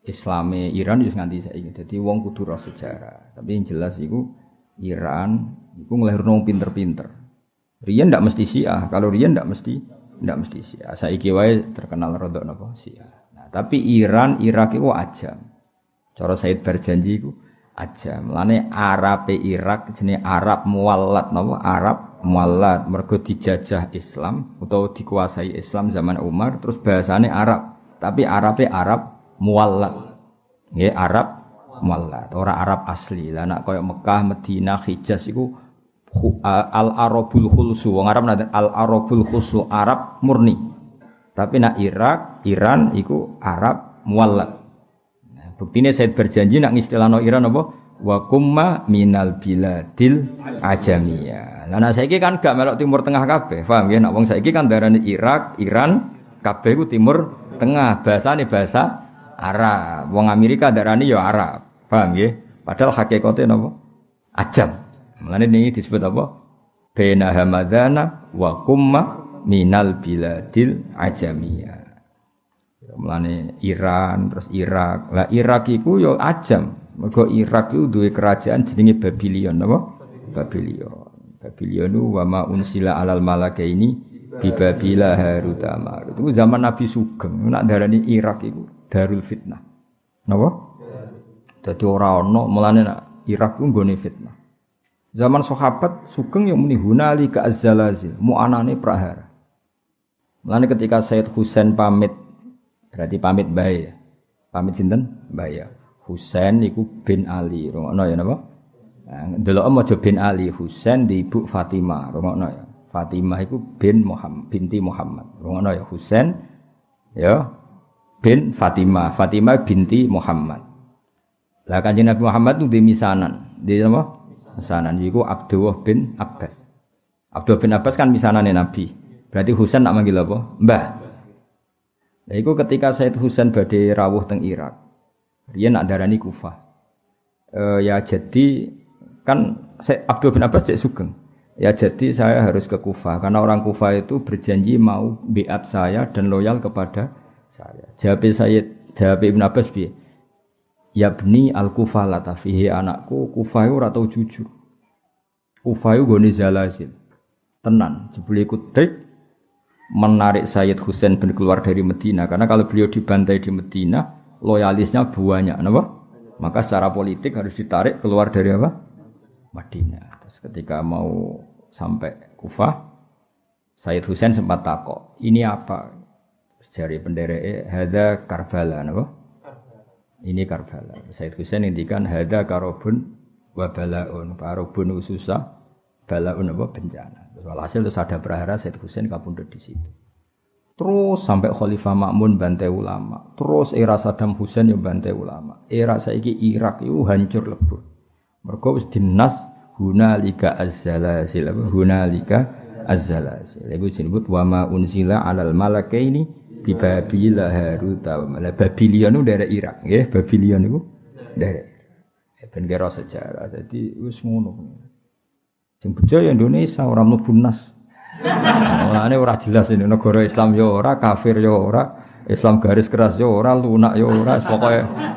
Islame Iran wis nganti saiki. Dadi wong kudu roh sejarah. Tapi yang jelas iku Iran iku nglahirno pinter-pinter. Riyen ndak mesti Syiah, kalau riyen ndak mesti Ndak mesti Syiah. Saiki wae terkenal rodok napa Syiah. Nah, tapi Iran, Irak iku ajam. Cara Said Barjanji iku ajam. Lane Arabe Irak jenenge Arab Muwallat napa? Arab Muwallat mergo dijajah Islam utawa dikuasai Islam zaman Umar terus bahasane Arab. Tapi Arabe Arab Muwallat. Nggih Arab Muwallat, ora Arab asli. Lah nek koyo Mekah, Madinah, Hijaz iku al-Arabul khulsu. Wong Arab nanti al-Arabul khulsu Arab murni. Tapi nak Irak, Iran iku Arab Muwallat. Buktine Said Barjanji nak ngistilahno Iran apa? Wa kumma minal biladil ajamiyah. Lah nek saiki kan gak melok timur tengah kabeh, paham ya? Nek wong saiki kan darane Irak, Iran, kabeh iku timur tengah. Bahasane bahasa Arab. Wong Amerika darane ya Arab, paham ya? Padahal hakikate napa? Ajam. Mulane niki disebut apa? Baina hamadana wa kumma minal biladil ajamiyah. Mulane Iran terus Irak. Lah Irak iku yo ajam. Mergo Irak iku duwe kerajaan jenenge Babylon napa? Babylon. Babylon wa ma unsila alal malakaini bi Babila Harut Marut. Itu zaman Nabi Sugeng. Nak darani Irak iku darul fitnah. Napa? Dadi ora ana mulane nak Irak iku nggone fitnah. Zaman sahabat Sugeng yang muni hunalika az-zalazil, muanane prahara. Mulane ketika Said Husain pamit berarti pamit bae ya. Pamit sinten? Bae ya. Husain iku bin Ali. Rungokno ya napa? Nah, ndelok maca bin Ali, Husain di ibu Fatimah. Rungokno ya. Fatimah iku bin Muhammad, binti Muhammad. Rungokno ya Husain ya bin Fatimah. Fatimah binti Muhammad. Lah Kanjeng Nabi Muhammad itu di misanan. Di napa? Misanan iku Abdullah bin Abbas. Abdullah bin Abbas kan misanane Nabi. Berarti Husain nak manggil apa? Mbah. Lah iku ketika Said Husain badhe rawuh teng Irak. Riyen nak darani Kufah. Ya jadi kan Abdul bin Abbas cek sugeng. Ya jadi saya harus ke Kufah karena orang Kufah itu berjanji mau biat saya dan loyal kepada saya. Jawab Ibn Abbas piye? Yabni al-Kufah latafihi anakku Kufah ora tau jujur. Kufah gone zalazil. Tenan, jebule iku trik menarik Sayyid Husain bin keluar dari Medina karena kalau beliau dibantai di Medina loyalisnya banyak apa? Maka secara politik harus ditarik keluar dari apa? Madinah. Terus ketika mau sampai Kufah Sayyid Husain sempat takok, ini apa? Jari pendereke hadza Karbala napa? Ini Karbala. Sayyid Husain ngendikan hadza karobun wa balaun. Karobun susah, balaun apa bencana. Walhasil terus ada prahara Said Husain kapundhut di situ. Terus sampai Khalifah Ma'mun bantai ulama. Terus era Saddam Hussein yang bantai ulama. Era saiki Irak itu hancur lebur. Mergo wis dinas hunalika az-zalazil. Hunalika az-zalazil. Iku disebut wa ma unzila 'alal malakaini bi Babila Harut wa Marut. Babylon itu daerah Irak, nggih. Babylon itu daerah Irak. Ben kira sejarah. Dadi wis ngono. Sing bejo ya Indonesia ora mlebu nas. Mulane ora jelas ini negara Islam ya ora, kafir ya ora, Islam garis keras ya ora, lunak ya ora,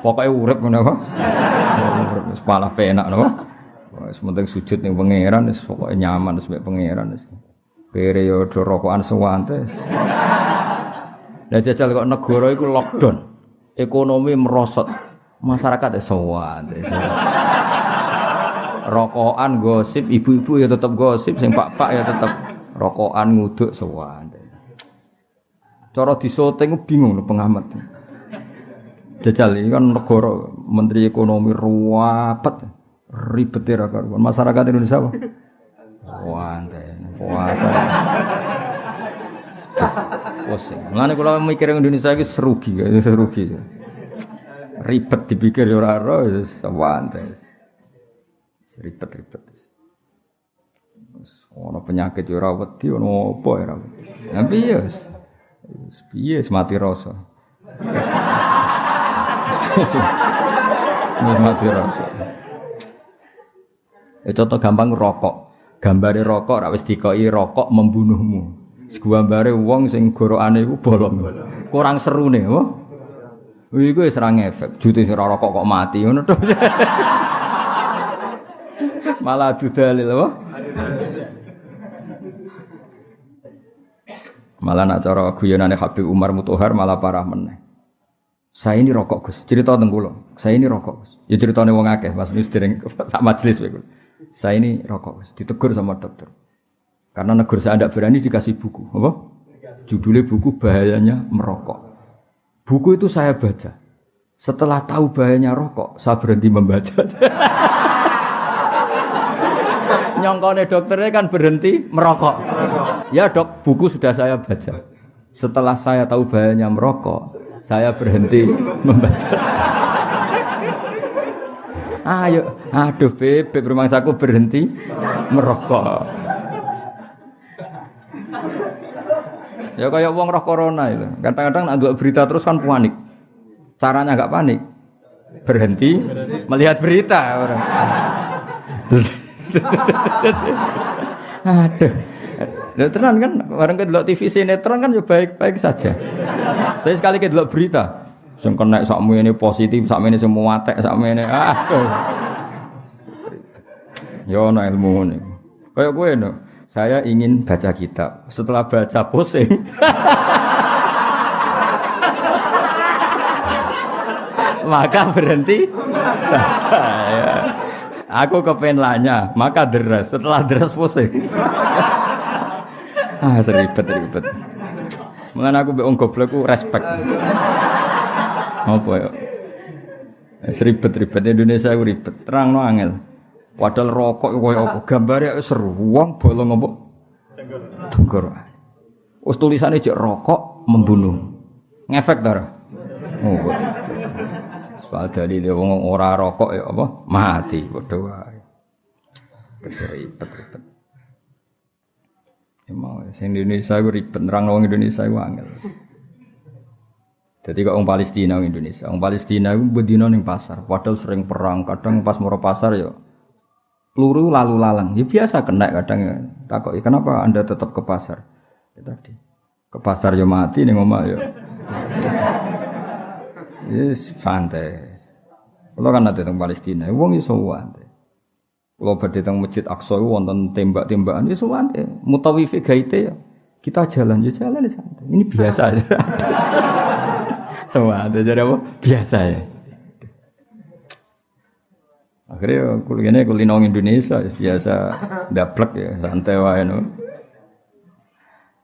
pokoke urip ngono apa. Wis malah penak napa. Wis penting sujud ning pangeran wis pokoke nyaman wis mek pangeran wis. Kere ya do rokokan suwante. Lah jajal kok negara iku lockdown. Ekonomi merosot. Masyarakat suwante. Rokokan gosip, ibu-ibu ya tetap gosip, sing pak-pak ya tetap rokokan nguduk sewande. Cara disoting bingung lho pengamat. Jajal ini kan negara menteri ekonomi ruwet, ribet ra karuan. Masyarakat Indonesia apa? Wante, puasa. Pusing. Mulane kula mikir Indonesia iki serugi. Ribet dipikir ya ora ora wis sewante. Ribet-ribet. Ono penyakit yo ora wedi ono apa ya ora. Ya piye wis. Piye mati rasa. Mati rasa. Contoh gampang rokok. Gambare rokok ora wis dikoki rokok membunuhmu. Gambare wong sing gorokane iku bolong. Kurang serune, apa? Iku wis ora ngefek. Jute sing rokok kok mati ngono to. Malah adu dalil apa? Malah nak cara guyonane Habib Umar Mutahar malah parah meneh. Saya ini rokok Gus, cerita teng kula. Saya ini rokok Gus. Ya ceritane wong akeh pas wis dereng sak majelis kowe. Saya ini rokok Gus, ditegur sama dokter. Karena negur saya tidak berani dikasih buku, apa? Judulnya buku bahayanya merokok. Buku itu saya baca. Setelah tahu bahayanya rokok, saya berhenti membaca. Nyongkone dokternya kan berhenti merokok. Ya dok, buku sudah saya baca. Setelah saya tahu bahayanya merokok, saya berhenti membaca. Ayo, aduh bebek rumangsaku berhenti merokok. Ya kayak wong roh corona itu. Kadang-kadang nak ndelok berita terus kan panik. Caranya enggak panik. Berhenti melihat berita orang. Aduh. Lha tenan kan bareng ke delok TV sinetron kan ya baik-baik saja. Tapi sekali ke delok berita sing kena sakmene positif, sakmene semua atek, sakmene aduh. Yo ono ilmu ngene. Kayak kowe no. Saya ingin baca kitab. Setelah baca pusing. Maka berhenti baca ya. Aku kepengen lanya, maka deres. Setelah deres pusing. Seribet. Mengenai aku beong goblok aku respect. Apa ya? Seribet Indonesia aku ribet. Terang no angel. Padahal rokok koyo apa? Gambare seru. Wong bolong apa? Tenggorokan. Wis tulisane jek rokok membunuh. Ngefek ta? Oh. Padahal dia wong ora rokok ya apa? Mati padha wae. Ribet. Emang sing Indonesia ku ribet, nerang wong Indonesia ku angel. Jadi kok wong Palestina wong Indonesia. Wong Palestina ku bedino ning pasar, padahal sering perang, kadang pas moro pasar ya peluru lalu lalang. Ya biasa kena kadang ya. Takoki kenapa Anda tetap ke pasar? Ya tadi. Ke pasar ya mati ning omah ya. Yes, santai. Kalau kan ada teng Palestina, wong iso santai. Kalau badhe teng Masjid Aqsa wonten tembak-tembakan iso santai. Mutawifi gaite ya. Kita jalan ya santai. Ini biasa aja. Semua ada jadi apa? Biasa ya. Akhirnya kuliah Indonesia biasa daplek ya santai wae no.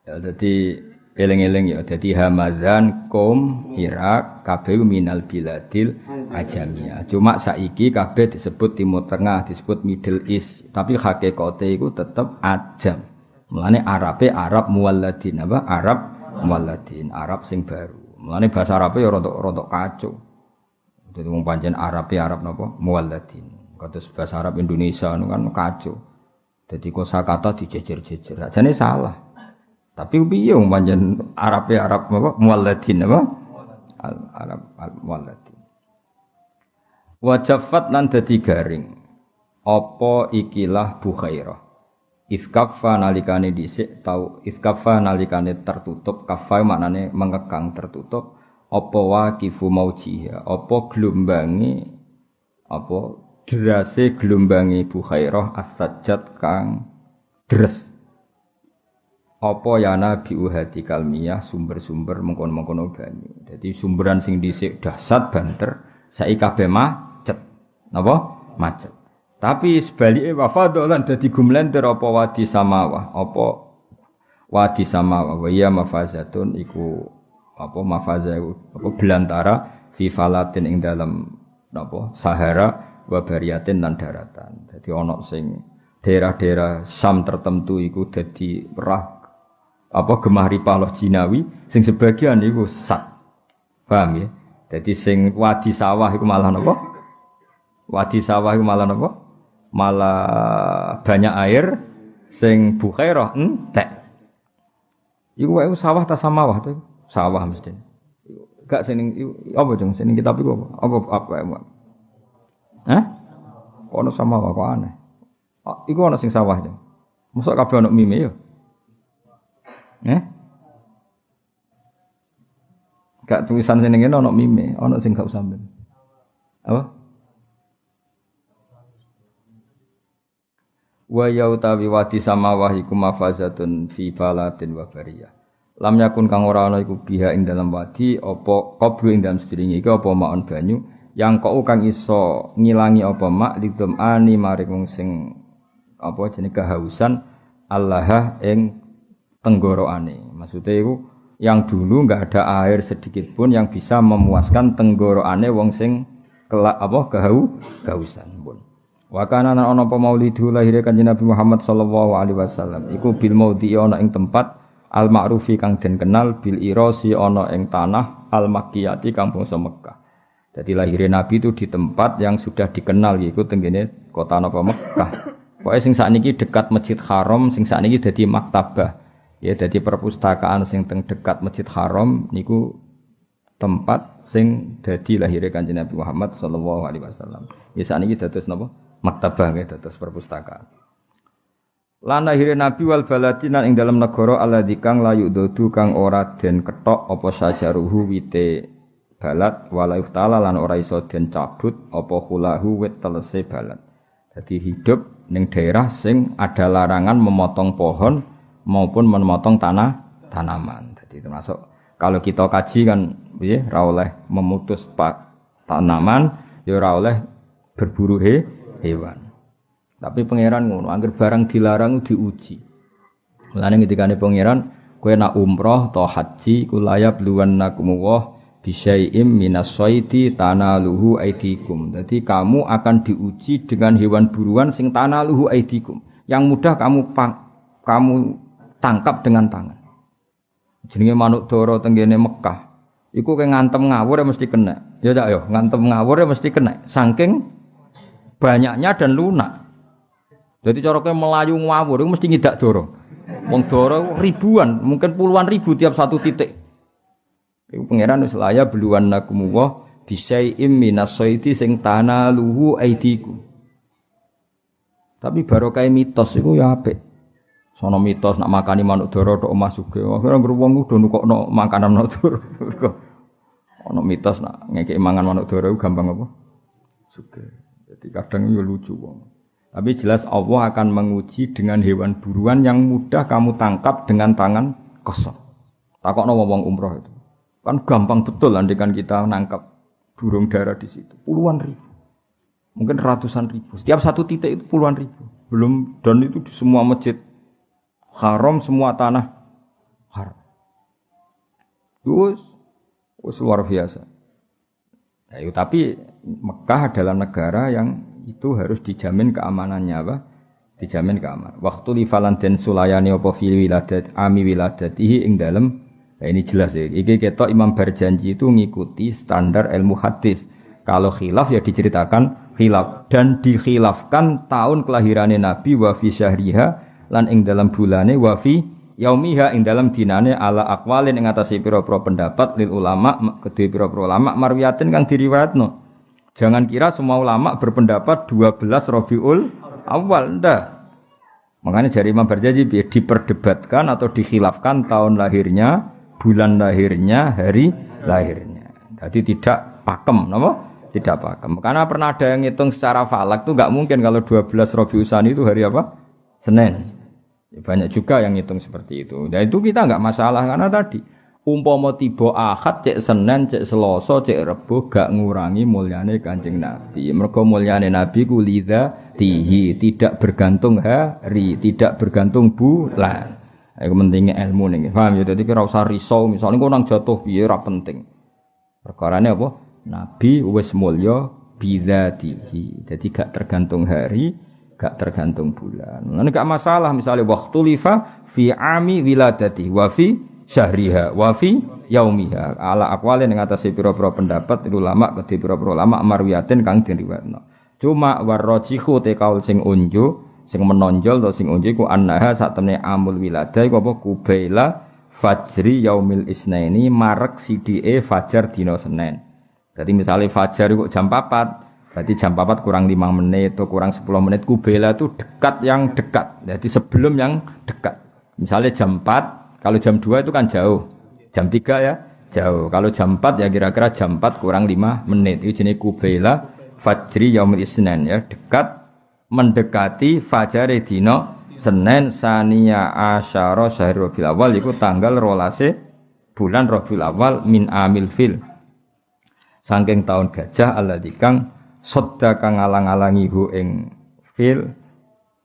Ya dadi eling-eling ya dadi Hamadan Qom Irak kabeh minal biladil ajamiyah. Cuma saiki kabeh disebut Timur Tengah, disebut Middle East, tapi hakikate iku tetep ajam. Mulane Arabe Arab muwalladin apa? Arab muwalladin, Arab sing baru. Mulane bahasa Arabe ya rontok kacau. Dadi wong pancen Arabe Arab napa? Muwalladin. Kados bahasa Arab Indonesia kan kacau. Dadi kosakata dijejer-jejer. Ajane salah. Tapi piye wong pancen Arabe Arab apa? Muwalladin apa? Arab muwalladin. Wajafat lan dadi garing. Apa ikilah Bukhairah. Iskaffa nalikane dhisik tau iskaffa nalikane tertutup kaffa maknane mengekang tertutup apa waqifu maujiha apa glombangi apa derase glombangi Bukhairah as-sajjad kang dres apa ya nabi uhadi kalmiyah sumber-sumber mengkono-mengkono banyu. Jadi sumberan sing dhisik dahsyat banter saiki kabeh macet. Napa? Macet. Tapi sebaliknya wafadolan dadi gumlender apa wadi samawah apa wadi samawah wa ya mafazatun iku apa mafazah apa belantara fi falatin ing dalam napa Sahara wa bariyatin lan daratan. Dadi ana sing daerah-daerah Syam tertentu iku dadi perah apa gemah ripaloh jinawi sing sebagian iku sat. Paham ya? Dadi sing wadi sawah iku malah napa? Wadi sawah iku malah napa? Malah banyak air sing Bukhairah entek. Iku wae sawah ta samawah to? Sawah mesti. Gak sing apa jeng sing kitab iku apa? Apa? Hah? Ono samawah kok aneh. Iku ono sing sawah jeng. Mosok kabeh ono mime yo. Gak tulisan sing ngene ono mime, ono sing gak usah mime. Apa? Wa yautawi wadi samawah iku mafazatun fi balatin wa bariyah. lam yakun kang ora ana iku biha ing dalam wadi apa qabru ing dalam sedringe iki apa maon banyu yang kok kang iso ngilangi apa mak lidum ani maring wong sing apa jenenge kehausan Allah ing tenggorokane. Maksudnya itu yang dulu enggak ada air sedikit pun yang bisa memuaskan tenggorokane wong sing kehausan pun. Wa kana ana apa maulidu lahir Kanjeng Nabi Muhammad sallallahu alaihi wasallam iku bil maudhi ana ing tempat al ma'rufi kang den kenal bil irasi ana ing tanah al makkiyati kang bangsa Mekah. Jadi lahirnya Nabi itu di tempat yang sudah dikenal yaitu tenggene kota napa Mekah. Pokoke sing sakniki dekat Masjid Haram, sing sakniki dadi maktabah. Ya dadi perpustakaan sing teng dekat Masjid Haram niku tempat sing dadi lahirnya Kanjeng Nabi Muhammad sallallahu alaihi wasallam. Ya sakniki dados napa? Maktabah nggih dados perpustakaan. Lan lahirnya Nabi wal baladinan ing dalam negara alladzi kang la yudodu kang ora den ketok apa sajaruhu wite balad wala yuftala lan ora iso den cabut apa khulahu wit telese balad. Dadi hidup ning daerah sing ada larangan memotong pohon maupun memotong tanaman. Jadi termasuk kalau kita kaji kan nggih ra oleh memutus tanaman, ya ora oleh berburu hewan. Tapi pangeran ngono, angger barang dilarang diuji. Mulane ketikane pangeran, kowe nak umroh atau haji kulayab luwannakum wa bisyai'im minas saidi tanaluhu aidikum. Jadi kamu akan diuji dengan hewan buruan sing tanaluhu aidikum. Yang mudah kamu tangkap dengan tangan. Jenenge manuk dara tenggene Mekah. Iku ke ngantem ngawur ya mesti kena. Ya tak yo, ngantem ngawur ya mesti kena. Saking banyaknya dan lunak. Jadi cara kowe melayu ngawur iku mesti ngidak dara. Wong dara ribuan, mungkin puluhan ribu tiap satu titik. Iku pangeran wis laya beluan nakumullah bisyai'im minas saidi sing tanaluhu aidikum. Tapi barokah mitos iku ya apik. Sono mitos nak makani manuk dara tok omah sugih. Akhire ngger wong kudu nukokno makanan manuk dara. Ono mitos nak ngekeki mangan manuk dara gampang apa? Sugih. Jadi kadang yo lucu wong. Tapi jelas Allah akan menguji dengan hewan buruan yang mudah kamu tangkap dengan tangan kosong. Takokno wong umroh itu. Kan gampang betul andikan kita nangkap burung dara di situ. Puluhan ribu. Mungkin ratusan ribu. Setiap satu titik itu puluhan ribu. Belum dan itu di semua masjid Haram, semua tanah haram. Wis luar biasa. Nah, tapi Mekah adalah negara yang itu harus dijamin keamanannya apa? Dijamin keamanan. Waktu li falan den sulayani apa fil wiladat ami wiladatihi ing dalem. Nah, ini jelas ya. Iki ketok Imam Barjanji itu ngikuti standar ilmu hadis. Kalau khilaf ya diceritakan khilaf dan dikhilafkan tahun kelahirannya Nabi wa fi syahriha lan ing dalam bulane wa fi yaumiha ing dalam dinane ala aqwalin ing atase pira-pira pendapat lil ulama kedhe pira-pira ulama marwiyatin kang diriwayatno. Jangan kira semua ulama berpendapat 12 Rabiul Awal ndak. Makanya dari Imam Barjanji diperdebatkan atau dikhilafkan tahun lahirnya, bulan lahirnya, hari lahirnya. Jadi tidak pakem, napa? Tidak pakem. Karena pernah ada yang ngitung secara falak tuh enggak mungkin kalau 12 Rabiul Tsani itu hari apa? Senin. Banyak juga yang ngitung seperti itu. Dan itu kita enggak masalah karena tadi umpama tiba Ahad cek Senin, cek Selasa, cek Rebo gak ngurangi mulyane Kanjeng Nabi. Mergo mulyane Nabi ku lidzatihi, tidak bergantung hari, tidak bergantung bulan. Iku pentingnya ilmu ning. Paham ya? Dadi ora usah risau, misale kok nang jatuh piye ora penting. Perkarane apa? Nabi wis mulya bidzatihi. Jadi gak tergantung hari, gak tergantung bulan. Lan gak masalah misalnya waktu lifa fi ami wiladati wa fi syahriha wa fi yaumiha ala aqwalin ing atase pira-pira pendapat ulama kedhe pira-pira ulama marwiyatin kang diriwayatno. Cuma warrajihu te kaul sing unjuk, sing menonjol atau sing unjuk ku annaha sak temne amul wiladah iku apa kubaila fajri yaumil isnaini marek sidike fajar dina Senin. Jadi misalnya fajar iku jam 4 berarti jam 4 kurang 5 menit atau kurang 10 menit kubela itu dekat yang dekat. Jadi sebelum yang dekat. Misalnya jam 4, kalau jam 2 itu kan jauh. Jam 3 ya jauh. Kalau jam 4 ya kira-kira jam 4 kurang 5 menit. Itu jenis kubela fajri yaumil isnin ya, dekat mendekati fajar dina Senin sania asyara syahrul Rabiul Awal iku tanggal 12 bulan Rabiul Awal min amil fil. Saking tahun gajah alladzi kang sadda kang ngalang-alangi hu ing fil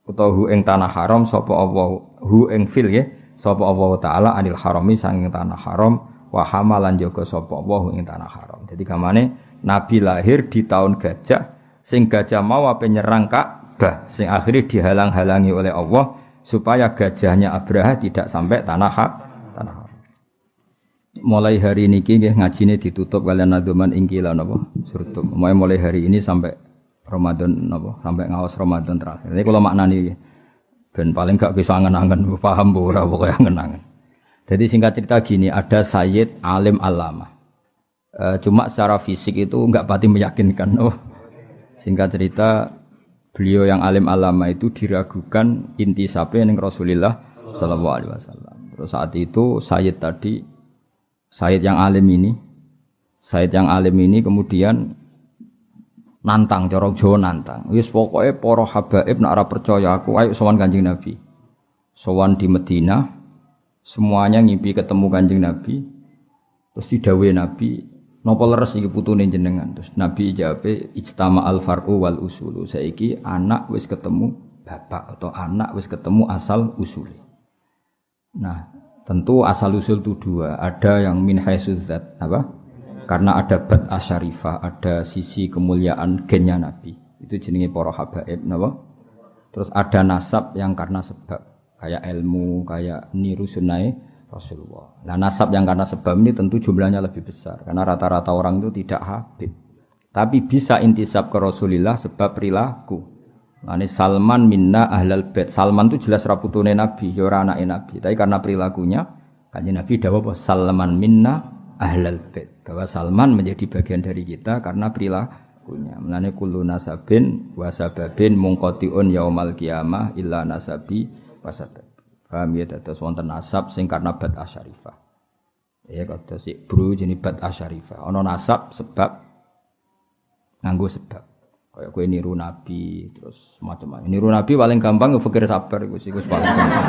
utawa hu ing tanah haram sapa Allah hu ing fil ya sapa Allah taala anil harami saking tanah haram wa hamalan jaga sapa Allah ing tanah haram. Jadi gamane Nabi lahir di tahun gajah sing gajah mau ape nyerang Ka'bah sing akhirnya dihalang-halangi oleh Allah supaya gajahnya Abraha tidak sampai tanah haram. Mulai hari ini ngajine ditutup kalian naduman ingkila napa surtum. Mulai hari ini sampai Ramadan napa sampai ngawas Ramadan terakhir. Ini kalau maknani ben paling gak bisa angen-angen paham ora pokoke angen-angen. Jadi singkat cerita gini, ada Sayyid alim alama. Cuma secara fisik itu enggak pati meyakinkan. Singkat cerita beliau yang alim alama itu diragukan intisabe ning Rasulullah sallallahu alaihi wasallam. Terus saat itu Sayyid yang alim ini kemudian nantang, corok Jawa nantang. Wis pokoke para habaib nek ora percaya aku ayo sowan Kanjeng Nabi. Sowan di Madinah, semuanya ngimpi ketemu Kanjeng Nabi. Terus didhawuhi Nabi, napa leres iki putune jenengan? Terus Nabi jawabe ijtama al far'u wal usulu. Saiki anak wis ketemu bapak atau anak wis ketemu asal usule. Nah, tentu asal usul itu dua, ada yang min haitsuz zat apa? Karena ada bad asyarifah, ada sisi kemuliaan gennya Nabi. Itu jenenge para habaib napa? Terus ada nasab yang karena sebab, kayak ilmu, kayak niru sunnah Rasulullah. Nah, nasab yang karena sebab ini tentu jumlahnya lebih besar karena rata-rata orang itu tidak habib. Tapi bisa intisab ke Rasulullah sebab perilaku. Ini Salman minna ahlal bait. Salman itu jelas raputune Nabi, ya ora anake Nabi. Tapi karena perilakunya, Kanjeng Nabi dawuh bahwa Salman minna ahlal bait. Bahwa Salman menjadi bagian dari kita karena perilakunya. Mulane kullu nasabin wa sababin munqati'un yaumal qiyamah illa nasabi wa sabab. Paham ya, dados wonten nasab sing karena bad asyarifah. Ya kados sik bro jenenge bad asyarifah. Ana nasab sebab nganggo sebab. Kayak kowe niru Nabi terus macam-macam. Niru Nabi paling gampang yo fikir sabar iku sing paling gampang.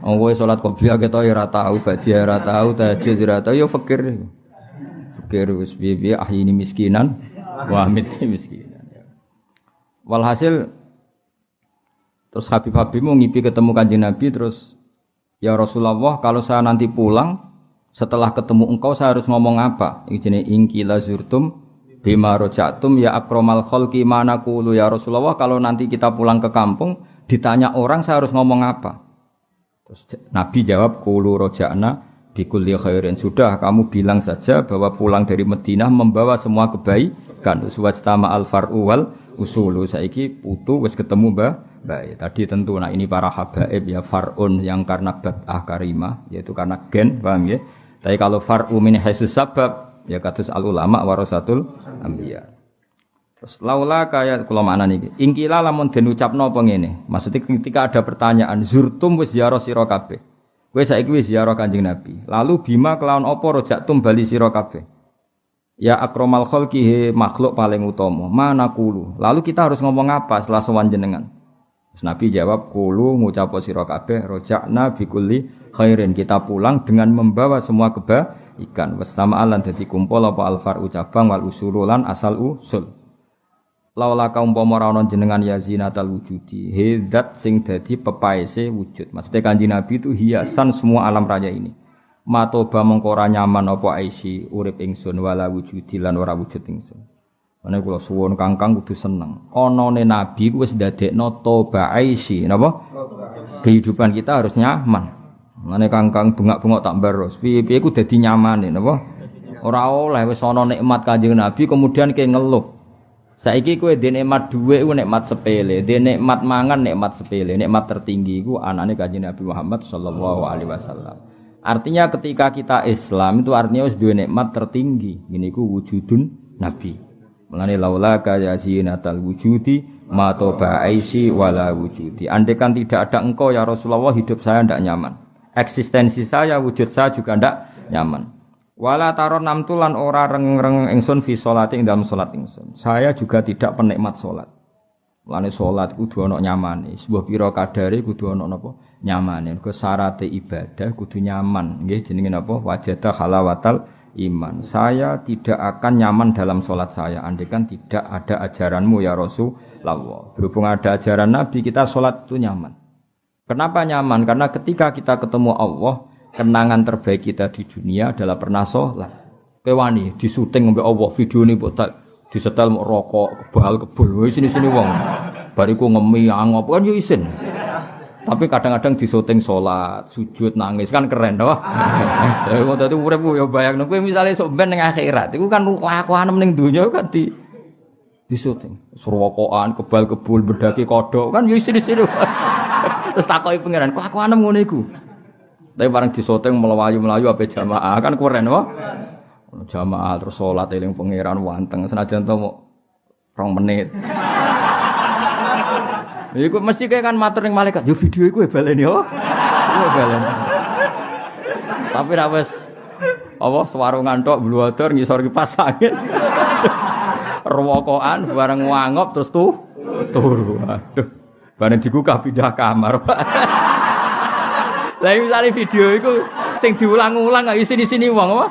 Kowe salat qobliyah ketok ya ora tau, badiah ora tau, tahajud ora tau yo fikir. Fikir wis piye ahyini miskinan wa amitni miskinan. Walhasil terus Habib-habibmu ngipi ketemu Kanjeng Nabi terus ya Rasulullah kalau saya nanti pulang setelah ketemu engkau saya harus ngomong apa? Iki jenenge ingkila zurtum bima rojatum ya akromal khalqi mana qulu ya Rasulullah kalau nanti kita pulang ke kampung ditanya orang saya harus ngomong apa? Terus Nabi jawab qulu roja'na bikulli khairin. Sudah kamu bilang saja bahwa pulang dari Madinah membawa semua kebaikan. Uswajtama al far'u wal usulu. Saiki putu wis ketemu baik. Tadi tentu nah ini para habaib ya far'un yang karena bad'ah karimah yaitu karena gen, paham ya? Tapi kalau far'u min haitsus sabab ya kados al ulama warasatul anbiya. Terus laula kaya kula maknane iki. Ingkila lamun den ucapno apa ngene. Maksudnya ketika ada pertanyaan zurtum wis ziarah sira kabeh. Kowe saiki wis ziarah Kanjeng Nabi. Lalu bima kelawan apa rojaktum bali sira kabeh. Ya akromal khalqi makhluk paling utama. Mana kulu. Lalu kita harus ngomong apa setelah sowan jenengan? Terus Nabi jawab kulu ngucap sira kabeh rojakna bikulli khairin. Kita pulang dengan membawa semua kebaikan. Wastama'alan dadi kumpul apa alfar ucapang wal usululan asal usul. Laula kaum umpama ora ana jenengan ya zinatal wujudi. Hidat sing dadi pepaese wujud. Maksudnya Kanjeng Nabi itu hiasan semua alam raya ini. Matoba mengko ora nyaman apa aisi urip ingsun wala wujudi lan ora wujud ingsun. Mane kula suwun Kangkang kudu seneng. Anane Nabi ku wis ndadekno toba aisi, napa? Kehidupan kita harus nyaman. Mane Kangkang bengak-bengok tak mbaros. Piye-piye ku dadi nyamane napa? Ora oleh wis ana nikmat Kanjeng Nabi kemudian ke ngeluh. Saiki kowe dhe nikmat dhuwit ku nikmat sepele, dhe nikmat mangan nikmat sepele, nikmat tertinggi ku anane Kanjeng Nabi Muhammad sallallahu alaihi wasallam. Artinya ketika kita Islam itu artinya wis duwe nikmat tertinggi. Ngene iku wujudun Nabi. Mulane laula kaya zinatal wujudi ma toba aisi wala wujudi. Andaikan tidak ada engkau ya Rasulullah hidup saya tidak nyaman. Eksistensi saya, wujud saya juga tidak nyaman. Wala taron namtulan ora reng-reng ingsun fi sholati ing dalam salat ingsun. Saya juga tidak penikmat salat. Mulane salat kudu ana nyamane. Sebuah pira kadare kudu ana napa? Nyamane. Mergo syaraté ibadah kudu nyaman. Nggih jenenge napa? Wajada halawatal iman. Saya tidak akan nyaman dalam salat saya andaikan tidak ada ajaranmu ya Rasulullah. Berhubung ada ajaran Nabi, kita salat itu nyaman. Kenapa nyaman? Karena ketika kita ketemu Allah, kenangan terbaik kita di dunia adalah pernah salat. Kowe wani disuting mbek Allah, videone mbok disetel mau rokok, kebal-kebul, wis sini-sini wong. Bariku ngemi angop kan yo isin. Tapi kadang-kadang disyuting salat, sujud, nangis kan keren toh. Lah kok dadi urip yo bayangno kowe misale sok ben ning akhirat iku kan kelakuan ning donya kan disyuting. Rokokan, kebal-kebul, bedaki kodok kan yo isin-isin. Terus takoki pangeran, kelakuan ngono iku. Tapi bareng disyuting melayu-melayu ape jamaah kan keren toh. Jamaah terus salat eling pangeran wanteng senajan to 2 menit. Iku mesti kayak kan matur ning malaikat, yo video iku baleni yo. Yo baleni. Tapi ra wis apa sewarungan tok bluwador ngisor kipas angin. Rewokokan bareng wangop terus turu. Aduh. Bareng digugah pindah kamar. Lah misale video iku sing diulang-ulang gak sini-sini wong apa?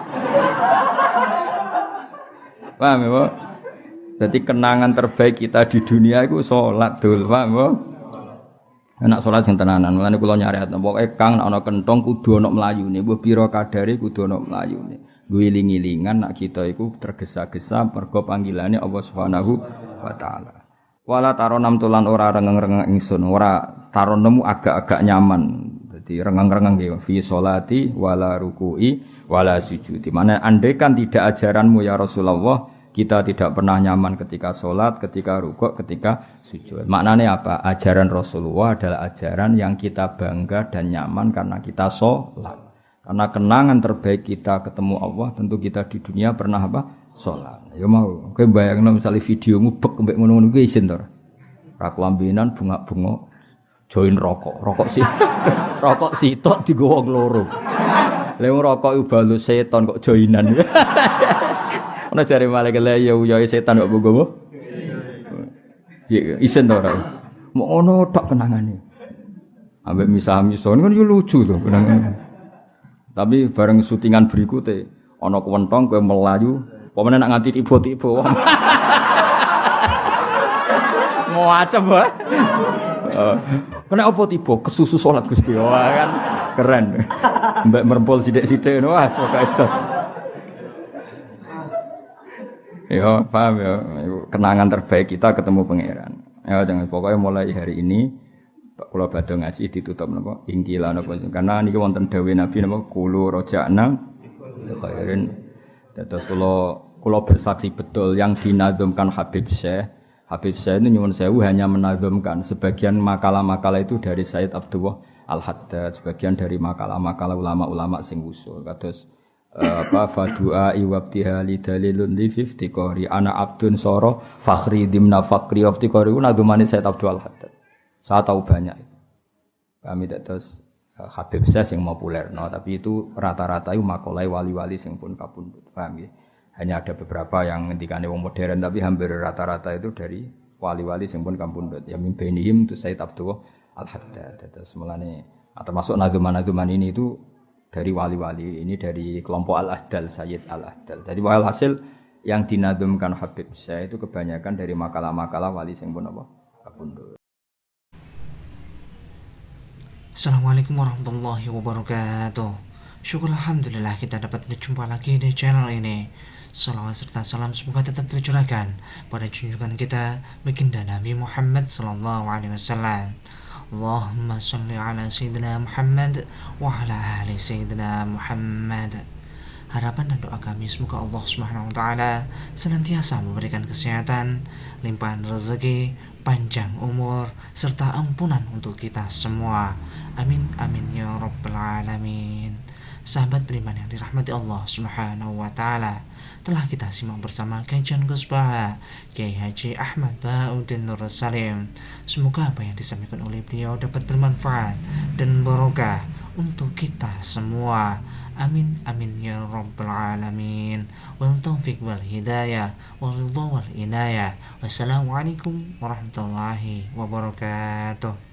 Paham ya, Pak? Jadi kenangan terbaik kita di dunia itu salat dul, paham ya? Enak salat sing tenanan. Mulane kula nyariat pokoke Kang ana kenthong kudu ana mlayune, mbah pira kadare kudu ana mlayune. Guling-gilingan nak kita iku tergesa-gesa mergo panggilane Allah Subhanahu wa taala. Wala taronam tulan ora rengeng-rengeng ingsun, ora taronemu agak-agak nyaman. Jadi rengeng-rengeng ya fi sholati wala ruku'i wala sujud. Di mana andaikan tidak ajaranmu ya Rasulullah, kita tidak pernah nyaman ketika sholat, ketika rukuk, ketika sujud. Maknanya apa? Ajaran Rasulullah adalah ajaran yang kita bangga dan nyaman karena kita sholat. Karena kenangan terbaik kita ketemu Allah, tentu kita di dunia pernah apa? Sholat. Ya mau, kowe bayangno misalnya videomu bek mbek ngono-ngono kuwi isin to. Ra kelambinan bunga-bunga join rokok sih. Rokok sitok digowo loro. Lha rokok iku balus setan kok joinan. Ana jare malaikat lha ya uyoe setan kok nggowo. Ya isen to ora. Mok ngono tok kenangane. Ambek misah-misah kan yo lucu to kenangane. Tapi bareng syutingan berikutnya ana kewentong kowe melayu, pemene nak nganti tiba-tiba. Ngoacem wae. Kena apa tiba kesusu salat Gusti. Wah kan keren. Mbak merempol sithik-sithik ngono wah pokoke jos. Ya, paham ya. Kenangan terbaik kita ketemu pangeran. Ya jangan pokoknya mulai hari ini kula badhe ngaji ditutup napa ingkilan napa karena niki wonten dawuh Nabi napa kulo roja'na khairin. Terus kula bersaksi betul yang dinadzumkan Habib Syekh itu nyuwun sewu hanya menadzumkan sebagian makalah-makalah itu dari Said Abdullah Al-Haddad, sebagian dari makalah-makalah ulama-ulama sing usul kados fadua iwabtihali dalilun li fiftiqori ana abdun soro fakhri dimna fakri iftiqori nadzumane Said Abdullah Al-Haddad. Saya tahu banyak itu. Kami terus Habib Syekh yang populer, no, tapi itu rata-rata itu makolai wali-wali yang pun kapundhut. Paham ya? Hanya ada beberapa yang ngendikane wong modern, tapi hampir rata-rata itu dari wali-wali yang pun kapundhut. Ya min bainihim itu Said Abdullah Al-Haddad. Terus mulane termasuk nadzuman-nadzuman ini itu dari wali-wali, ini dari kelompok Al-Ahdal, Sayyid Al-Ahdal. Jadi walhasil yang dinadzumkan Habib Syekh itu kebanyakan dari makalah-makalah wali yang pun apa? Kapundhut. Assalamualaikum warahmatullahi wabarakatuh. Syukur alhamdulillah kita dapat berjumpa lagi di channel ini. Salawat serta salam semoga tetap tercurahkan pada junjungan kita baginda Nabi Muhammad sallallahu alaihi wasallam. Allahumma shalli ala sayyidina Muhammad wa ala ali sayyidina Muhammad. Harapan dan doa kami semoga Allah Subhanahu wa taala senantiasa memberikan kesehatan, limpahan rezeki, panjang umur serta ampunan untuk kita semua. Amin amin ya rabbal alamin. Sahabat beriman yang dirahmati Allah Subhanahu wa taala, telah kita simak bersama kajian Gus Baha Kiai Haji Ahmad Bauddin Nur Salim. Semoga apa yang disampaikan oleh beliau dapat bermanfaat dan barokah untuk kita semua. Amin amin ya rabbal alamin. Wal taufiq wal hidayah wal ridha wal inayah. Wassalamualaikum warahmatullahi wabarakatuh.